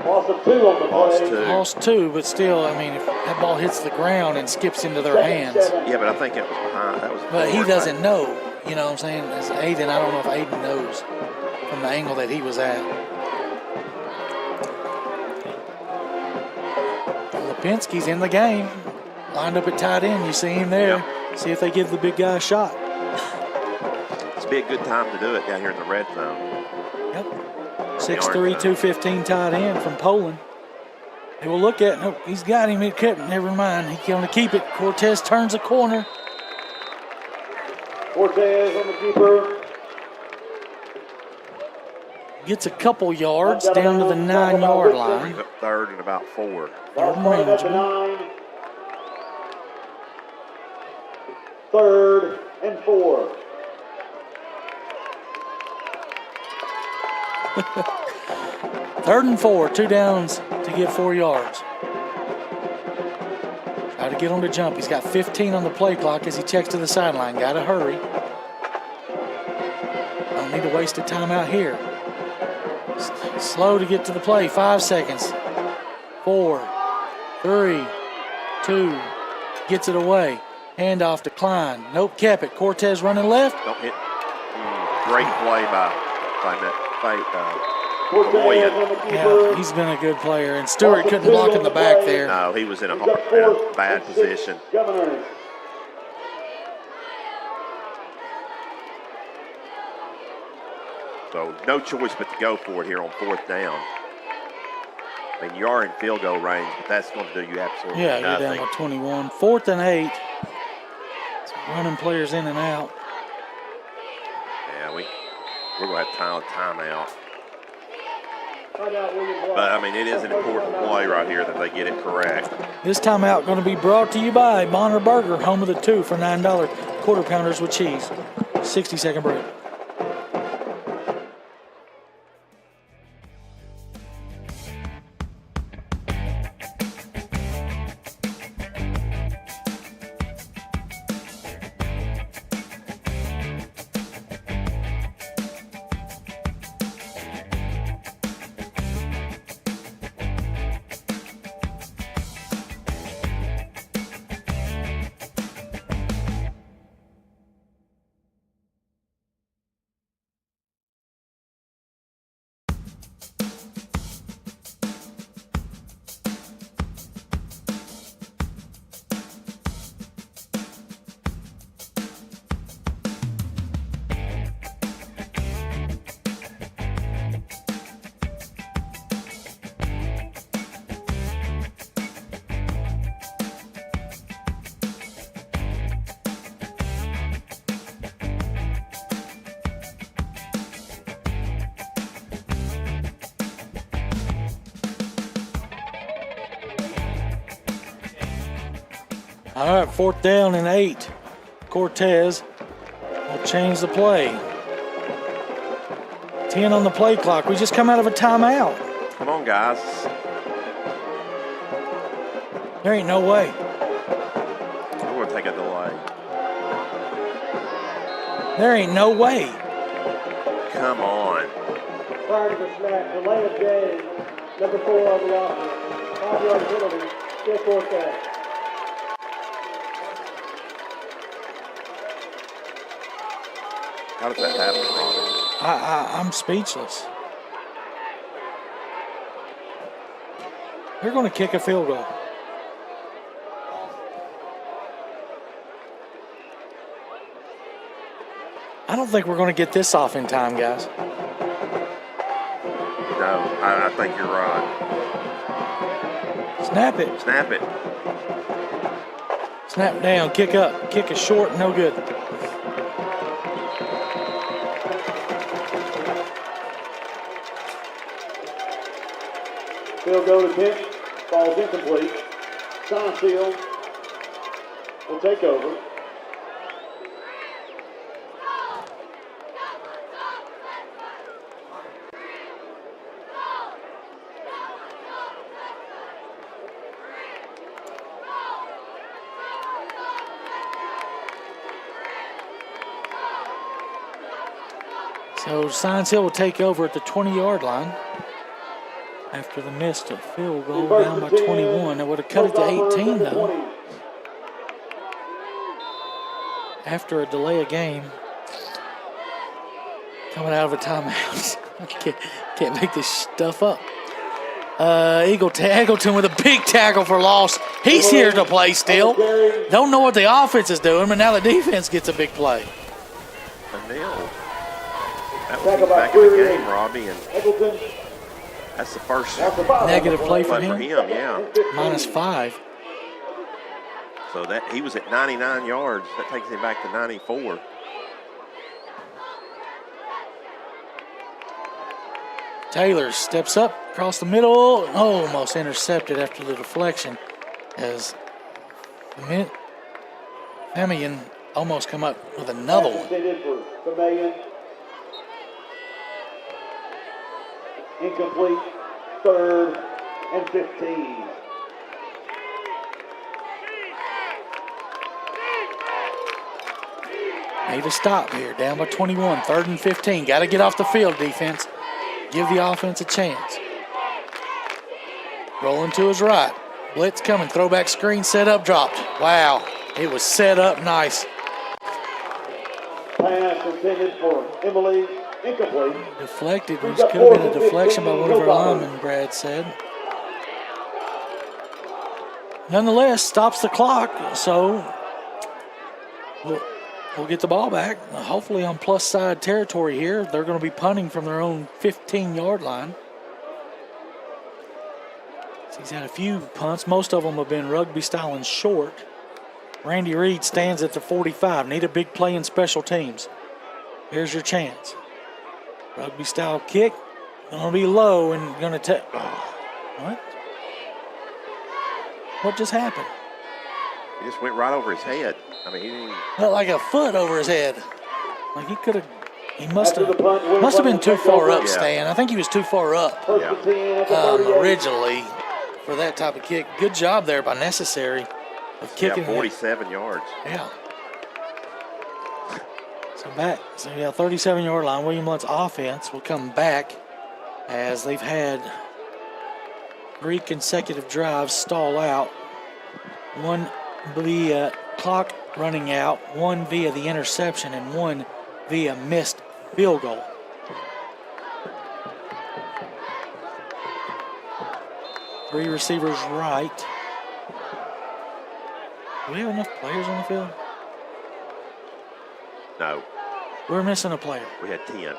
Loss of 2 on the play. Lost 2, but still, I mean, if that ball hits the ground and skips into their hands. Yeah, but I think it was behind. That was. But he doesn't know. You know what I'm saying? As Aiden, I don't know if Aiden knows from the angle that he was at. Lipinski's in the game. Lined up at tight end. You see him there. Yep. See if they give the big guy a shot. It's be a good time to do it down here in the red zone. Yep. 6'3", 215 tight end from Poland. They will look at, nope, he's got him. He couldn't. Never mind. He's going to keep it. Cortez turns the corner. Cortez on the keeper. Gets a couple yards down to the 9-yard line. 3rd and about 4. Ball spotted at the 9. 3rd and 4. Third and 4, 2 downs to get 4 yards. Try to get him to jump. He's got 15 on the play clock as he checks to the sideline. Got to hurry. Don't need to waste a timeout here. Slow to get to the play. 5 seconds. 4, 3, 2. Gets it away. Handoff to Klein. Nope, kept it. Cortez running left. Don't hit. Great play by Cortez on the keeper. Yeah, he's been a good player. And Stewart couldn't block in the back there. No, he was in a bad position. Governors. So no choice but to go for it here on 4th down. I mean, you are in field goal range, but that's going to do you absolutely Yeah, nothing. you're down by 21. 4th and 8. Running players in and out. Yeah, we're going to have timeout. But, I mean, it is an important play right here that they get it correct. This timeout going to be brought to you by Bonner Burger, home of the 2 for $9 quarter pounders with cheese. 60-second break. All right, 4th down and 8. Cortez will change the play. 10 on the play clock. We just come out of a timeout. Come on, guys. There ain't no way. We're going to take a delay. There ain't no way. Come on. Prior to the snap, delay of game, number 4 on the offense. 5-yard penalty, still 4th down. How does that happen, Robbie? I'm speechless. They're going to kick a field goal. I don't think we're going to get this off in time, guys. No, I think you're right. Snap it. Snap it. Snap down, kick up. Kick is short, no good. Field goal attempt, falls incomplete. Seinfeld will take over. So Science Hill will take over at the 20-yard line after the missed field goal down by 21. That would have cut it to 18, though. After a delay of game, coming out of a timeout. I can't make this stuff up. Eagleton with a big tackle for loss. He's here to play still. Don't know what the offense is doing, but now the defense gets a big play. A nil. That was back in the game, Robbie, and that's the first Negative play for him. yeah. -5. So that he was at 99 yards. That takes him back to 94. Taylor steps up across the middle. Almost intercepted after the deflection as Femian almost come up with another one. Incomplete, 3rd and 15. Need a stop here, down by 21, 3rd and 15. Got to get off the field, defense. Give the offense a chance. Rolling to his right. Blitz coming, throwback screen, set up, dropped. Wow, it was set up nice. Pass intended for Emily. Incomplete. Deflected, which could have been a deflection by one of our linemen, Brad said. Nonetheless, stops the clock, so we'll get the ball back. Hopefully on plus side territory here. They're going to be punting from their own 15-yard line. He's had a few punts. Most of them have been rugby style and short. Randy Reed stands at the 45. Need a big play in special teams. Here's your chance. Rugby style kick. Going to be low and going to take. What? What just happened? He just went right over his head. I mean, he didn't. Looked like a foot over his head. Like he could have. He must have been too far up, Stan. I think he was too far up originally for that type of kick. Good job there by Necessary of kicking. 47 yards. Yeah. So 37-yard line. William Lunt's offense will come back as they've had 3 consecutive drives stall out. One via clock running out, one via the interception, and one via missed field goal. Three receivers right. Do we have enough players on the field? No. We're missing a player. We had 10.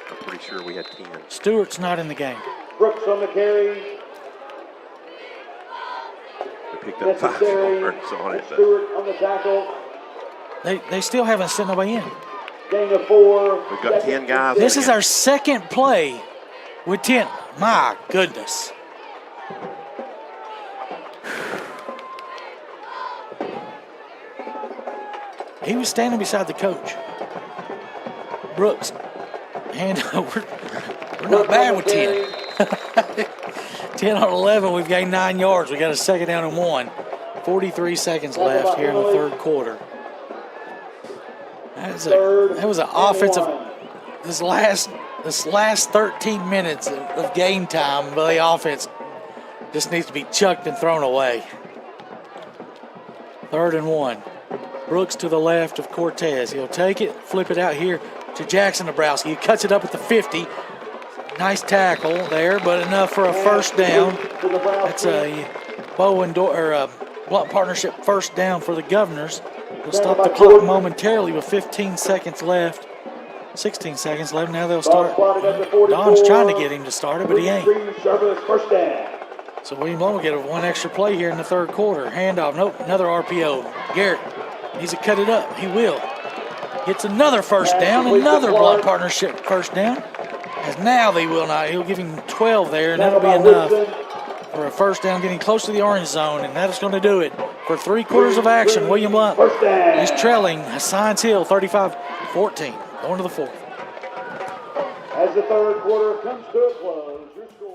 I'm pretty sure we had 10. Stewart's not in the game. Brooks on the carry. We picked up 5 yards on it. Stewart on the tackle. They still haven't sent nobody in. Gain of 4. We've got 10 guys. This is our second play with 10. My goodness. he was standing beside the coach. Brooks, hand over. We're not bad with 10. 10 on 11, we've gained 9 yards. We got a second down and 1. 43 seconds left here in the third quarter. That was an offensive. This last 13 minutes of game time, but the offense just needs to be chucked and thrown away. 3rd and 1. Brooks to the left of Cortez. He'll take it, flip it out here to Jackson Dabrowski. He cuts it up at the 50. Nice tackle there, but enough for a first down. That's a Blount partnership first down for the Governors. They'll stop the clock momentarily with 15 seconds left. 16 seconds left. Now they'll start. Don's trying to get him to start it, but he ain't. So William Blount will get one extra play here in the third quarter. Handoff. Nope, another RPO. Garrett needs to cut it up. He will. Gets another first down. Another Blount partnership first down. As now they will not. He'll give him 12 there, and that'll be enough for a first down, getting close to the orange zone, and that is going to do it for 3 quarters of action. William Blount is trailing Science Hill 35-14, going to the 4th. As the third quarter comes to a close, your score.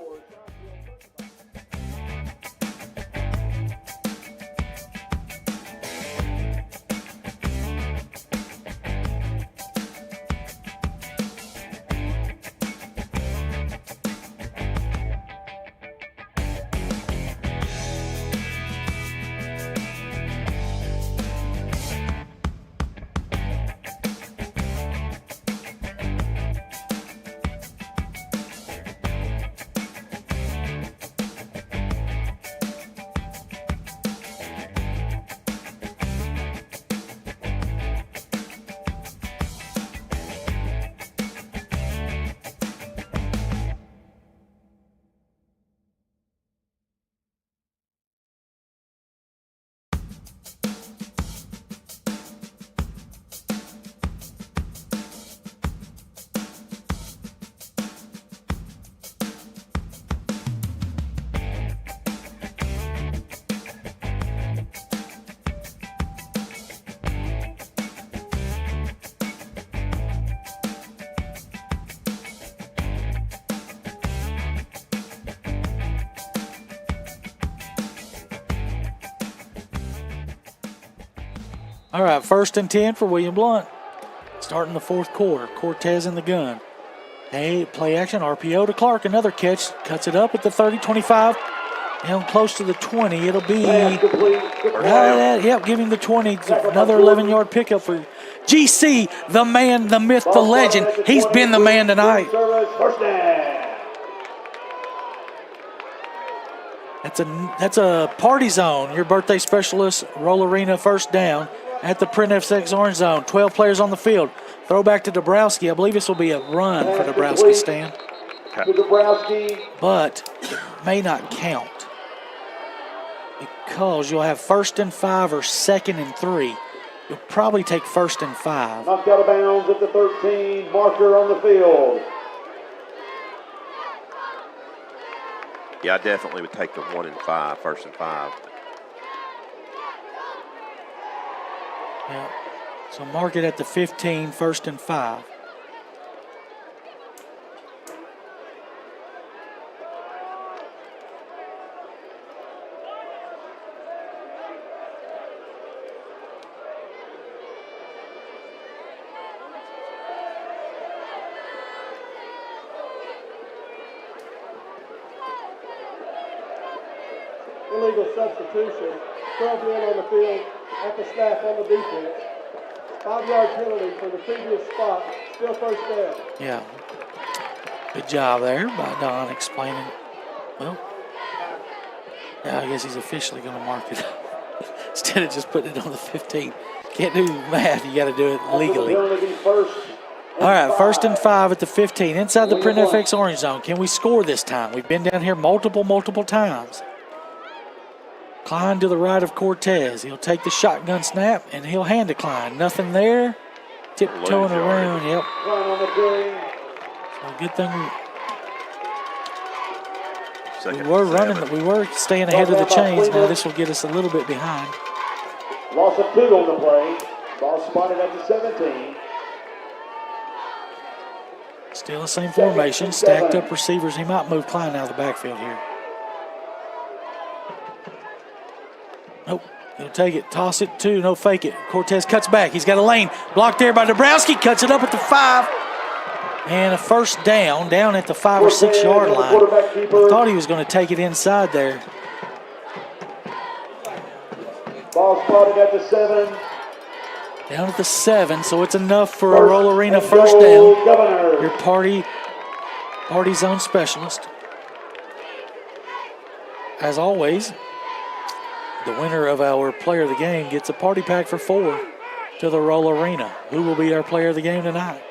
All right, 1st and 10 for William Blount. Starting the 4th quarter. Cortez in the gun. Hey, play action, RPO to Clark. Another catch. Cuts it up at the 30, 25. Down close to the 20. It'll be give him the 20. Another 11-yard pickup for GC, the man, the myth, the legend. He's been the man tonight. That's a party zone. Your birthday specialist, Roll Arena, first down at the Print FX orange zone. 12 players on the field. Throw back to Dabrowski. I believe this will be a run for Dabrowski, Stan. But it may not count because you'll have 1st and 5 or 2nd and 3. You'll probably take 1st and 5. Knocked out of bounds at the 13, marker on the field. Yeah, I definitely would take the 1 and 5, 1st and 5. Yeah. So mark it at the 15, 1st and 5. Illegal substitution. 12 men on the field at the snap on the defense. 5-yard penalty for the previous spot. Still first down. Yeah. Good job there by Don explaining. Well, yeah, I guess he's officially going to mark it instead of just putting it on the 15. Can't do math. You got to do it legally. All right, 1st and 5 at the 15 inside the Print FX orange zone. Can we score this time? We've been down here multiple times. Klein to the right of Cortez. He'll take the shotgun snap, and he'll hand to Klein. Nothing there. Tiptoeing around, yep. So good thing we were staying ahead of the chains. Now this will get us a little bit behind. Loss of 2 on the play. Ball spotted at the 17. Still the same formation, stacked up receivers. He might move Klein out of the backfield here. Nope, he'll take it, toss it, 2, no fake it. Cortez cuts back, he's got a lane. Blocked there by Dabrowski, cuts it up at the 5. And a first down at the 5 or 6 yard line. I thought he was going to take it inside there. Ball spotted at the 7. Down at the 7, so it's enough for a Roll Arena first down. Your party zone specialist. As always, the winner of our player of the game gets a party pack for 4 to the Roll Arena. Who will be our player of the game tonight?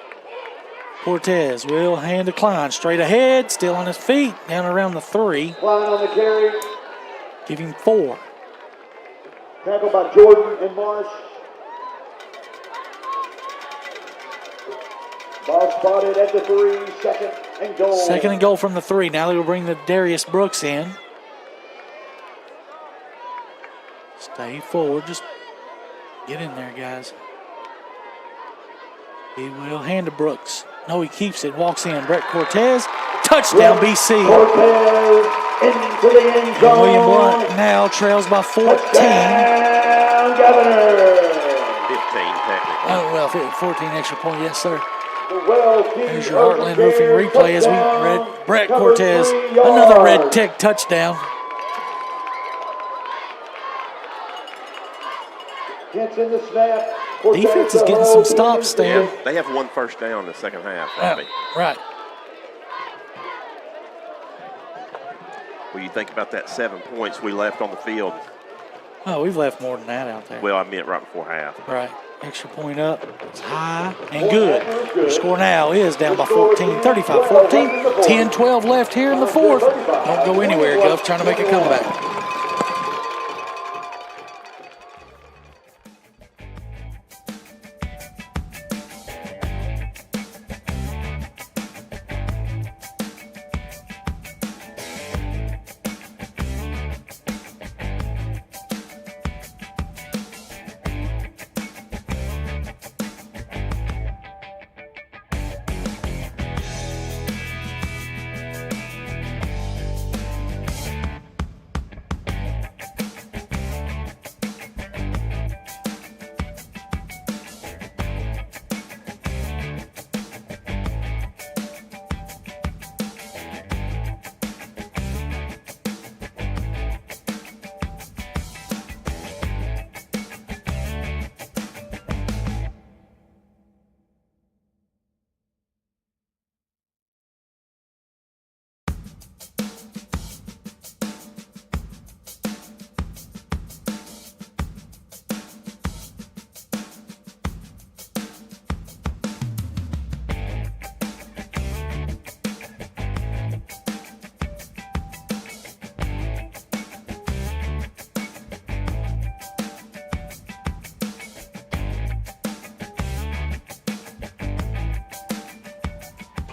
Cortez will hand to Klein, straight ahead, still on his feet, down around the 3. Klein on the carry. Give him 4. Tackled by Jordan and Marsh. Ball spotted at the 3, second and goal. Second and goal from the 3. Now they will bring the Darius Brooks in. Stay forward, just get in there, guys. He will hand to Brooks. No, he keeps it, walks in. Brett Cortez, touchdown BC. Cortez into the end zone. And William Blount now trails by 14. Touchdown, Governor. 15 technically. Oh, well, 14 extra point, yes, sir. There's There's your Heartland Roofing replay as we read Brett Cortez, another red tick touchdown. Henson the snap. Defense is getting some stops, Stan. They have 1 first down in the second half, Yeah, Robbie. right. Well, you think about that 7 points we left on the field. Oh, we've left more than that out there. Well, I meant right before half. Right. Extra point up. It's high and good. Your score now is down by 14, 35-14. 10-12 left here in the 4th. Don't go anywhere, Gov, trying to make a comeback.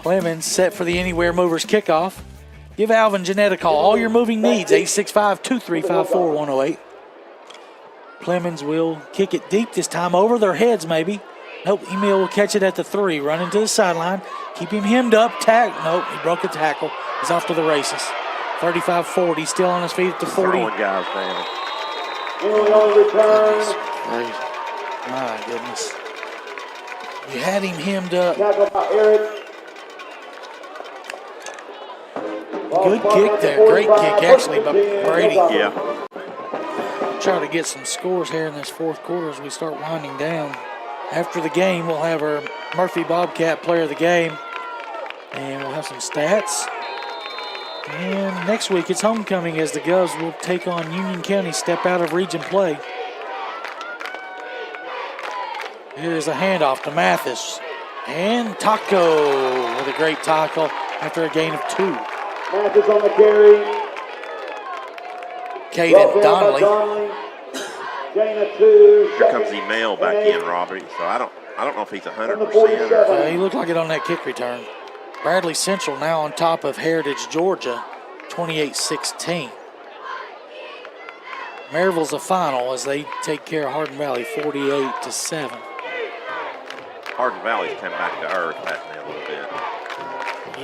Clemens set for the Anywhere Movers kickoff. Give Alvin Jeanette a call. All your moving needs, 865-235-4108. Clemens will kick it deep this time, over their heads maybe. Nope, Emil will catch it at the 3, running to the sideline. Keep him hemmed up. Nope, he broke a tackle. He's off to the races. 35-40, still on his feet at the 40. Throwing guys down. My goodness. You had him hemmed up. Tackled by Eric. Good kick there. Great kick, actually, by Brady. Yeah. Try to get some scores here in this 4th quarter as we start winding down. After the game, we'll have our Murphy Bobcat player of the game. And we'll have some stats. And next week, it's homecoming as the Govs will take on Union County, step out of region play. Here's a handoff to Mathis. And Taco with a great tackle after a gain of 2. Mathis on the carry. Caden Donnelly. Gain of 2. Here comes Emil back in, Robbie. So I don't know if he's 100%. He looked like it on that kick return. Bradley Central now on top of Heritage, Georgia, 28-16. Maryville's the final as they take care of Hardin Valley, 48-7. Hardin Valley's come back to earth, hasn't they, a little bit?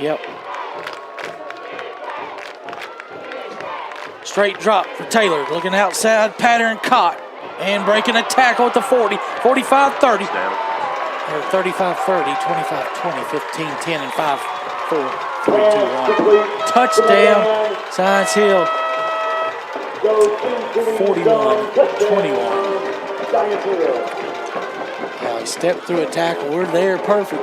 Yep. Straight drop for Taylor. Looking outside, pattern caught. And breaking a tackle at the 40. 45-30. Or 35-30, 25-20, 15-10, and 5-4, 3-2-1. Touchdown, Science Hill. 41-21. Now he stepped through a tackle. We're there, perfect.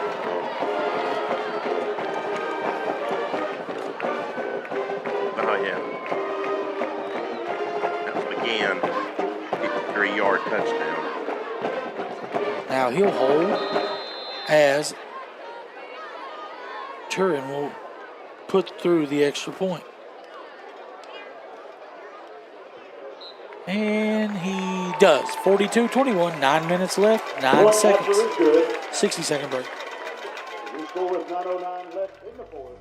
Oh, yeah. That was McGinn. 53-yard touchdown. Now he'll hold as Turin will put through the extra point. And he does. 42-21, 9 minutes left, 9 seconds. 60-second break. We score with 9:09 left in the fourth.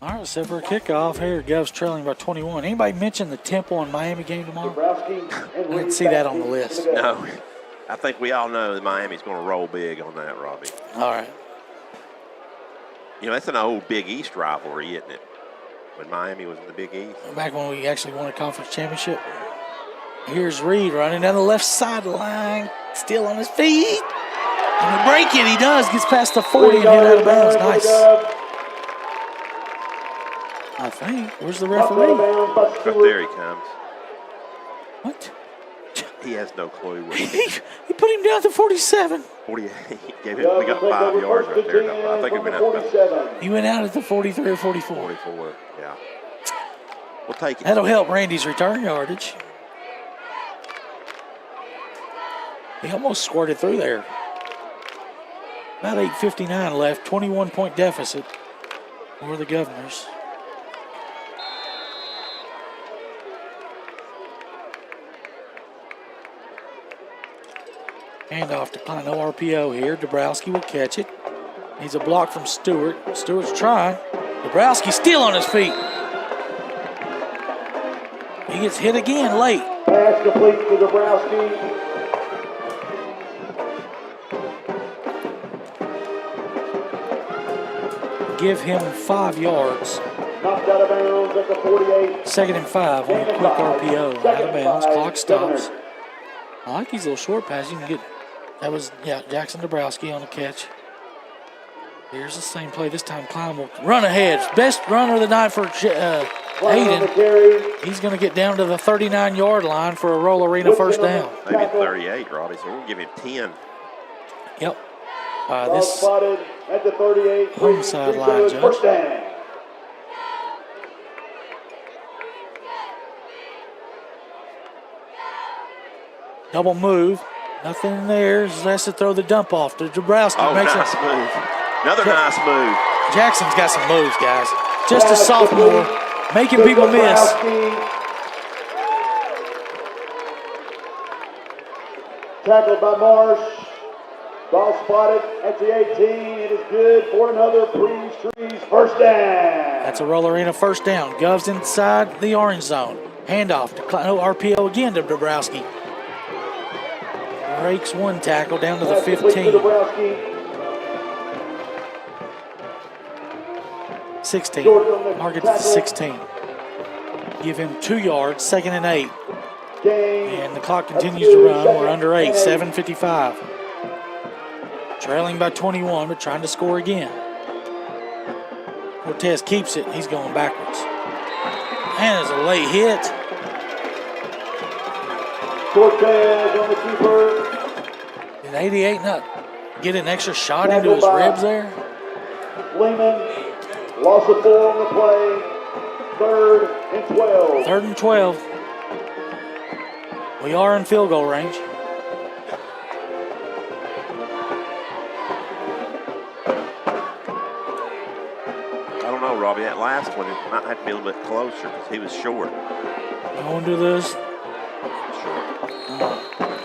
All right, set for a kickoff here. Gov's trailing by 21. Anybody mention the Temple and Miami game tomorrow? I didn't see that on the list. No. I think we all know that Miami's going to roll big on that, Robbie. All right. You know, that's an old Big East rivalry, isn't it? When Miami was in the Big East. Back when we actually won a conference championship. Here's Reed running down the left sideline. Still on his feet. And to break it, he does. Gets past the 40 and hit out of bounds. Nice. I think. Where's the referee? Right there he comes. What? He has no clue. Where he put him down to 47. 48. Gave him, we got 5 yards right there. I think it went out. He went out at the 43 or 44. 44, yeah. We'll take it. That'll help Randy's return yardage. He almost squirted through there. About 8:59 left, 21-point deficit for the Governors. Handoff to Klein, no RPO here. Dabrowski will catch it. Needs a block from Stewart. Stewart's trying. Dabrowski still on his feet. He gets hit again late. Pass complete to Dabrowski. Give him 5 yards. Knocked out of bounds at the 48. 2nd and 5 on a quick RPO. Out of bounds. Clock stops. I like these little short passes. You can get. That was, Jackson Dabrowski on the catch. Here's the same play. This time Klein will run ahead. Best runner of the night for Hayden. He's going to get down to the 39-yard line for a Roll Arena first down. Maybe 38, Robbie, so we'll give him 10. Yep. This spotted at the 38. home sideline, Judge. First down. Double move. Nothing in there. Has to throw the dump off to Dabrowski. Oh, nice move. Another nice move. Jackson's got some moves, guys. Just a sophomore, making people miss. Tackled by Marsh. Ball spotted at the 18. It is good for another Breeze Trees first down. That's a roller in a first down. Govs inside the orange zone. Handoff to RPO again to Dabrowski. Breaks one tackle down to the 15. 16. Mark it to 16. Give him 2 yards, 2nd and 8. And the clock continues to run. We're under 8, 7:55. Trailing by 21, but trying to score again. Cortez keeps it. He's going backwards. And there's a late hit. Cortez on the keeper. And 88 not get an extra shot into his ribs there. Lehman, loss of 4 on the play. 3rd and 12. 3rd and 12. We are in field goal range. I don't know, Robbie. That last one, it might have to be a little bit closer because he was short. Going to this. Short.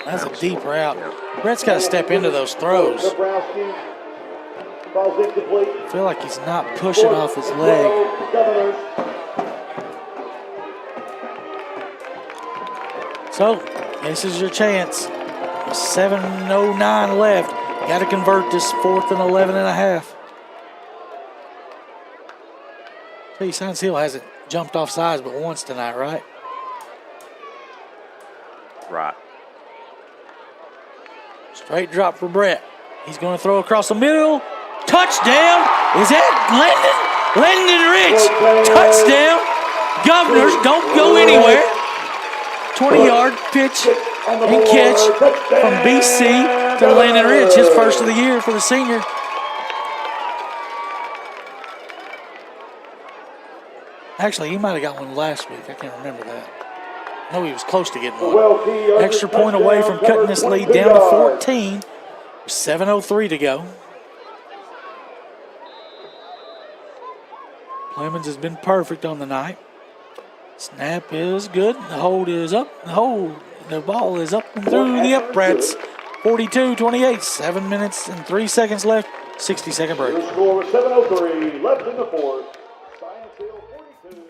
That's a deep route. Brett's got to step into those throws. Dabrowski falls incomplete. I feel like he's not pushing off his leg. Governors. So, this is your chance. 7:09 left. Got to convert this 4th and 11 and a half. See, Science Hill hasn't jumped off sides but once tonight, right? Right. Straight drop for Brett. He's going to throw across the middle. Touchdown! Is that Landon Rich? Touchdown! Governors, don't go anywhere. 20-yard pitch and catch from BC to Landon Rich, his first of the year for the senior. Actually, he might have got one last week. I can't remember that. I know he was close to getting one. Extra point away from cutting this lead down to 14. 7:03 to go. Clemens has been perfect on the night. Snap is good. The hold is up. The ball is up and through the uprights. 42-28. 7 minutes and 3 seconds left. 60-second break. Your score was 7:03 left in the 4th. Science Hill 42.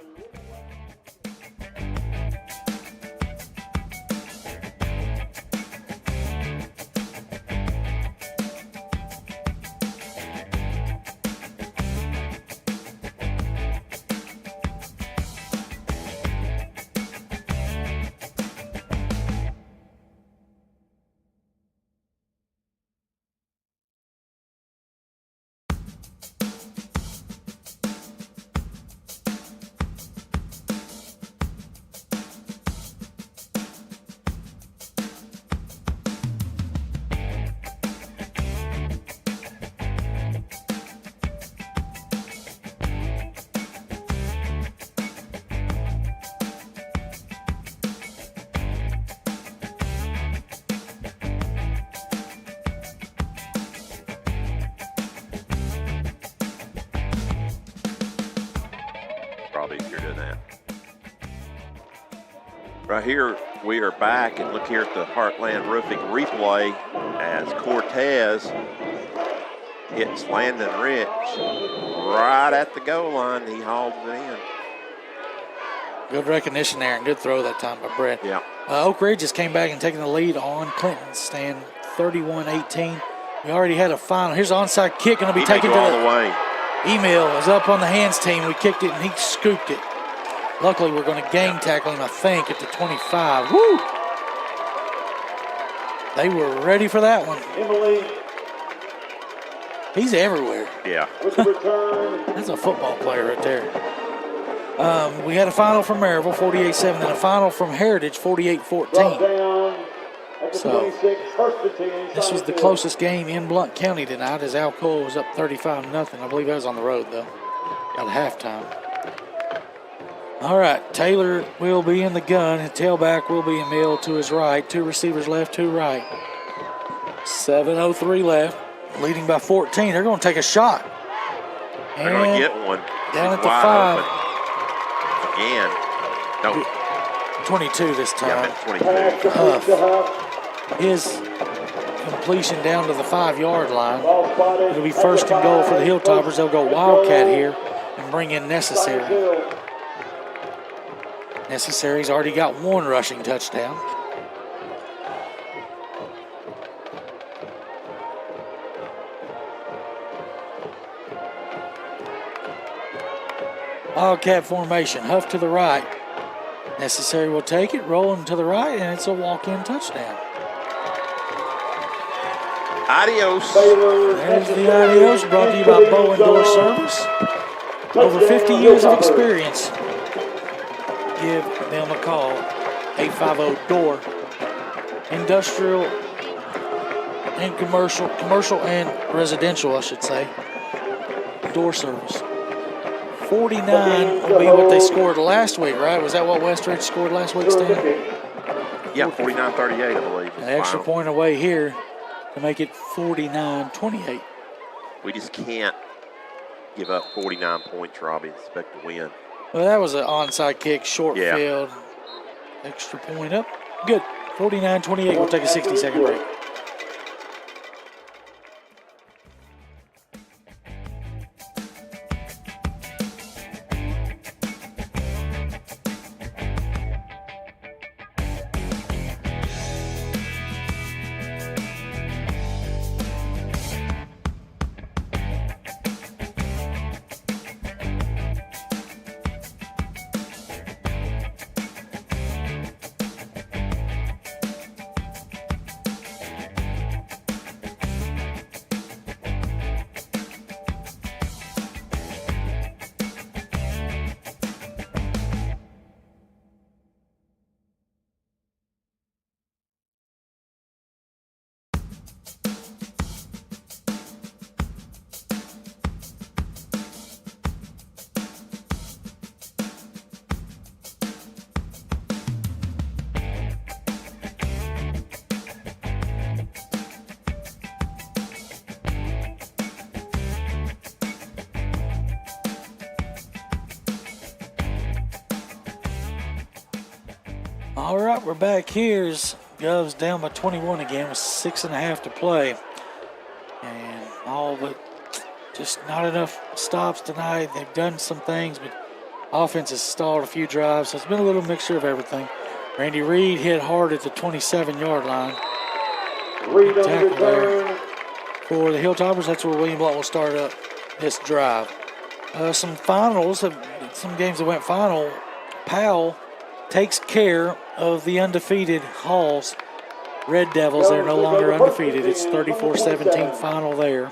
Right here, we are back, and look here at the Heartland Roofing replay as Cortez hits Landon Rich right at the goal line. He hauls it in. Good recognition there and good throw that time by Brett. Yeah. Oak Ridge just came back and taking the lead on Clinton, staying 31-18. We already had a final. Here's an onside kick going to be taken to all the way. Email is up on the hands team. We kicked it and he scooped it. Luckily, we're going to game tackle him, I think, at the 25. Woo! They were ready for that one. Emily. He's everywhere. Yeah. With the return. That's a football player right there. We had a final from Maryville, 48-7, and a final from Heritage, 48-14. So this was the closest game in Blount County tonight as Alcoa was up 35-0. I believe that was on the road, though, at halftime. All right, Taylor will be in the gun, and tailback will be Emil to his right. 2 receivers left, 2 right. 7:03 left, leading by 14. They're going to take a shot. They're going to get one. Down He's at the 5. Open. Again. No. 22 this time. Yeah, 22. His completion down to the 5-yard line. Ball spotted. It'll be first and goal for the Hilltoppers. They'll go Wildcat here and bring in Necessary. Necessary's already got 1 rushing touchdown. Wildcat formation, Huff to the right. Necessary will take it, rolling to the right, and it's a walk-in touchdown. Adios. There's the adios, brought to you by Bowen Door Service. Over 50 years of experience. Give them a call, 850-DOOR. Industrial and commercial and residential, I should say. Door service. 49 will be what they scored last week, right? Was that what Westridge scored last week, Stan? Yeah, 49-38, I believe. An extra point away here to make it 49-28. We just can't give up 49 points, Robbie, and expect to win. Well, that was an onside kick, short field. Extra point up. Good. 49-28. We'll take a 60-second break. All right, we're back here. Govs down by 21 again with 6.5 to play. And all but just not enough stops tonight. They've done some things, but offense has stalled a few drives, so it's been a little mixture of everything. Randy Reed hit hard at the 27-yard line. Reed on Tackle there return. for the Hilltoppers. That's where William Blount will start up this drive. Some finals, some games that went final. Powell takes care of the undefeated Halls. Red Devils, they're no longer undefeated. It's 34-17 final there.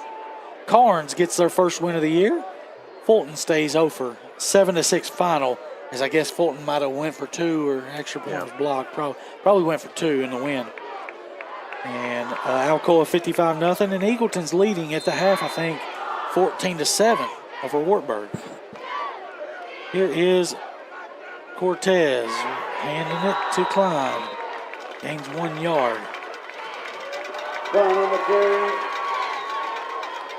Carnes gets their first win of the year. Fulton stays over 7-6 final, as I guess Fulton might have went for 2 or extra point was blocked. Probably went for 2 in the win. And Alcoa 55-0, and Eagleton's leading at the half, I think, 14-7 over Wartburg. Here is Cortez handing it to Klein. Gains 1 yard. Down on the carry.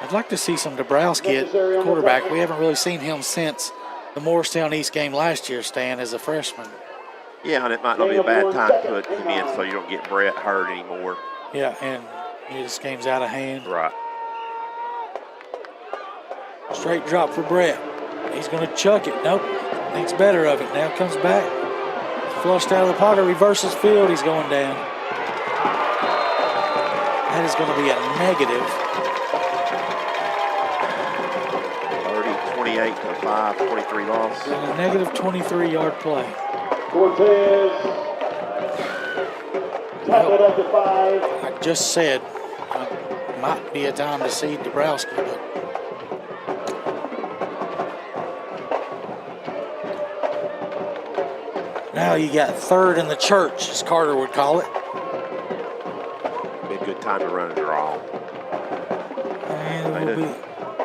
I'd like to see some Dabrowski at quarterback. We haven't really seen him since the Morristown East game last year, Stan, as a freshman. Yeah, and it might not be a bad time to put him in so you don't get Brett hurt anymore. Yeah, and this game's out of hand. Right. Straight drop for Brett. He's going to chuck it. Nope. Thinks better of it. Now comes back. Flushed out of the pocket. Reverses field. He's going down. That is going to be a negative. 30, 28 to 5, 23 loss. And a negative 23-yard play. Cortez. Tap it up to 5. I just said it might be a time to see Dabrowski, but now you got third in the church, as Carter would call it. Be a good time to run a draw. And it will be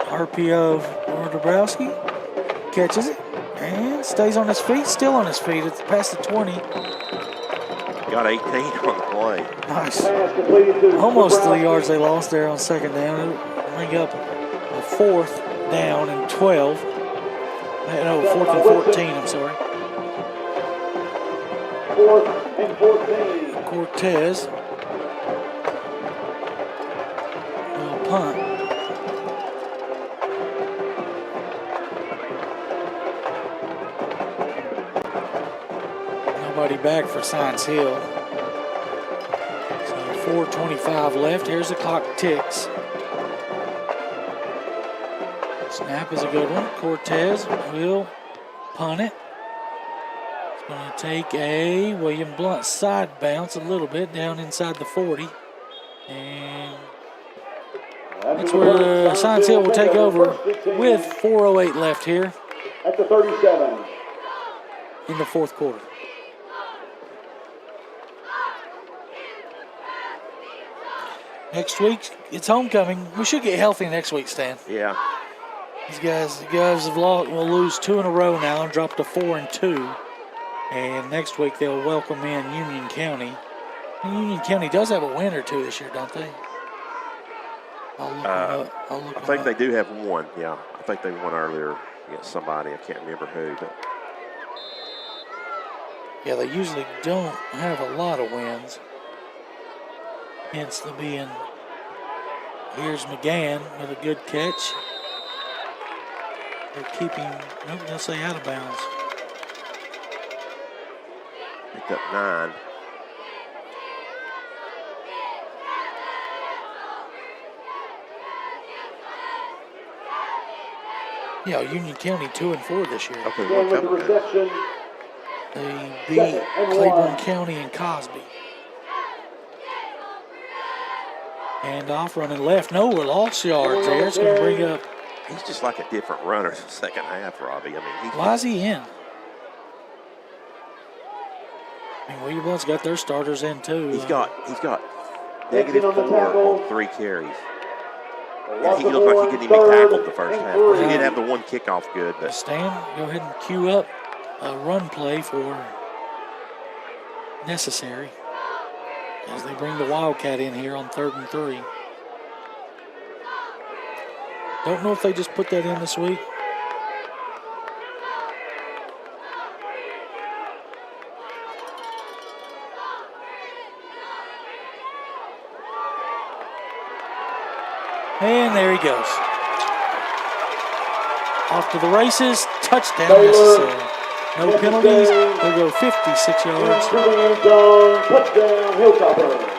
RPO for Dabrowski. Catches it and stays on his feet, still on his feet. It's past the 20. Got 18 on the play. Nice. Pass completed to Almost 3 Dabrowski. yards they lost there on second down. It'll bring up a 4th down and 12. No, 4th and 14, I'm sorry. 4th and 14. Cortez punt. Nobody back for Science Hill. So 4:25 left. Here's the clock ticks. Snap is a good one. Cortez will punt it. It's going to take a William Blount side bounce a little bit down inside the 40. And that's where Science Hill will take over with 4:08 left here At the 37. in the fourth quarter. Next week, it's homecoming. We should get healthy next week, Stan. Yeah. These guys will lose 2 in a row now and drop to 4-2. And next week they'll welcome in Union County. And Union County does have a win or two this year, don't they? I'll look them up. I think they do have one. Yeah, I think they won earlier against somebody. I can't remember who, but Yeah, they usually don't have a lot of wins. Hence the being. Here's McGann with a good catch. They're keeping, nope, they'll say out of bounds. picked up 9. Yeah, Union County 2-4 this year. Okay, Again with the reception. They beat Claiborne County and Cosby. And off running left. No, we're lost yards there. It's going to bring up. He's just like a different runner in the second half, Robbie. I mean, Why is he in? I mean, William Blount's got their starters in too. He's got -4 on 3 carries. And he looked like he couldn't even be tackled the first half. He didn't have the one kickoff good. But Stan, go ahead and cue up a run play for necessary as they bring the Wildcat in here on 3rd and 3. Don't know if they just put that in this week. And there he goes. Off to the races. Touchdown necessary. No penalties. They'll go 56 yards. Into the end zone. Touchdown, Hilltopper.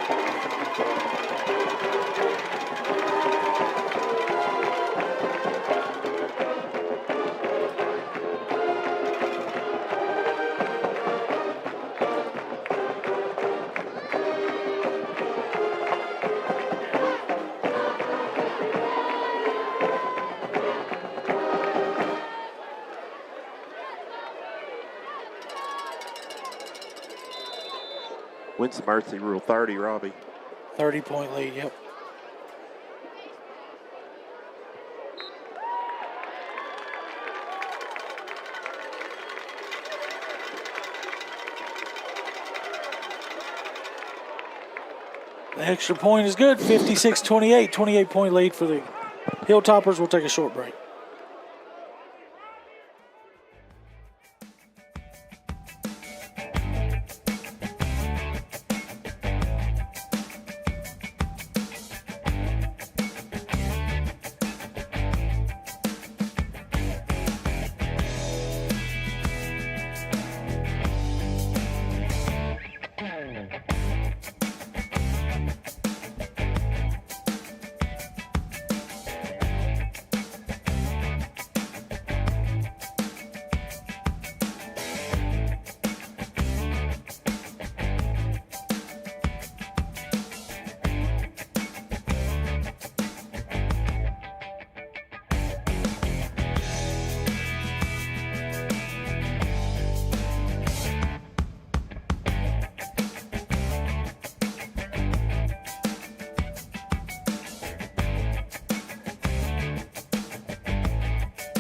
when's the Mercy Rule? 30, Robbie? 30-point lead, yep. The extra point is good, 56-28, 28-point lead for the Hilltoppers. We'll take a short break.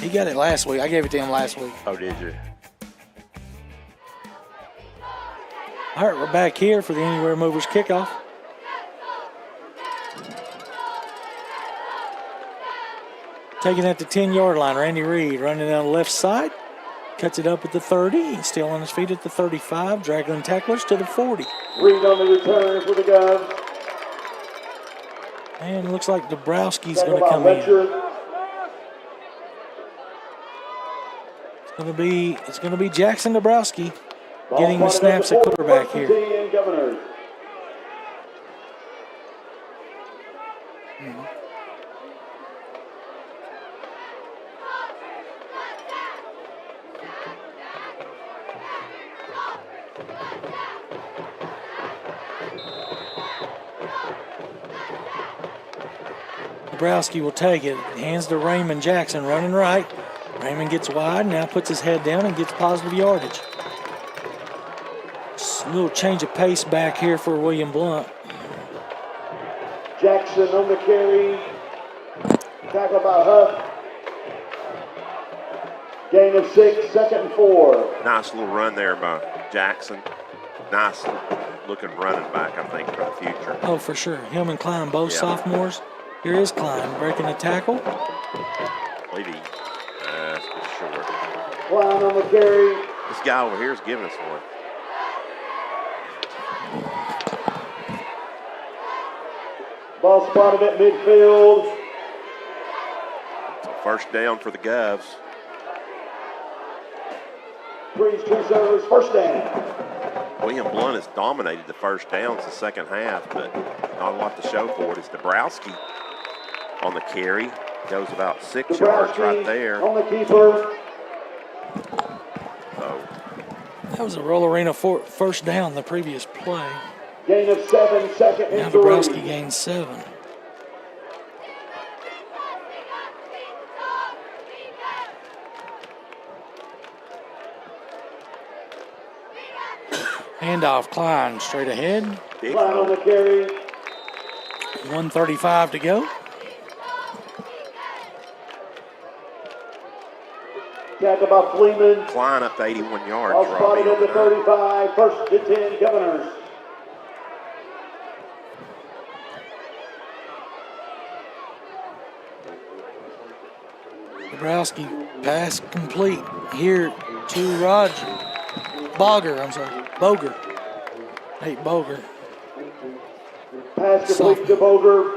He got it last week. I gave it to him last week. Oh, did you? All right, we're back here for the Anywhere Movers kickoff. Taking at the 10-yard line, Randy Reed running down the left side. Cuts it up at the 30. He's still on his feet at the 35. Dragging tacklers to the 40. Reed on the return for the Govs. And it looks like Dabrowski's Tackle going to by come in. Letcher. It's going to be Jackson Dabrowski Ball getting the spotted snaps at 40, quarterback first and here. 10, Governors. Dabrowski will take it. Hands to Raymond Jackson, running right. Raymond gets wide, now puts his head down and gets positive yardage. Just a little change of pace back here for William Blount. Jackson on the carry. Tackle by Huff. Gain of 6, 2nd and 4. Nice little run there by Jackson. Nice looking running back, I think, for the future. Oh, for sure. Him and Klein, both Yeah. sophomores. Here is Klein breaking the tackle. I believe he, that's just short. Klein on the carry. This guy over here is giving us one. Ball spotted at midfield. So first down for the Govs. Breeze 2 servers, first down. William Blount has dominated the first downs the second half, but not a lot to show for it. It's Dabrowski on the carry. Goes about 6 yards right there. On the keeper. So That was a Roll Arena first down the previous play. Gain of 7, 2nd Now and 3. Dabrowski gains 7. Handoff, Klein straight ahead. big Klein on the hole. carry. 1:35 to go. Tackle by Fleeman. Klein up to 81 yards. Ball Robbie, spotted at on the that. 35, first and 10, Governors. Dabrowski pass complete here to Roger. Boger. Nate Boger. Pass complete to Boger.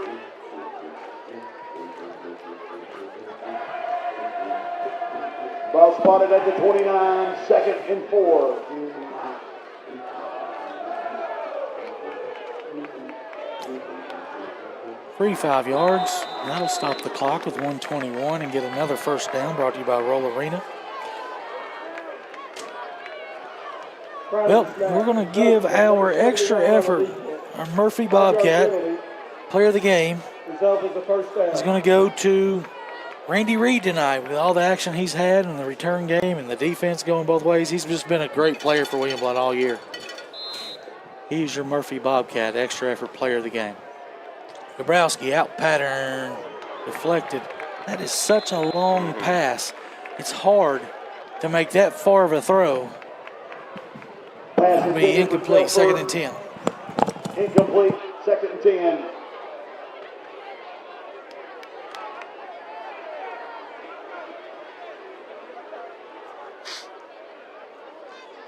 Ball spotted at the 29, 2nd and 4. 35 yards. That'll stop the clock with 1:21 and get another first down, brought to you by Roll Arena. Well, we're going to give our extra effort, our Murphy Bobcat, player of the game, is going to go to Randy Reed tonight with all the action he's had in the return game and the defense going both ways. He's just been a great player for William Blount all year. He's your Murphy Bobcat, extra effort player of the game. Dabrowski out pattern, deflected. That is such a long pass. It's hard to make that far of a throw. It'll be incomplete, 2nd and 10. Incomplete, 2nd and 10.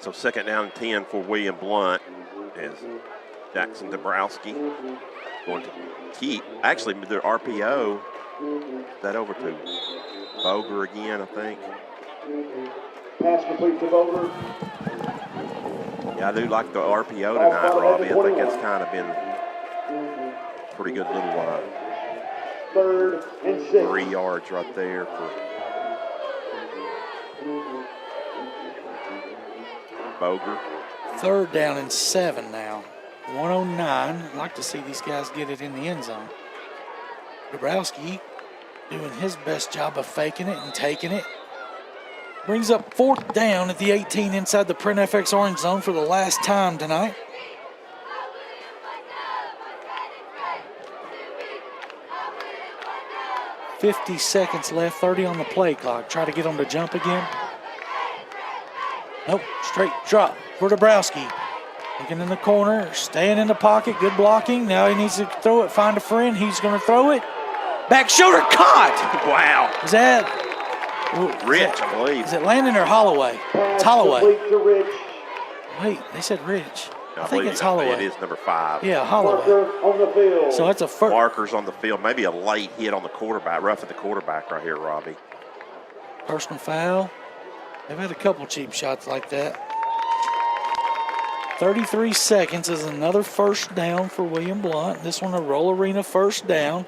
So 2nd down and 10 for William Blount as Jackson Dabrowski going to keep. Actually, the RPO, that over to Boger again, I think. Pass complete to Boger. Yeah, I do like the RPO tonight, Robbie. I think that's kind of been pretty good little 3rd and 6. 3 yards right there for Boger. 3rd down and 7 now. 109. I'd like to see these guys get it in the end zone. Dabrowski doing his best job of faking it and taking it. Brings up 4th down at the 18 inside the Print FX orange zone for the last time tonight. .50 seconds left, 30 on the play clock. Try to get them to jump again. Nope, straight drop for Dabrowski. Looking in the corner, staying in the pocket, good blocking. Now he needs to throw it, find a friend. He's going to throw it. Back shoulder, caught! Wow. Is that Rich, I believe. Is it Landon or Holloway? It's Pass Holloway. complete to Rich. Wait, they said Rich. I think it's Holloway. It is number 5. Yeah, Holloway. Marker on the field. So it's a first. Markers on the field. Maybe a late hit on the quarterback, roughing the quarterback right here, Robbie. Personal foul. They've had a couple cheap shots like that. 33 seconds is another first down for William Blount. This one a Roll Arena first down.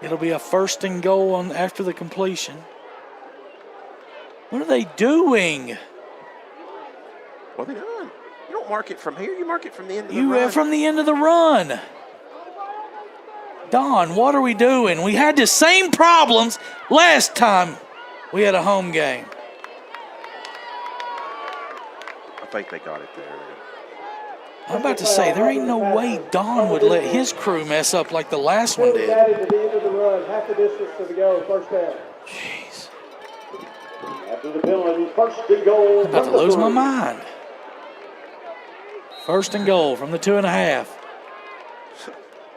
It'll be a 1st and goal on after the completion. What are they doing? What are they doing? You don't mark it from here. You mark it from the end of the run. From the end of the run. Don, what are we doing? We had the same problems last time we had a home game. I think they got it there. I'm about to say, there ain't no way Don would let his crew mess up like the last one did. Added to the end of the run, half the distance to the go, first down. Jeez. After the penalty, 1st and goal. I'm about to lose my mind. 1st and goal from the 2.5.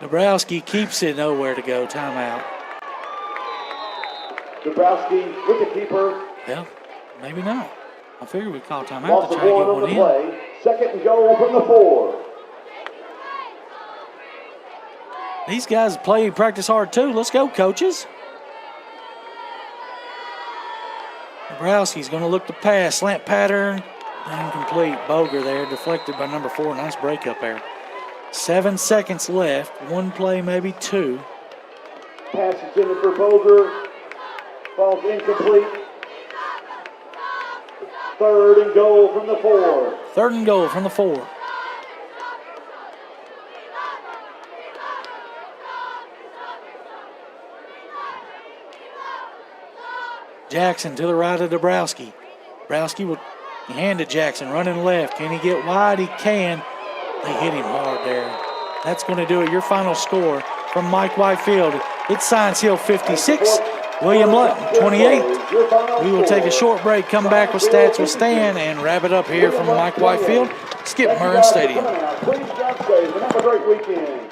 Dabrowski keeps it nowhere to go. Timeout. Dabrowski, wicketkeeper. Well, maybe not. I figured we'd call timeout Loss to of try to one get on the one in. play. 2nd and goal from the 4. These guys practice hard too. Let's go, coaches. Dabrowski's going to look to pass. Slant pattern. Incomplete. Boger there. Deflected by number 4. Nice breakup there. 7 seconds left. One play, maybe 2. Pass intended for Boger. Falls incomplete. 3rd and goal from the 4. 3rd and goal from the 4. Jackson to the right of Dabrowski. Dabrowski will hand to Jackson, running left. Can he get wide? He can. They hit him hard there. That's going to do it. Your final score from Mike Whitefield. It's Science Hill 56, William Blount 28. We will take a short break, come back with Stats with Stan, and wrap it up here from Mike Whitefield, Skip Murren Stadium. Please drive safe and have a great weekend.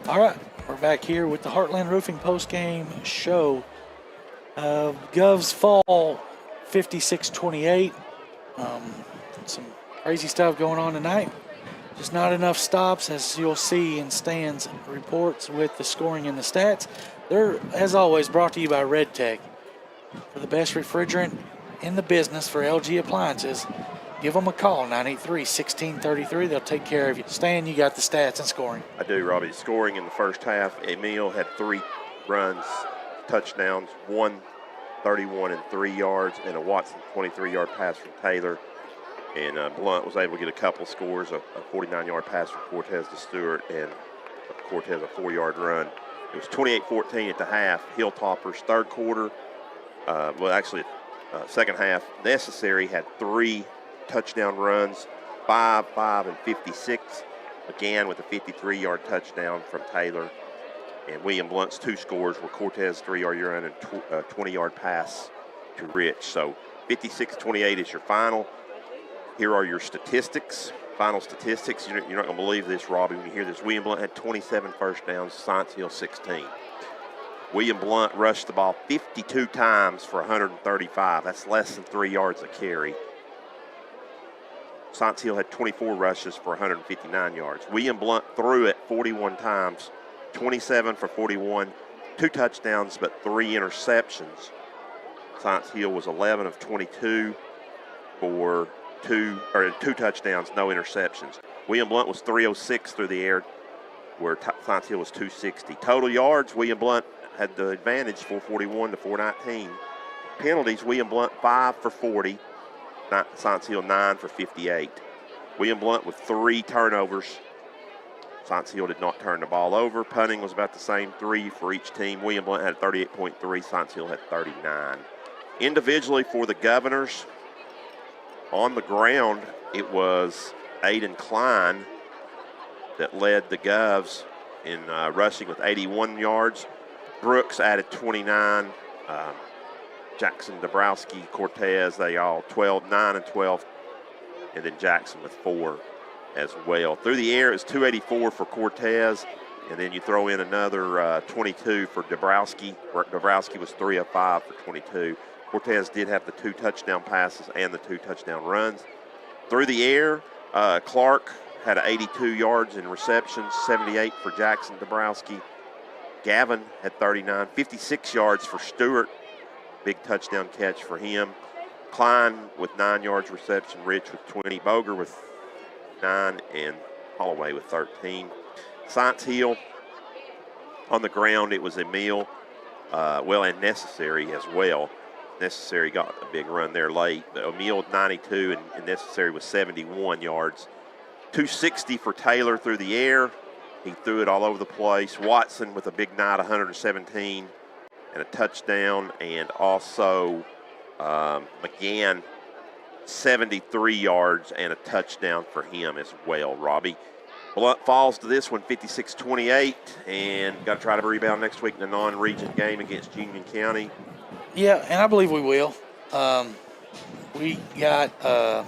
All right, we're back here with the Heartland Roofing postgame show. Govs fall 56-28. Some crazy stuff going on tonight. Just not enough stops, as you'll see in Stan's reports with the scoring and the stats. They're, as always, brought to you by Red Tech. For the best refrigerant in the business for LG appliances, give them a call, 983-1633. They'll take care of you. Stan, you got the stats and scoring. I do, Robbie. Scoring in the first half, Emil had 3 runs, touchdowns, 1 31 and 3 yards, and a Watson 23-yard pass from Taylor. And Blount was able to get a couple of scores, a 49-yard pass from Cortez to Stewart, and Cortez a 4-yard run. It was 28-14 at the half. Hilltoppers, third quarter, second half, Necessary had 3 touchdown runs, 5, 5, and 56, again with a 53-yard touchdown from Taylor. And William Blount's 2 scores were Cortez 3-yard run and 20-yard pass to Rich. So 56-28 is your final. Here are your statistics, final statistics. You're not going to believe this, Robbie, when you hear this. William Blount had 27 first downs, Science Hill 16. William Blount rushed the ball 52 times for 135. That's less than 3 yards a carry. Science Hill had 24 rushes for 159 yards. William Blount threw it 41 times, 27 for 41, 2 touchdowns, but 3 interceptions. Science Hill was 11 of 22 for 2 touchdowns, no interceptions. William Blount was 306 through the air, where Science Hill was 260. Total yards, William Blount had the advantage, 441 to 419. Penalties, William Blount 5 for 40, Science Hill 9 for 58. William Blount with 3 turnovers. Science Hill did not turn the ball over. Punting was about the same, 3 for each team. William Blount had 38.3, Science Hill had 39. Individually for the Governors, on the ground, it was Aiden Klein that led the Govs in rushing with 81 yards. Brooks added 29. Jackson, Dabrowski, Cortez, they all 12, 9 and 12. And then Jackson with 4 as well. Through the air, it's 284 for Cortez. And then you throw in another 22 for Dabrowski. Dabrowski was 3 of 5 for 22. Cortez did have the 2 touchdown passes and the 2 touchdown runs. Through the air, Clark had 82 yards in receptions, 78 for Jackson Dabrowski. Gavin had 39, 56 yards for Stewart. Big touchdown catch for him. Klein with 9 yards reception, Rich with 20, Boger with 9, and Holloway with 13. Science Hill, on the ground, it was Emil, and Necessary as well. Necessary got a big run there late. Emil 92 and Necessary was 71 yards. 260 for Taylor through the air. He threw it all over the place. Watson with a big night, 117 and a touchdown. And also McGann, 73 yards and a touchdown for him as well, Robbie. Blount falls to this one, 56-28, and got to try to rebound next week in the non-region game against Union County. Yeah, and I believe we will. We got the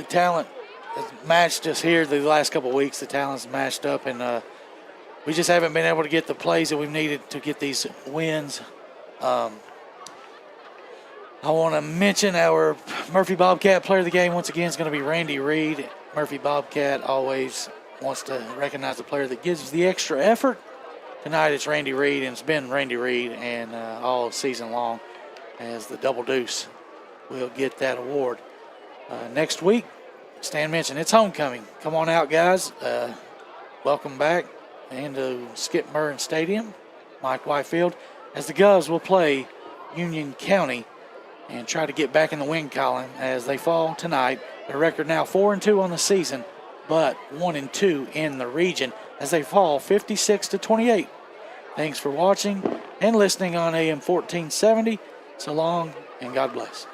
talent has matched us here the last couple of weeks. The talent's matched up, and we just haven't been able to get the plays that we've needed to get these wins. I want to mention our Murphy Bobcat player of the game once again is going to be Randy Reed. Murphy Bobcat always wants to recognize the player that gives the extra effort. Tonight it's Randy Reed, and it's been Randy Reed and all season long, as the Double Deuce will get that award. Next week, Stan mentioned it's homecoming. Come on out, guys. Welcome back into Skip Murrin Stadium, Mike Whitefield, as the Govs will play Union County and try to get back in the win column as they fall tonight. Their record now 4-2 on the season, but 1-2 in the region as they fall 56-28. Thanks for watching and listening on AM 1470. So long, and God bless.